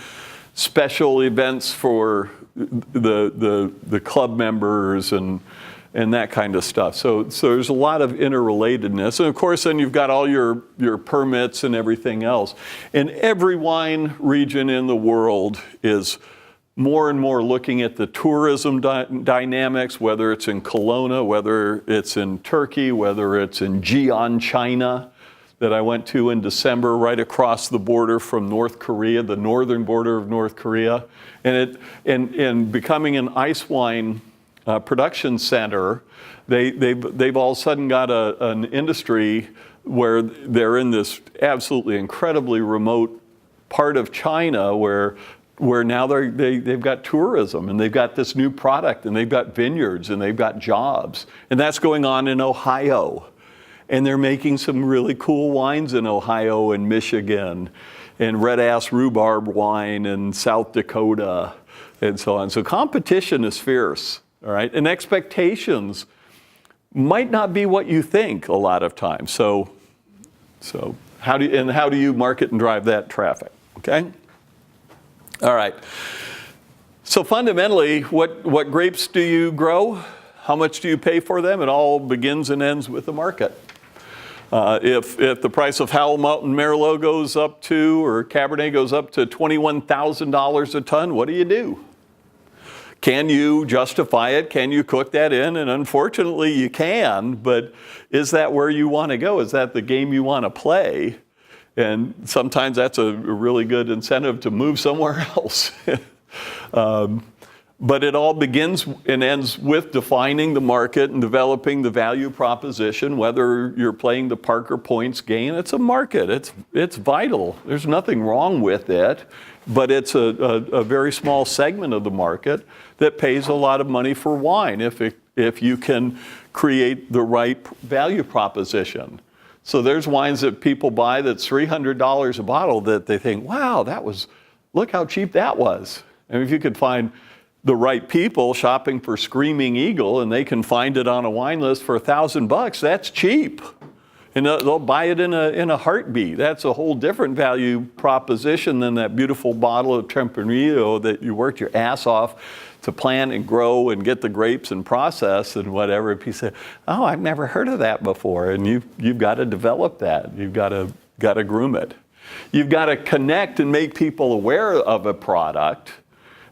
special events for the club members and that kind of stuff. So there's a lot of interrelatedness. And of course, then you've got all your permits and everything else. And every wine region in the world is more and more looking at the tourism dynamics, whether it's in Kelowna, whether it's in Turkey, whether it's in Jian, China, that I went to in December, right across the border from North Korea, the northern border of North Korea. And becoming an ice wine production center, they've all of a sudden got an industry where they're in this absolutely incredibly remote part of China where now they've got tourism, and they've got this new product, and they've got vineyards, and they've got jobs. And that's going on in Ohio. And they're making some really cool wines in Ohio and Michigan, and red ass rhubarb wine in South Dakota, and so on. So competition is fierce, all right? And expectations might not be what you think a lot of times. So how do you market and drive that traffic, okay? All right. So fundamentally, what grapes do you grow? How much do you pay for them? It all begins and ends with the market. If the price of Howell Mountain Merlot goes up to, or Cabernet goes up to $21,000 a ton, what do? Can you justify it? Can you cook that in? And unfortunately, you can, but is that where you want to go? Is that the game you want to play? And sometimes that's a really good incentive to move somewhere else. But it all begins and ends with defining the market and developing the value proposition, whether you're playing the Parker Points game. It's a market. It's vital. There's nothing wrong with it, but it's a very small segment of the market that pays a lot of money for wine if you can create the right value proposition. So there's wines that people buy that's $300 a bottle that they think, wow, look how cheap that was. And if you could find the right people shopping for Screaming Eagle and they can find it on a wine list for $1,000, that's cheap. And they'll buy it in a heartbeat. That's a whole different value proposition than that beautiful bottle of Tempranillo that you worked your ass off to plant and grow and get the grapes and process and whatever. If you say, oh, I've never heard of that before, and you've got to develop that. You've got to groom it. You've got to connect and make people aware of a product.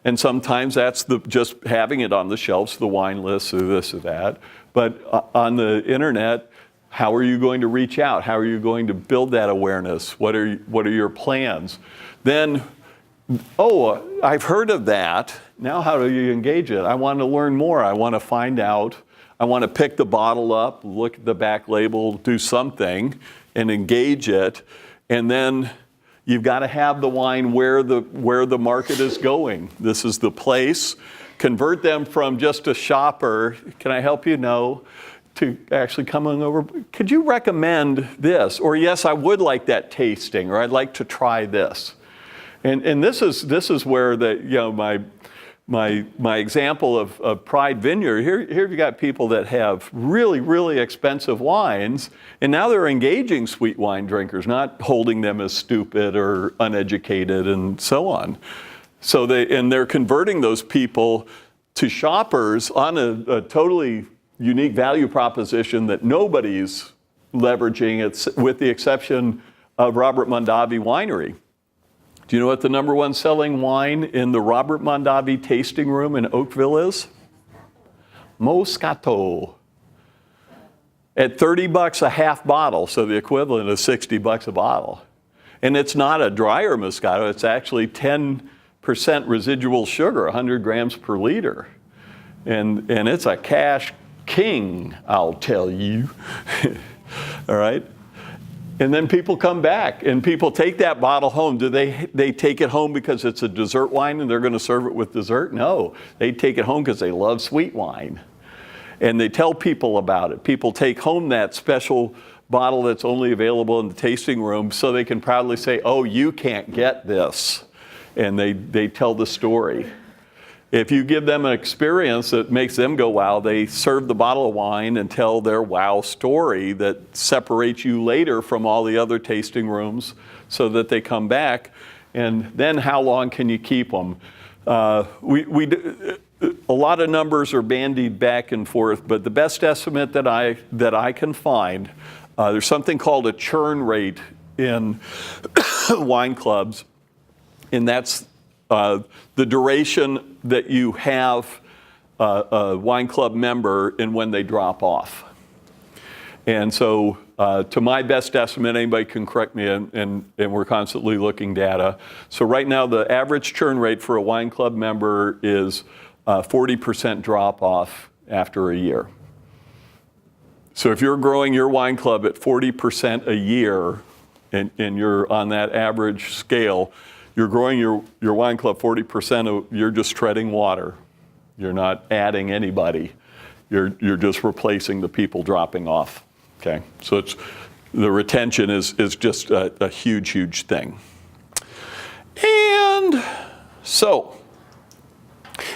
And sometimes that's just having it on the shelves, the wine lists, or this or that. But on the internet, how are you going to reach out? How are you going to build that awareness? What are your plans? Then, oh, I've heard of that. Now how do you engage it? I want to learn more. I want to find out. I want to pick the bottle up, look at the back label, do something, and engage it. And then you've got to have the wine where the market is going. This is the place. Convert them from just a shopper, can I help you? No, to actually coming over. Could you recommend this? Or yes, I would like that tasting, or I'd like to try this. And this is where my example of Pride Vineyard, here you've got people that have really, really expensive wines, and now they're engaging sweet wine drinkers, not holding them as stupid or uneducated and so on. So they're converting those people to shoppers on a totally unique value proposition that nobody's leveraging, it's with the exception of Robert Mondavi Winery. Do you know what the number one selling wine in the Robert Mondavi tasting room in Oakville is? Moscato. At $30 a half bottle, so the equivalent of $60 a bottle. And it's not a drier Moscato, it's actually 10% residual sugar, 100 grams per liter. And it's a cash king, I'll tell you. All right? And then people come back, and people take that bottle home. Do they take it home because it's a dessert wine and they're going to serve it with dessert? No, they take it home because they love sweet wine. And they tell people about it. People take home that special bottle that's only available in the tasting room so they can proudly say, oh, you can't get this and they tell the story. If you give them an experience that makes them go wow, they serve the bottle of wine and tell their wow story that separates you later from all the other tasting rooms so that they come back. And then how long can you keep them? A lot of numbers are bandied back and forth, but the best estimate that I can find, there's something called a churn rate in wine clubs, and that's the duration that you have a wine club member and when they drop off. And so to my best estimate, anybody can correct me, and we're constantly looking data. So right now, the average churn rate for a wine club member is 40% drop off after a year. So if you're growing your wine club at 40% a year, and you're on that average scale, you're growing your wine club 40%, you're just treading water. You're not adding anybody. You're just replacing the people dropping off. Okay, so the retention is just a huge, huge thing. And so,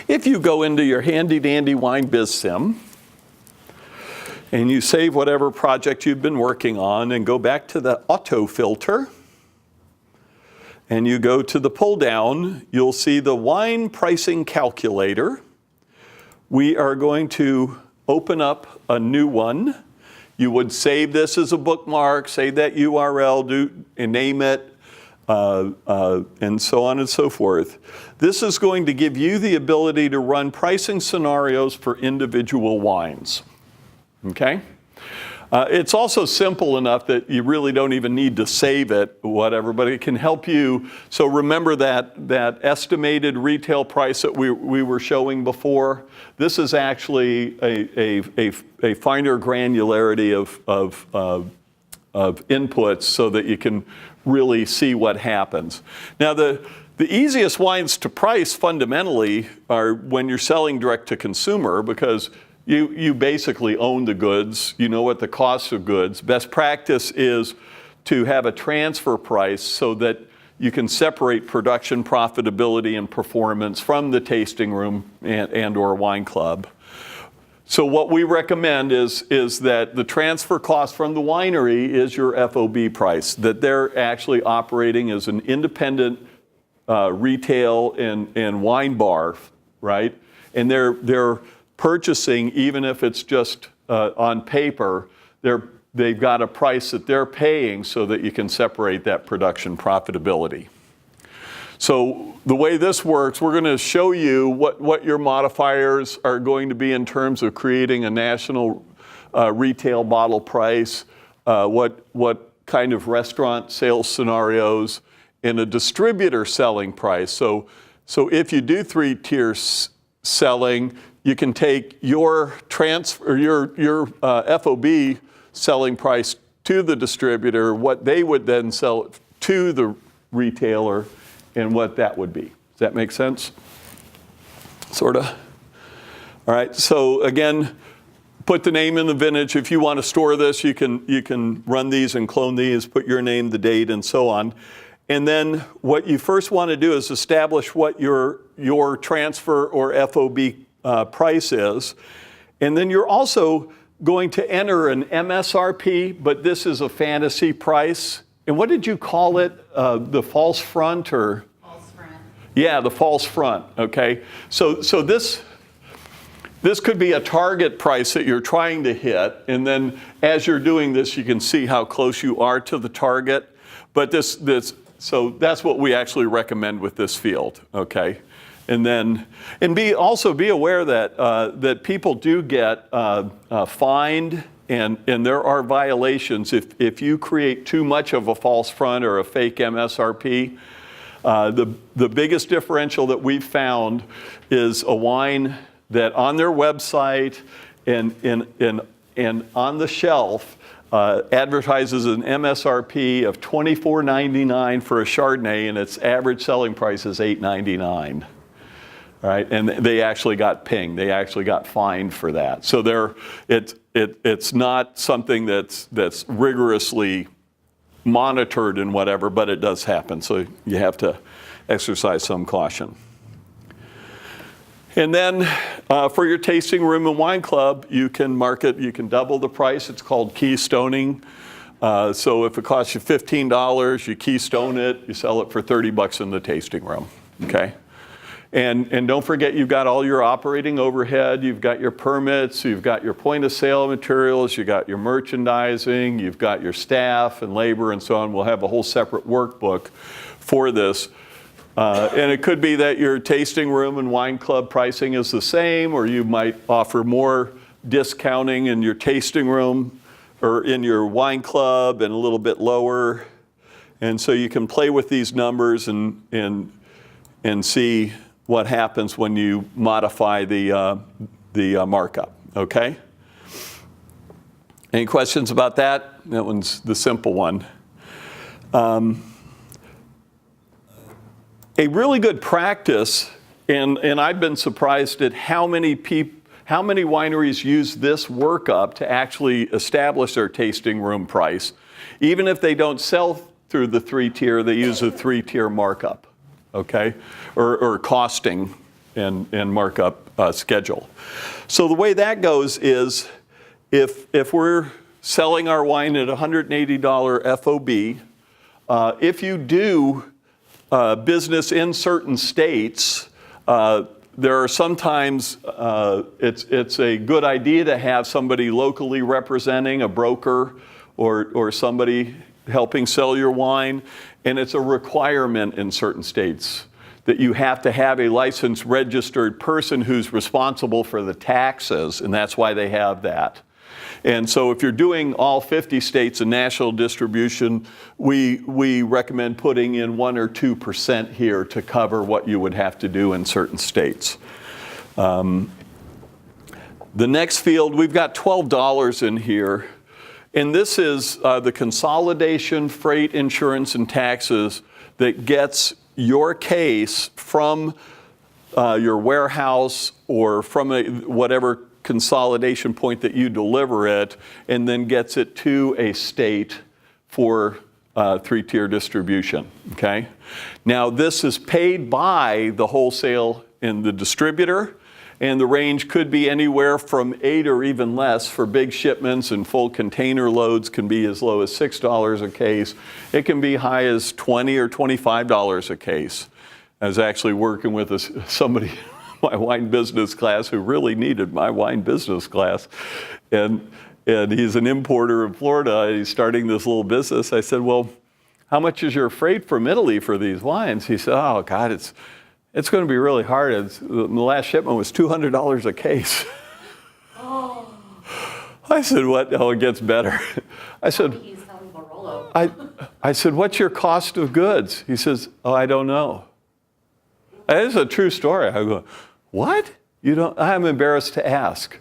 if you go into your handy dandy Wine Biz Sim, and you save whatever project you've been working on and go back to the auto filter, and you go to the pull down, you'll see the wine pricing calculator. We are going to open up a new one. You would save this as a bookmark, save that URL, and name it, and so on and so forth. This is going to give you the ability to run pricing scenarios for individual wines. Okay? It's also simple enough that you really don't even need to save it, whatever, but it can help you. So remember that estimated retail price that we were showing before? This is actually a finer granularity of inputs so that you can really see what happens. Now, the easiest wines to price fundamentally are when you're selling direct to consumer, because you basically own the goods, you know what the cost of goods. Best practice is to have a transfer price so that you can separate production profitability and performance from the tasting room and or wine club. So what we recommend is that the transfer cost from the winery is your FOB price, that they're actually operating as an independent retail and wine bar, right? And they're purchasing, even if it's just on paper, they've got a price that they're paying so that you can separate that production profitability. So the way this works, we're going to show you what your modifiers are going to be in terms of creating a national retail bottle price, what kind of restaurant sales scenarios, and a distributor selling price. So if you do three-tier selling, you can take your transfer, your FOB selling price to the distributor, what they would then sell to the retailer, and what that would be. Does that make sense? Sort of. All right. So again, put the name in the vintage. If you want to store this, you can run these and clone these, put your name, the date, and so on. And then what you first want to do is establish what your transfer or FOB price is. And then you're also going to enter an MSRP, but this is a fantasy price. And what did you call it? The false front or? False front. Yeah, the false front, okay? So this could be a target price that you're trying to hit, and then as you're doing this, you can see how close you are to the target. But so that's what we actually recommend with this field, okay? And also be aware that people do get fined, and there are violations if you create too much of a false front or a fake MSRP. The biggest differential that we've found is a wine that on their website and on the shelf advertises an MSRP of $24.99 for a Chardonnay, and its average selling price is $8.99. All right, and they actually got pinged. They actually got fined for that. So it's not something that's rigorously monitored and whatever, but it does happen. So you have to exercise some caution. And then for your tasting room and wine club, you can market, you can double the price. It's called keystoning. So if it costs you $15, you keystone it, you sell it for $30 in the tasting room, okay? And don't forget, you've got all your operating overhead, you've got your permits, you've got your point of sale materials, you've got your merchandising, you've got your staff and labor and so on. We'll have a whole separate workbook for this. And it could be that your tasting room and wine club pricing is the same, or you might offer more discounting in your tasting room or in your wine club and a little bit lower. And so you can play with these numbers and see what happens when you modify the markup, okay? Any questions about that? That one's the simple one. A really good practice, and I've been surprised at how many wineries use this workup to actually establish their tasting room price. Even if they don't sell through the 3-tier, they use a 3-tier markup, okay? Or costing and markup schedule. So the way that goes is if we're selling our wine at $180 FOB, if you do business in certain states, there are sometimes, it's a good idea to have somebody locally representing, a broker or somebody helping sell your wine, and it's a requirement in certain states that you have to have a licensed registered person who's responsible for the taxes, and that's why they have that. And so if you're doing all 50 states in national distribution, we recommend putting in 1 or 2% here to cover what you would have to do in certain states. The next field, we've got $12 in here. And this is the consolidation, freight, insurance, and taxes that gets your case from your warehouse or from whatever consolidation point that you deliver it, and then gets it to a state for 3-tier distribution, okay? Now this is paid by the wholesale and the distributor, and the range could be anywhere from 8 or even less for big shipments, and full container loads can be as low as $6 a case. It can be high as $20 or $25 a case. I was actually working with somebody my wine business class who really needed my wine business class. And he's an importer in Florida. He's starting this little business. I said, well, how much is your freight from Italy for these wines? He said, oh, God, it's going to be really hard. The last shipment was $200 a case. Oh. I said, what? Oh, it gets better. I said, He's selling Barolo. I said, what's your cost of goods? He says, oh, I don't know. That is a true story. I go, what? You don't? I'm embarrassed to ask.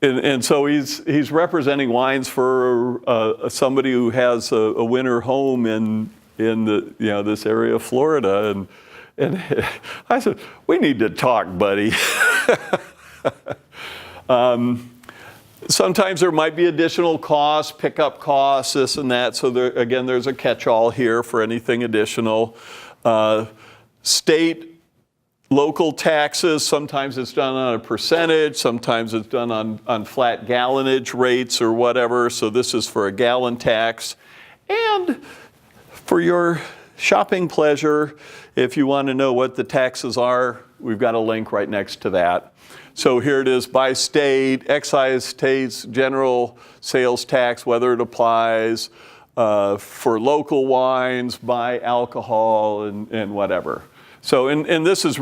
And so he's representing wines for somebody who has a winter home in this area of Florida, and I said, we need to talk, buddy. Sometimes there might be additional costs, pickup costs, this and that. So again, there's a catch-all here for anything additional. State, local taxes, sometimes it's done on a percentage, sometimes it's done on flat gallonage rates or whatever. So this is for a gallon tax. And for your shopping pleasure, if you want to know what the taxes are, we've got a link right next to that. So here it is by state, excise tax, general sales tax, whether it applies, for local wines, by alcohol, and whatever. So, and this is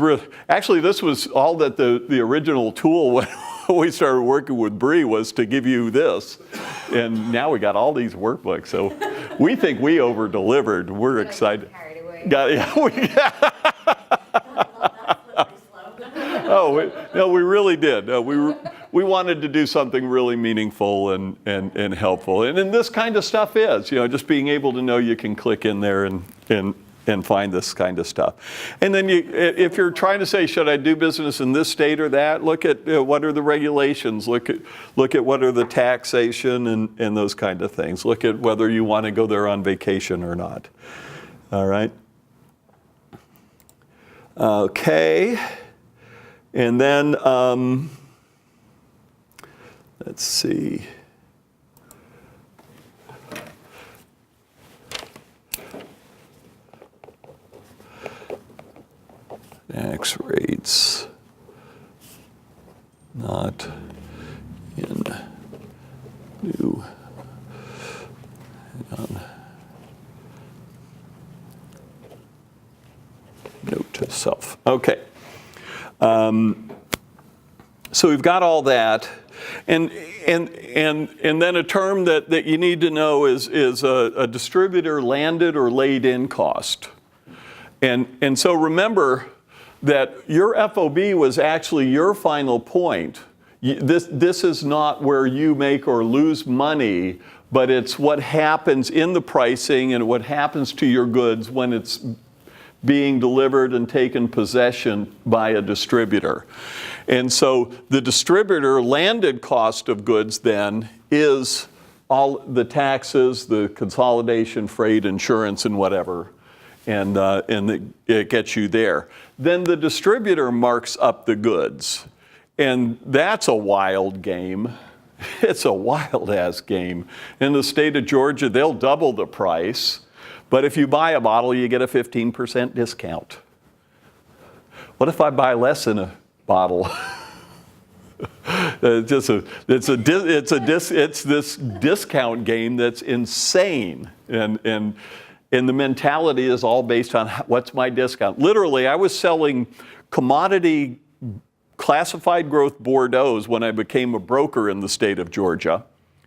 actually this was all that the original tool when we started working with Bree was to give you this. And now we got all these workbooks. So we think we over-delivered. We're excited. Carried away. We really did. We wanted to do something really meaningful and helpful. And then this kind of stuff is, just being able to know you can click in there and find this kind of stuff. And then if you're trying to say, should I do business in this state or that, look at what are the regulations, look at what are the taxation and those kind of things. Look at whether you want to go there on vacation or not. All right? Okay. And then, let's see. Tax rates not in new. Hang on. Note to self. Okay. So we've got all that. And then a term that you need to know is a distributor landed or laid in cost. And so remember that your FOB was actually your final point. This is not where you make or lose money, but it's what happens in the pricing and what happens to your goods when it's being delivered and taken possession by a distributor. And so the distributor landed cost of goods then is all the taxes, the consolidation, freight, insurance, and whatever. And it gets you there. Then the distributor marks up the goods. And that's a wild game. It's a wild-ass game. In the state of Georgia, they'll double the price. But if you buy a bottle, you get a 15% discount. What if I buy less than a bottle? It's this discount game that's insane. And the mentality is all based on what's my discount. Literally, I was selling commodity classified growth Bordeaux's when I became a broker in the state of Georgia.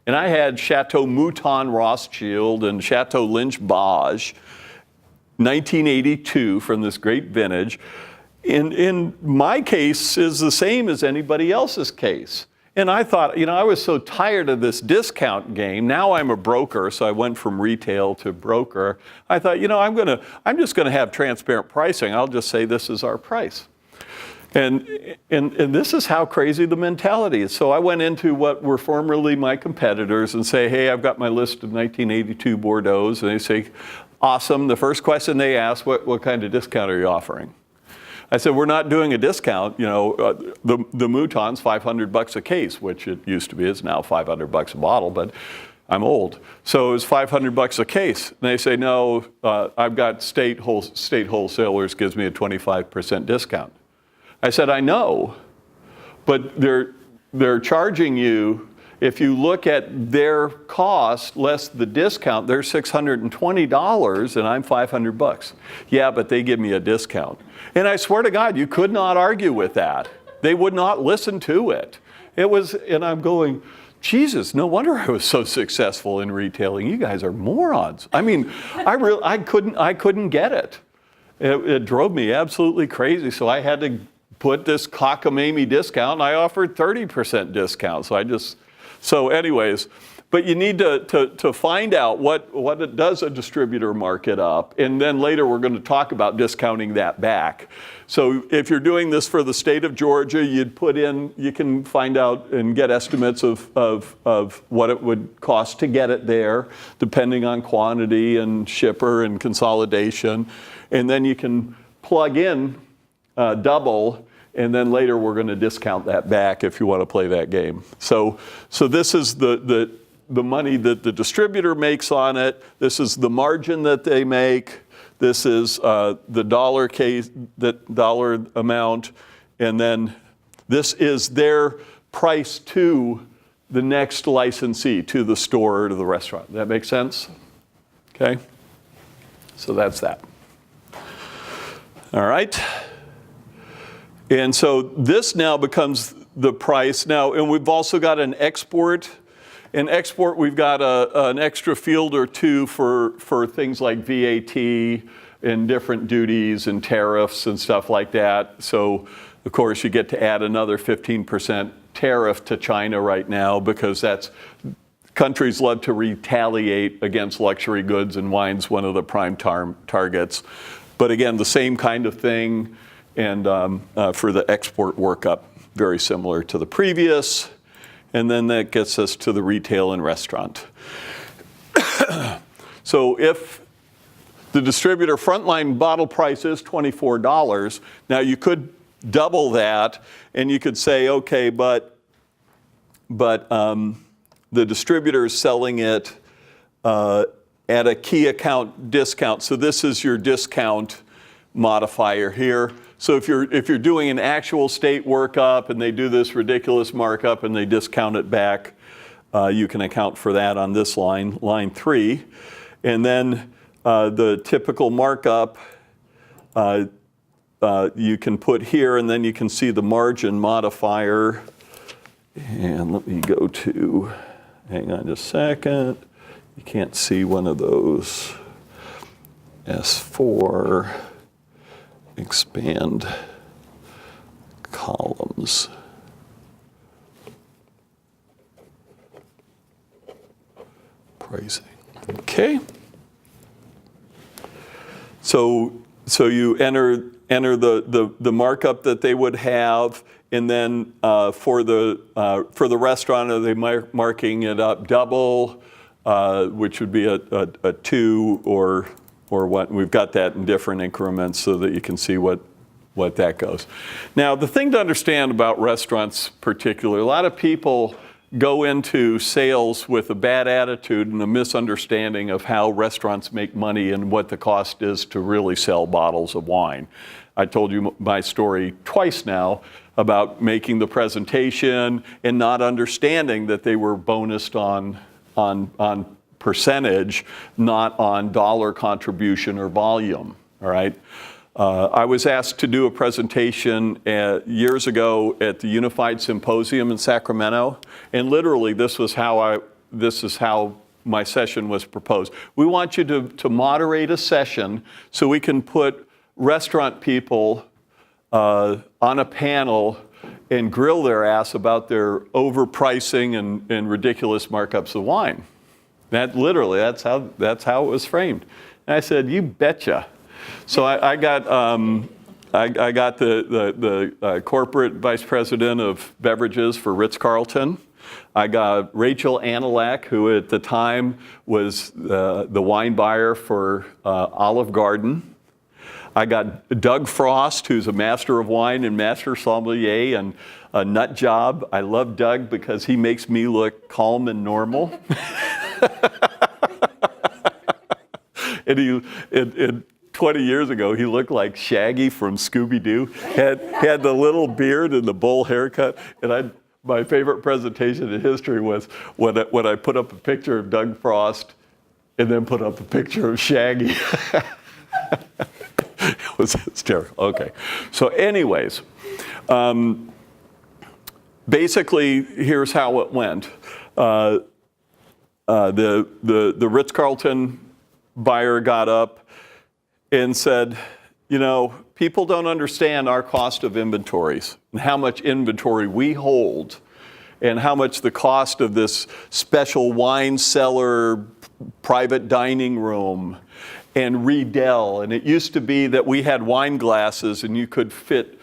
And I had Chateau Mouton Rothschild and Chateau Lynch Bages, 1982 from this great vintage. In my case is the same as anybody else's case. And I thought, I was so tired of this discount game. Now I'm a broker, so I went from retail to broker. I thought, I'm just gonna have transparent pricing. I'll just say this is our price. And this is how crazy the mentality is. So I went into what were formerly my competitors and say, hey, I've got my list of 1982 Bordeaux's. And they say, awesome. The first question they ask, what kind of discount are you offering? I said, we're not doing a discount. The Mouton's $500 a case, which it used to be. It's now $500 a bottle, but I'm old. So it was $500 a case. And they say, no, I've got state wholesalers gives me a 25% discount. I said, I know, but they're charging you, if you look at their cost less the discount, they're $620 and I'm $500. Yeah, but they give me a discount. And I swear to God, you could not argue with that. They would not listen to it. And I'm going, Jesus, no wonder I was so successful in retailing. You guys are morons. I mean, I couldn't get it. It drove me absolutely crazy. So I had to put this cockamamie discount, and I offered 30% discount. So anyways, but you need to find out what it does a distributor market up, and then later we're going to talk about discounting that back. So if you're doing this for the state of Georgia, you can find out and get estimates of what it would cost to get it there, depending on quantity and shipper and consolidation, and then you can plug in double, and then later we're going to discount that back if you want to play that game. So this is the money that the distributor makes on it. This is the margin that they make. This is the dollar amount, and then this is their price to the next licensee, to the store or to the restaurant. That make sense? Okay. So that's that. All right. And so this now becomes the price. Now, and we've also got an export. In export, we've got an extra field or two for things like VAT and different duties and tariffs and stuff like that. So, of course, you get to add another 15% tariff to China right now because countries love to retaliate against luxury goods, and wine's one of the prime targets. But again, the same kind of thing. And for the export workup, very similar to the previous. And then that gets us to the retail and restaurant. So if The distributor frontline bottle price is $24. Now you could double that, and you could say, okay, but the distributor is selling it at a key account discount. So this is your discount modifier here. So if you're doing an actual state workup and they do this ridiculous markup and they discount it back, you can account for that on this line, line 3. And then the typical markup you can put here, and then you can see the margin modifier. And let me go to, hang on just a second. You can't see one of those. S4, expand columns. Pricing. Okay. So you enter the markup that they would have, and then for the restaurant, are they marking it up double, which would be a 2 or what? We've got that in different increments so that you can see what that goes. Now, the thing to understand about restaurants particularly, a lot of people go into sales with a bad attitude and a misunderstanding of how restaurants make money and what the cost is to really sell bottles of wine. I told you my story twice now about making the presentation and not understanding that they were bonused on percentage, not on dollar contribution or volume, all right? I was asked to do a presentation years ago at the Unified Symposium in Sacramento, and literally this is how my session was proposed. We want you to moderate a session so we can put restaurant people on a panel and grill their ass about their overpricing and ridiculous markups of wine. That's how it was framed. And I said, you betcha. So I got the corporate vice president of beverages for Ritz-Carlton. I got Rachel Anilak, who at the time was the wine buyer for Olive Garden. I got Doug Frost, who's a master of wine and master sommelier and a nut job. I love Doug because he makes me look calm and normal. And 20 years ago, he looked like Shaggy from Scooby-Doo. Had the little beard and the bowl haircut. And my favorite presentation in history was when I put up a picture of Doug Frost and then put up a picture of Shaggy. It was hysterical. Okay. So anyways, basically, here's how it went. The Ritz-Carlton buyer got up and said, you know, people don't understand our cost of inventories and how much inventory we hold and how much the cost of this special wine cellar, private dining room, and Riedel. And it used to be that we had wine glasses and you could fit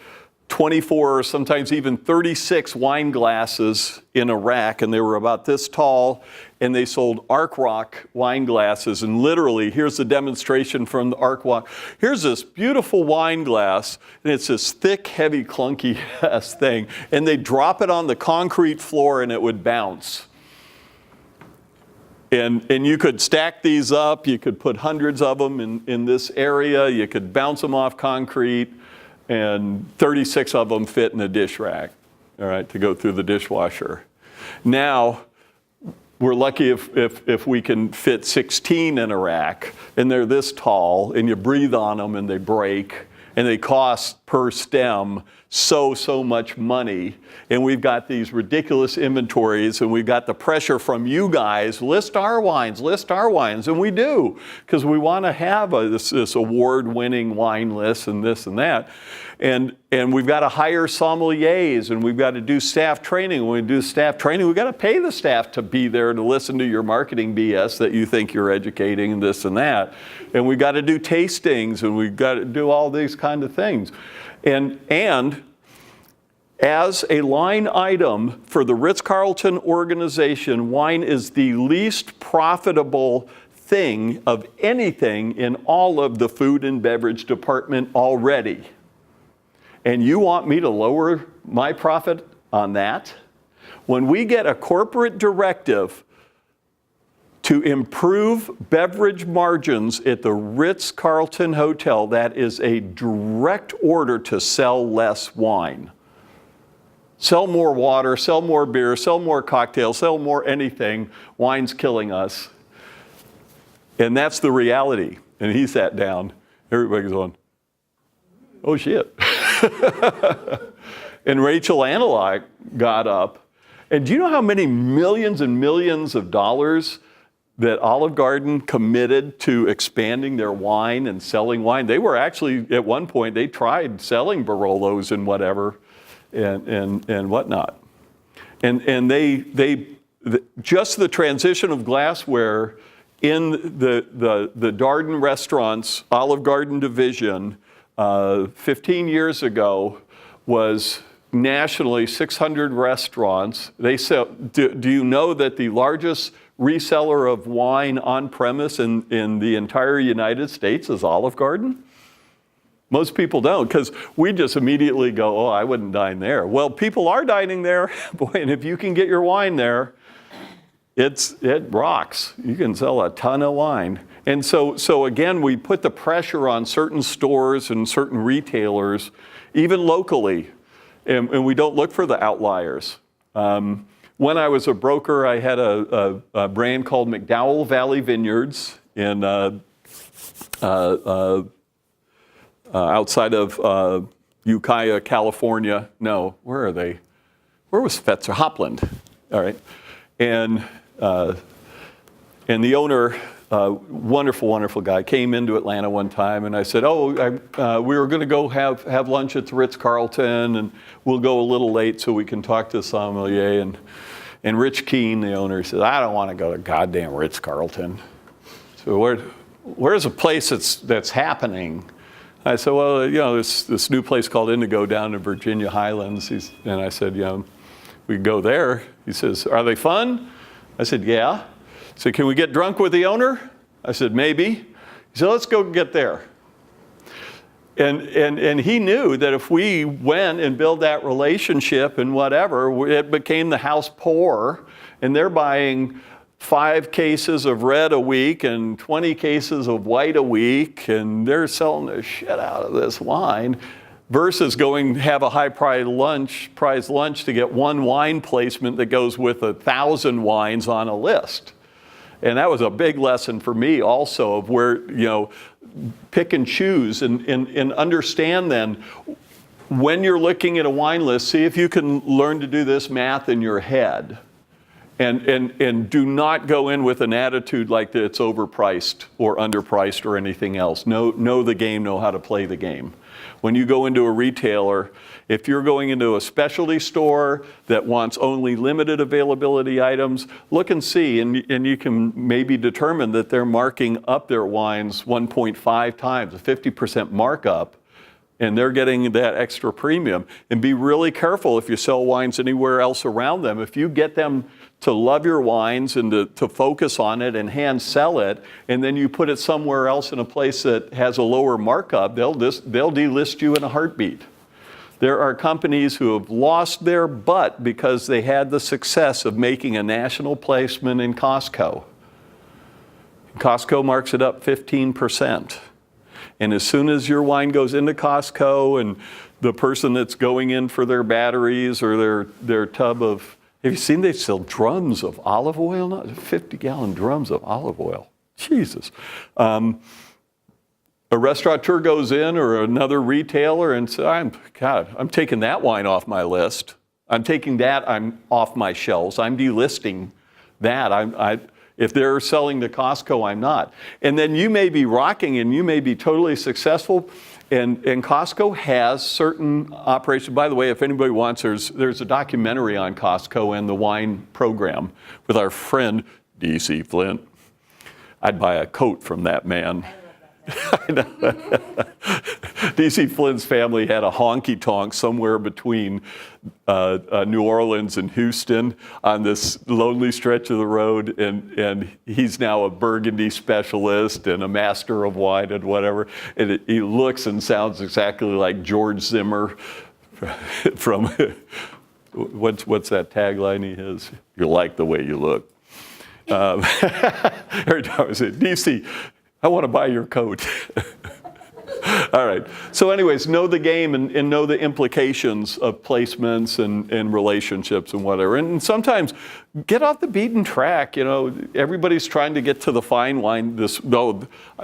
24 or sometimes even 36 wine glasses in a rack, and they were about this tall, and they sold Arc Rock wine glasses. And literally, here's the demonstration from the Arc Rock. Here's this beautiful wine glass, and it's this thick, heavy, clunky ass thing, and they drop it on the concrete floor and it would bounce. And you could stack these up, you could put hundreds of them in this area, you could bounce them off concrete, and 36 of them fit in a dish rack, all right, to go through the dishwasher. Now, we're lucky if we can fit 16 in a rack, and they're this tall, and you breathe on them and they break, and they cost per stem so much money. And we've got these ridiculous inventories, and we've got the pressure from you guys, list our wines, and we do, because we want to have this award-winning wine list and this and that. And we've got to hire sommeliers, and we've got to do staff training. When we do staff training, we've got to pay the staff to be there to listen to your marketing BS that you think you're educating and this and that. And we've got to do tastings, and we've got to do all these kind of things. And as a line item for the Ritz-Carlton organization, wine is the least profitable thing of anything in all of the food and beverage department already. And you want me to lower my profit on that? When we get a corporate directive to improve beverage margins at the Ritz-Carlton Hotel, that is a direct order to sell less wine. Sell more water, sell more beer, sell more cocktails, sell more anything. Wine's killing us. And that's the reality. And he sat down. Everybody's going, oh shit. And Rachel Analog got up. And do you know how many millions and millions of dollars that Olive Garden committed to expanding their wine and selling wine? They were actually, at one point, they tried selling Barolos and whatever and whatnot. And just the transition of glassware in the Darden Restaurants Olive Garden division 15 years ago was nationally 600 restaurants. They sell, do you know that the largest reseller of wine on premise in the entire United States is Olive Garden? Most people don't, because we just immediately go, oh, I wouldn't dine there. Well, people are dining there, boy, and if you can get your wine there, it rocks. You can sell a ton of wine. And so again, we put the pressure on certain stores and certain retailers, even locally, and we don't look for the outliers. When I was a broker, I had a brand called McDowell Valley Vineyards in outside of Ukiah, California. No, where are they? Where was Fetzer? Hopland. All right. And the owner, wonderful, wonderful guy, came into Atlanta one time, and I said, we were going to go have lunch at the Ritz-Carlton, and we'll go a little late so we can talk to the sommelier. And Rich Keene, the owner, said, I don't want to go to goddamn Ritz-Carlton. So where's a place that's happening? I said, well, this new place called Indigo down in Virginia Highlands. And I said, we can go there. He says, are they fun? I said, yeah. He said, can we get drunk with the owner? I said, maybe. He said, let's go get there. And he knew that if we went and built that relationship and whatever, it became the house pour, and they're buying 5 cases of red a week and 20 cases of white a week, and they're selling the shit out of this wine, versus going to have a high prize lunch to get one wine placement that goes with 1,000 wines on a list. And that was a big lesson for me also of where, pick and choose and understand then when you're looking at a wine list, see if you can learn to do this math in your head. And do not go in with an attitude like that it's overpriced or underpriced or anything else. Know the game, know how to play the game. When you go into a retailer, if you're going into a specialty store that wants only limited availability items, look and see, and you can maybe determine that they're marking up their wines 1.5 times, a 50% markup, and they're getting that extra premium. And be really careful if you sell wines anywhere else around them. If you get them to love your wines and to focus on it and hand sell it, and then you put it somewhere else in a place that has a lower markup, they'll delist you in a heartbeat. There are companies who have lost their butt because they had the success of making a national placement in Costco. Costco marks it up 15%. And as soon as your wine goes into Costco and the person that's going in for their batteries or their tub of, have you seen they sell drums of olive oil now? 50-gallon drums of olive oil. Jesus. A restaurateur goes in or another retailer and says, I'm taking that wine off my list. I'm taking that off my shelves. I'm delisting that. If they're selling to Costco, I'm not. And then you may be rocking and you may be totally successful. And Costco has certain operations. By the way, if anybody wants, there's a documentary on Costco and the wine program with our friend D.C. Flint. I'd buy a coat from that man. I know. D.C. Flynn's family had a honky-tonk somewhere between New Orleans and Houston on this lonely stretch of the road, and he's now a Burgundy specialist and a master of wine and whatever. And he looks and sounds exactly like George Zimmer from, what's that tagline he has? You like the way you look. Every time I say, DC, I want to buy your coat. All right. So anyways, know the game and know the implications of placements and relationships and whatever. And sometimes get off the beaten track. You know, everybody's trying to get to the fine wine.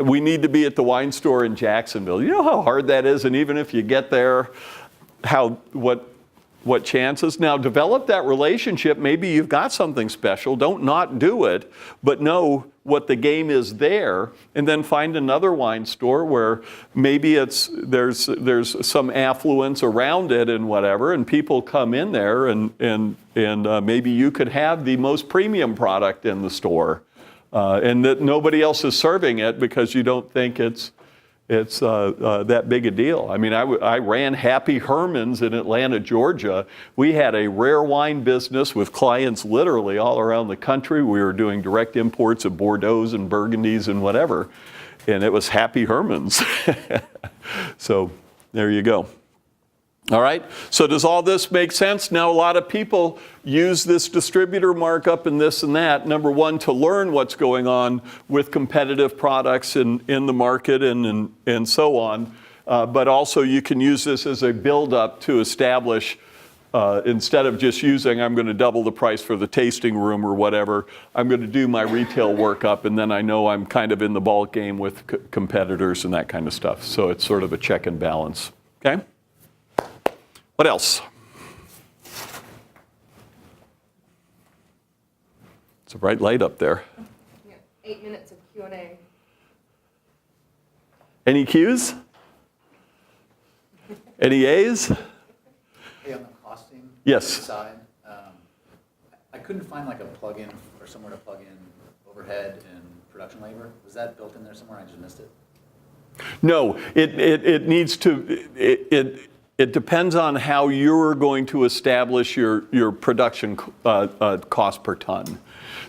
We need to be at the wine store in Jacksonville. You know how hard that is? And even if you get there, what chances? Now, develop that relationship. Maybe you've got something special. Don't not do it, but know what the game is there, and then find another wine store where maybe there's some affluence around it and whatever, and people come in there, and maybe you could have the most premium product in the store, and that nobody else is serving it because you don't think it's that big a deal. I mean, I ran Happy Herman's in Atlanta, Georgia. We had a rare wine business with clients literally all around the country. We were doing direct imports of Bordeaux's and Burgundies and whatever. And it was Happy Herman's. So there you go. All right, so does all this make sense? Now, a lot of people use this distributor markup and this and that. Number one, to learn what's going on with competitive products in the market and so on. But also you can use this as a build-up to establish, instead of just using, I'm going to double the price for the tasting room or whatever, I'm going to do my retail workup, and then I know I'm kind of in the ball game with competitors and that kind of stuff. So it's sort of a check and balance, okay? What else? It's a bright light up there. Yeah, 8 minutes of Q&A. Any Qs? Any A's? Hey, on the costing Yes. side, I couldn't find like a plug-in or somewhere to plug in overhead and production labor. Was that built in there somewhere? I just missed it. No, it needs to, it depends on how you're going to establish your production cost per ton.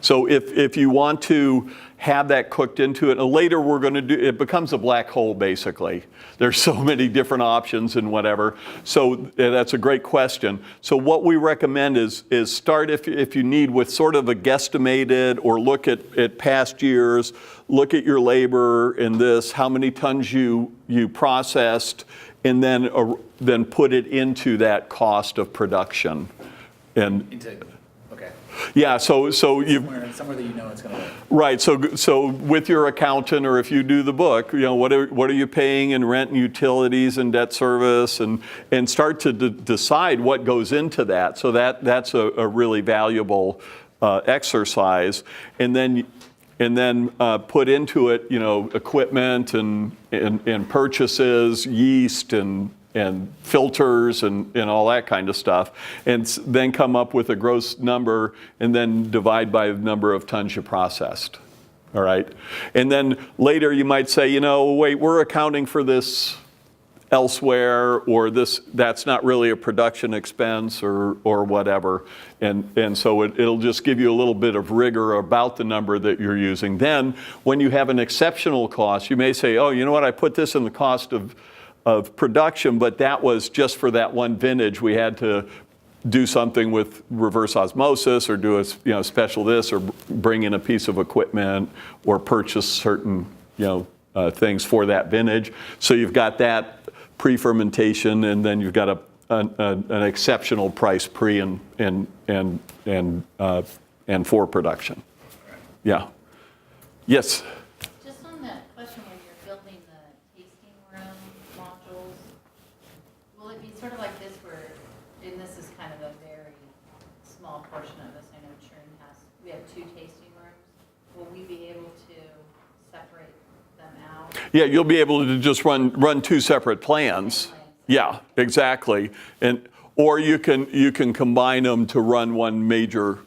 So if you want to have that cooked into it, and later we're going to do, it becomes a black hole basically. There's so many different options and whatever. So that's a great question. So what we recommend is start if you need with sort of a guesstimated, or look at past years, look at your labor in this, how many tons you processed, and then put it into that cost of production. And Okay. yeah, so you Somewhere that you know it's going to work. right. So with your accountant, or if you do the book, you know, what are you paying in rent and utilities and debt service, and start to decide what goes into that. So that's a really valuable exercise, and then put into it, you know, equipment and purchases, yeast and filters and all that kind of stuff, and then come up with a gross number, and then divide by the number of tons you processed. All right, and then later you might say, you know, wait, we're accounting for this elsewhere, or that's not really a production expense or whatever, and so it'll just give you a little bit of rigor about the number that you're using. Then when you have an exceptional cost, you may say, oh, you know what, I put this in the cost of production, but that was just for that one vintage. We had to do something with reverse osmosis, or do a special this, or bring in a piece of equipment, or purchase certain things for that vintage. So you've got that pre-fermentation, and then you've got an exceptional price pre and for production. Yeah. Yes. Just on that question, when you're building the tasting room modules, will it be sort of like this where, and this is kind of a very small portion of this, I know Churn has, we have 2 tasting rooms. Will we be able to separate them out? Yeah, you'll be able to just run 2 separate plans. Yeah, exactly. Or you can combine them to run one major,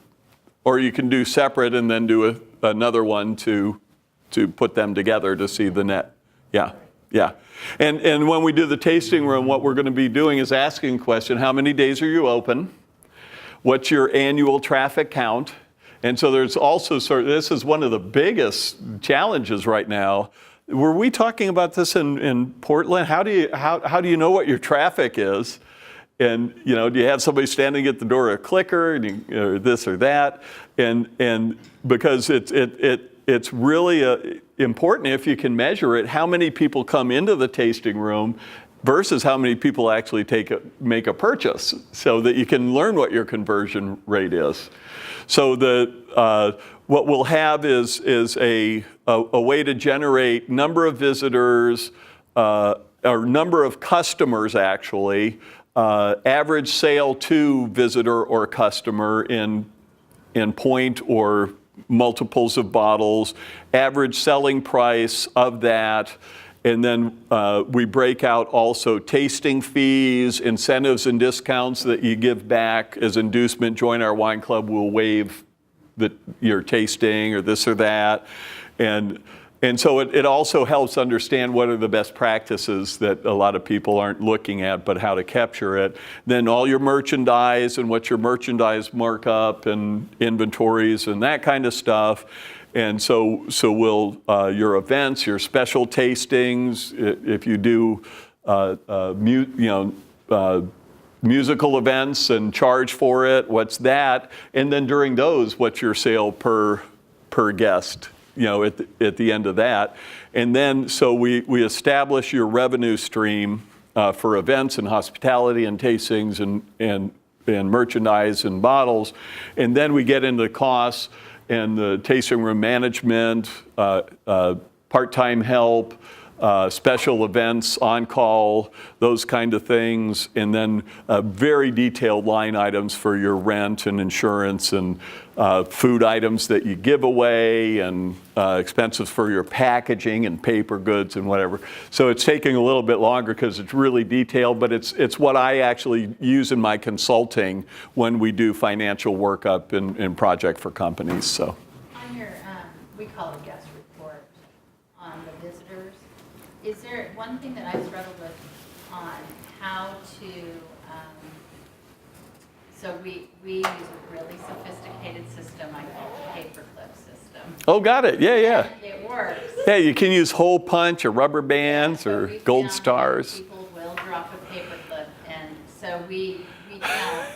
or you can do separate and then do another one to put them together to see the net. Yeah, Yeah. And when we do the tasting room, what we're going to be doing is asking the question, how many days are you open? What's your annual traffic count? And so there's also this is one of the biggest challenges right now. Were we talking about this in Portland? How do you know what your traffic is? And do you have somebody standing at the door, a clicker, or this or that? And because it's really important if you can measure it, how many people come into the tasting room versus how many people actually make a purchase, so that you can learn what your conversion rate is. So what we'll have is a way to generate number of visitors, or number of customers actually, average sale to visitor or customer in point or multiples of bottles, average selling price of that, and then we break out also tasting fees, incentives and discounts that you give back as inducement. Join our wine club, we'll waive your tasting or this or that. And so it also helps understand what are the best practices that a lot of people aren't looking at, but how to capture it. Then all your merchandise and what your merchandise markup and inventories and that kind of stuff. And so will your events, your special tastings, if you do musical events and charge for it, what's that? And then during those, what's your sale per guest? At the end of that. And then, so we establish your revenue stream for events and hospitality and tastings and merchandise and bottles. And then we get into costs and the tasting room management, part-time help, special events, on-call, those kind of things, and then very detailed line items for your rent and insurance and food items that you give away and expenses for your packaging and paper goods and whatever. So it's taking a little bit longer because it's really detailed, but it's what I actually use in my consulting when we do financial workup and project for companies. So On your, we call it a guest report on the visitors. Is there one thing that I've struggled with on how to, so we use a really sophisticated system I call the paperclip system. Oh, got it. Yeah. And it works. Yeah, you can use hole punch or rubber bands So or we gold found stars. People will drop a paperclip, and so we count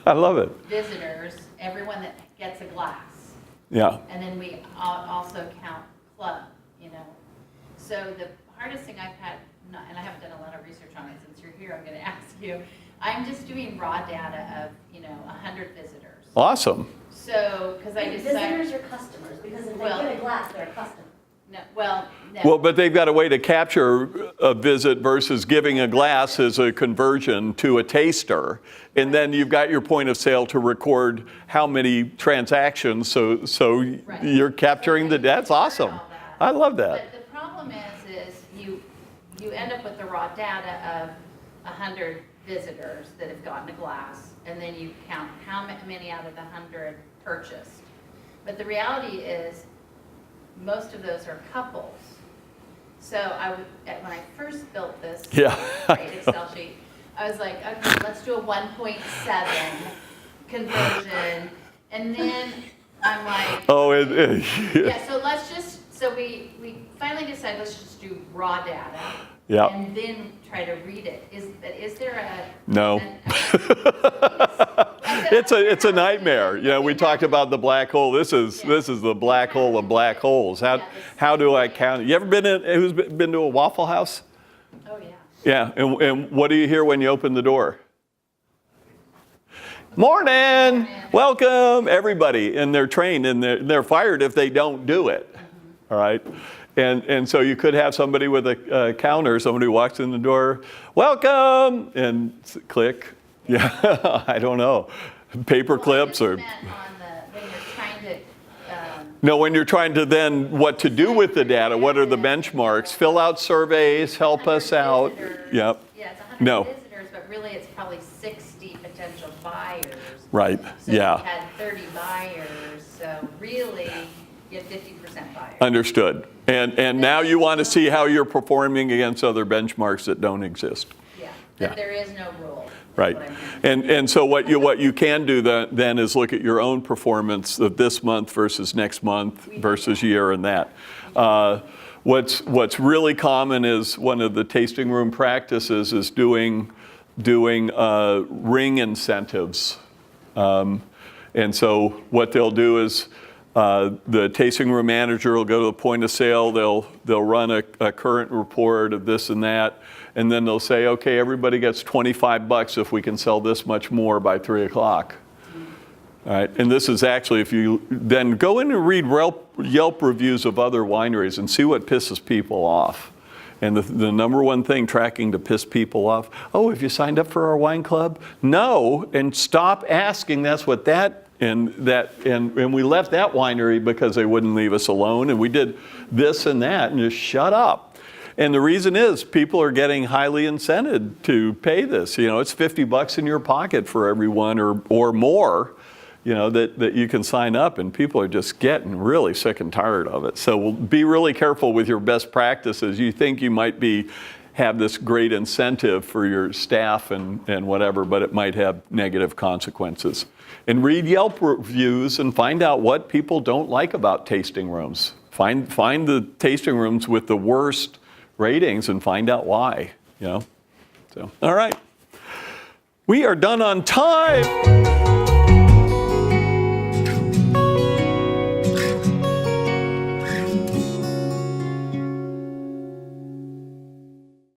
I love it. visitors, everyone that gets a glass. Yeah. And then we also count club, So the hardest thing I've had, and I haven't done a lot of research on it since you're here, I'm going to ask you. I'm just doing raw data of, 100 visitors. Awesome. So, because I decided. Visitors are customers, because if they Well- get a glass, they're a customer. No, well, no. Well, but they've got a way to capture a visit versus giving a glass as a conversion to a taster. And then you've got your point of sale to record how many transactions. So Right. you're capturing that's awesome. All that. I love that. But the problem is you end up with the raw data of 100 visitors that have gotten a glass, and then you count how many out of the 100 purchased. But the reality is, most of those are couples. So when I first built this Yeah. great Excel sheet, I was like, okay, let's do a 1.7 conversion, and then I'm like, Oh, yeah, so we finally decided, let's just do raw data. Yeah. And then try to read it. Is there a? No. It's a nightmare. We talked about the black hole. This is the black hole of black holes. How do I count it? You ever who's been to a Waffle House? Oh, yeah. Yeah. And what do you hear when you open the door? Morning. Welcome, everybody. And they're trained and they're fired if they don't do it. All right. And so you could have somebody with a counter, somebody who walks in the door, welcome, and click. Yeah, I don't know. Paper clips or. When you're trying to. No, when you're trying to then what to do with the data, what are the benchmarks? Fill out surveys, help us out. Visitors. Yep. Yeah, it's 100 No. visitors, but really it's probably 60 potential buyers. Right. So Yeah. we had 30 buyers, so really, get 50% buyers. Understood. And now you want to see how you're performing against other benchmarks that don't exist. Yeah, Yeah. but there is no rule. is Right. what I'm hearing. And so what you can do then is look at your own performance of this month versus next month versus year and that. What's really common is one of the tasting room practices is doing ring incentives. And so what they'll do is the tasting room manager will go to the point of sale, they'll run a current report of this and that, and then they'll say, okay, everybody gets $25 if we can sell this much more by 3 o'clock. All right, and this is actually, if you then go in and read Yelp reviews of other wineries and see what pisses people off. And the number one thing tracking to piss people off, oh, have you signed up for our wine club? No, and stop asking, that's what that, and we left that winery because they wouldn't leave us alone, and we did this and that, and just shut up. And the reason is people are getting highly incented to pay this. You know, it's $50 in your pocket for everyone or more, you know, that you can sign up, and people are just getting really sick and tired of it. So be really careful with your best practices. You think you might have this great incentive for your staff and whatever, but it might have negative consequences. And read Yelp reviews and find out what people don't like about tasting rooms. Find the tasting rooms with the worst ratings and find out why, you know. So, all right. We are done on time.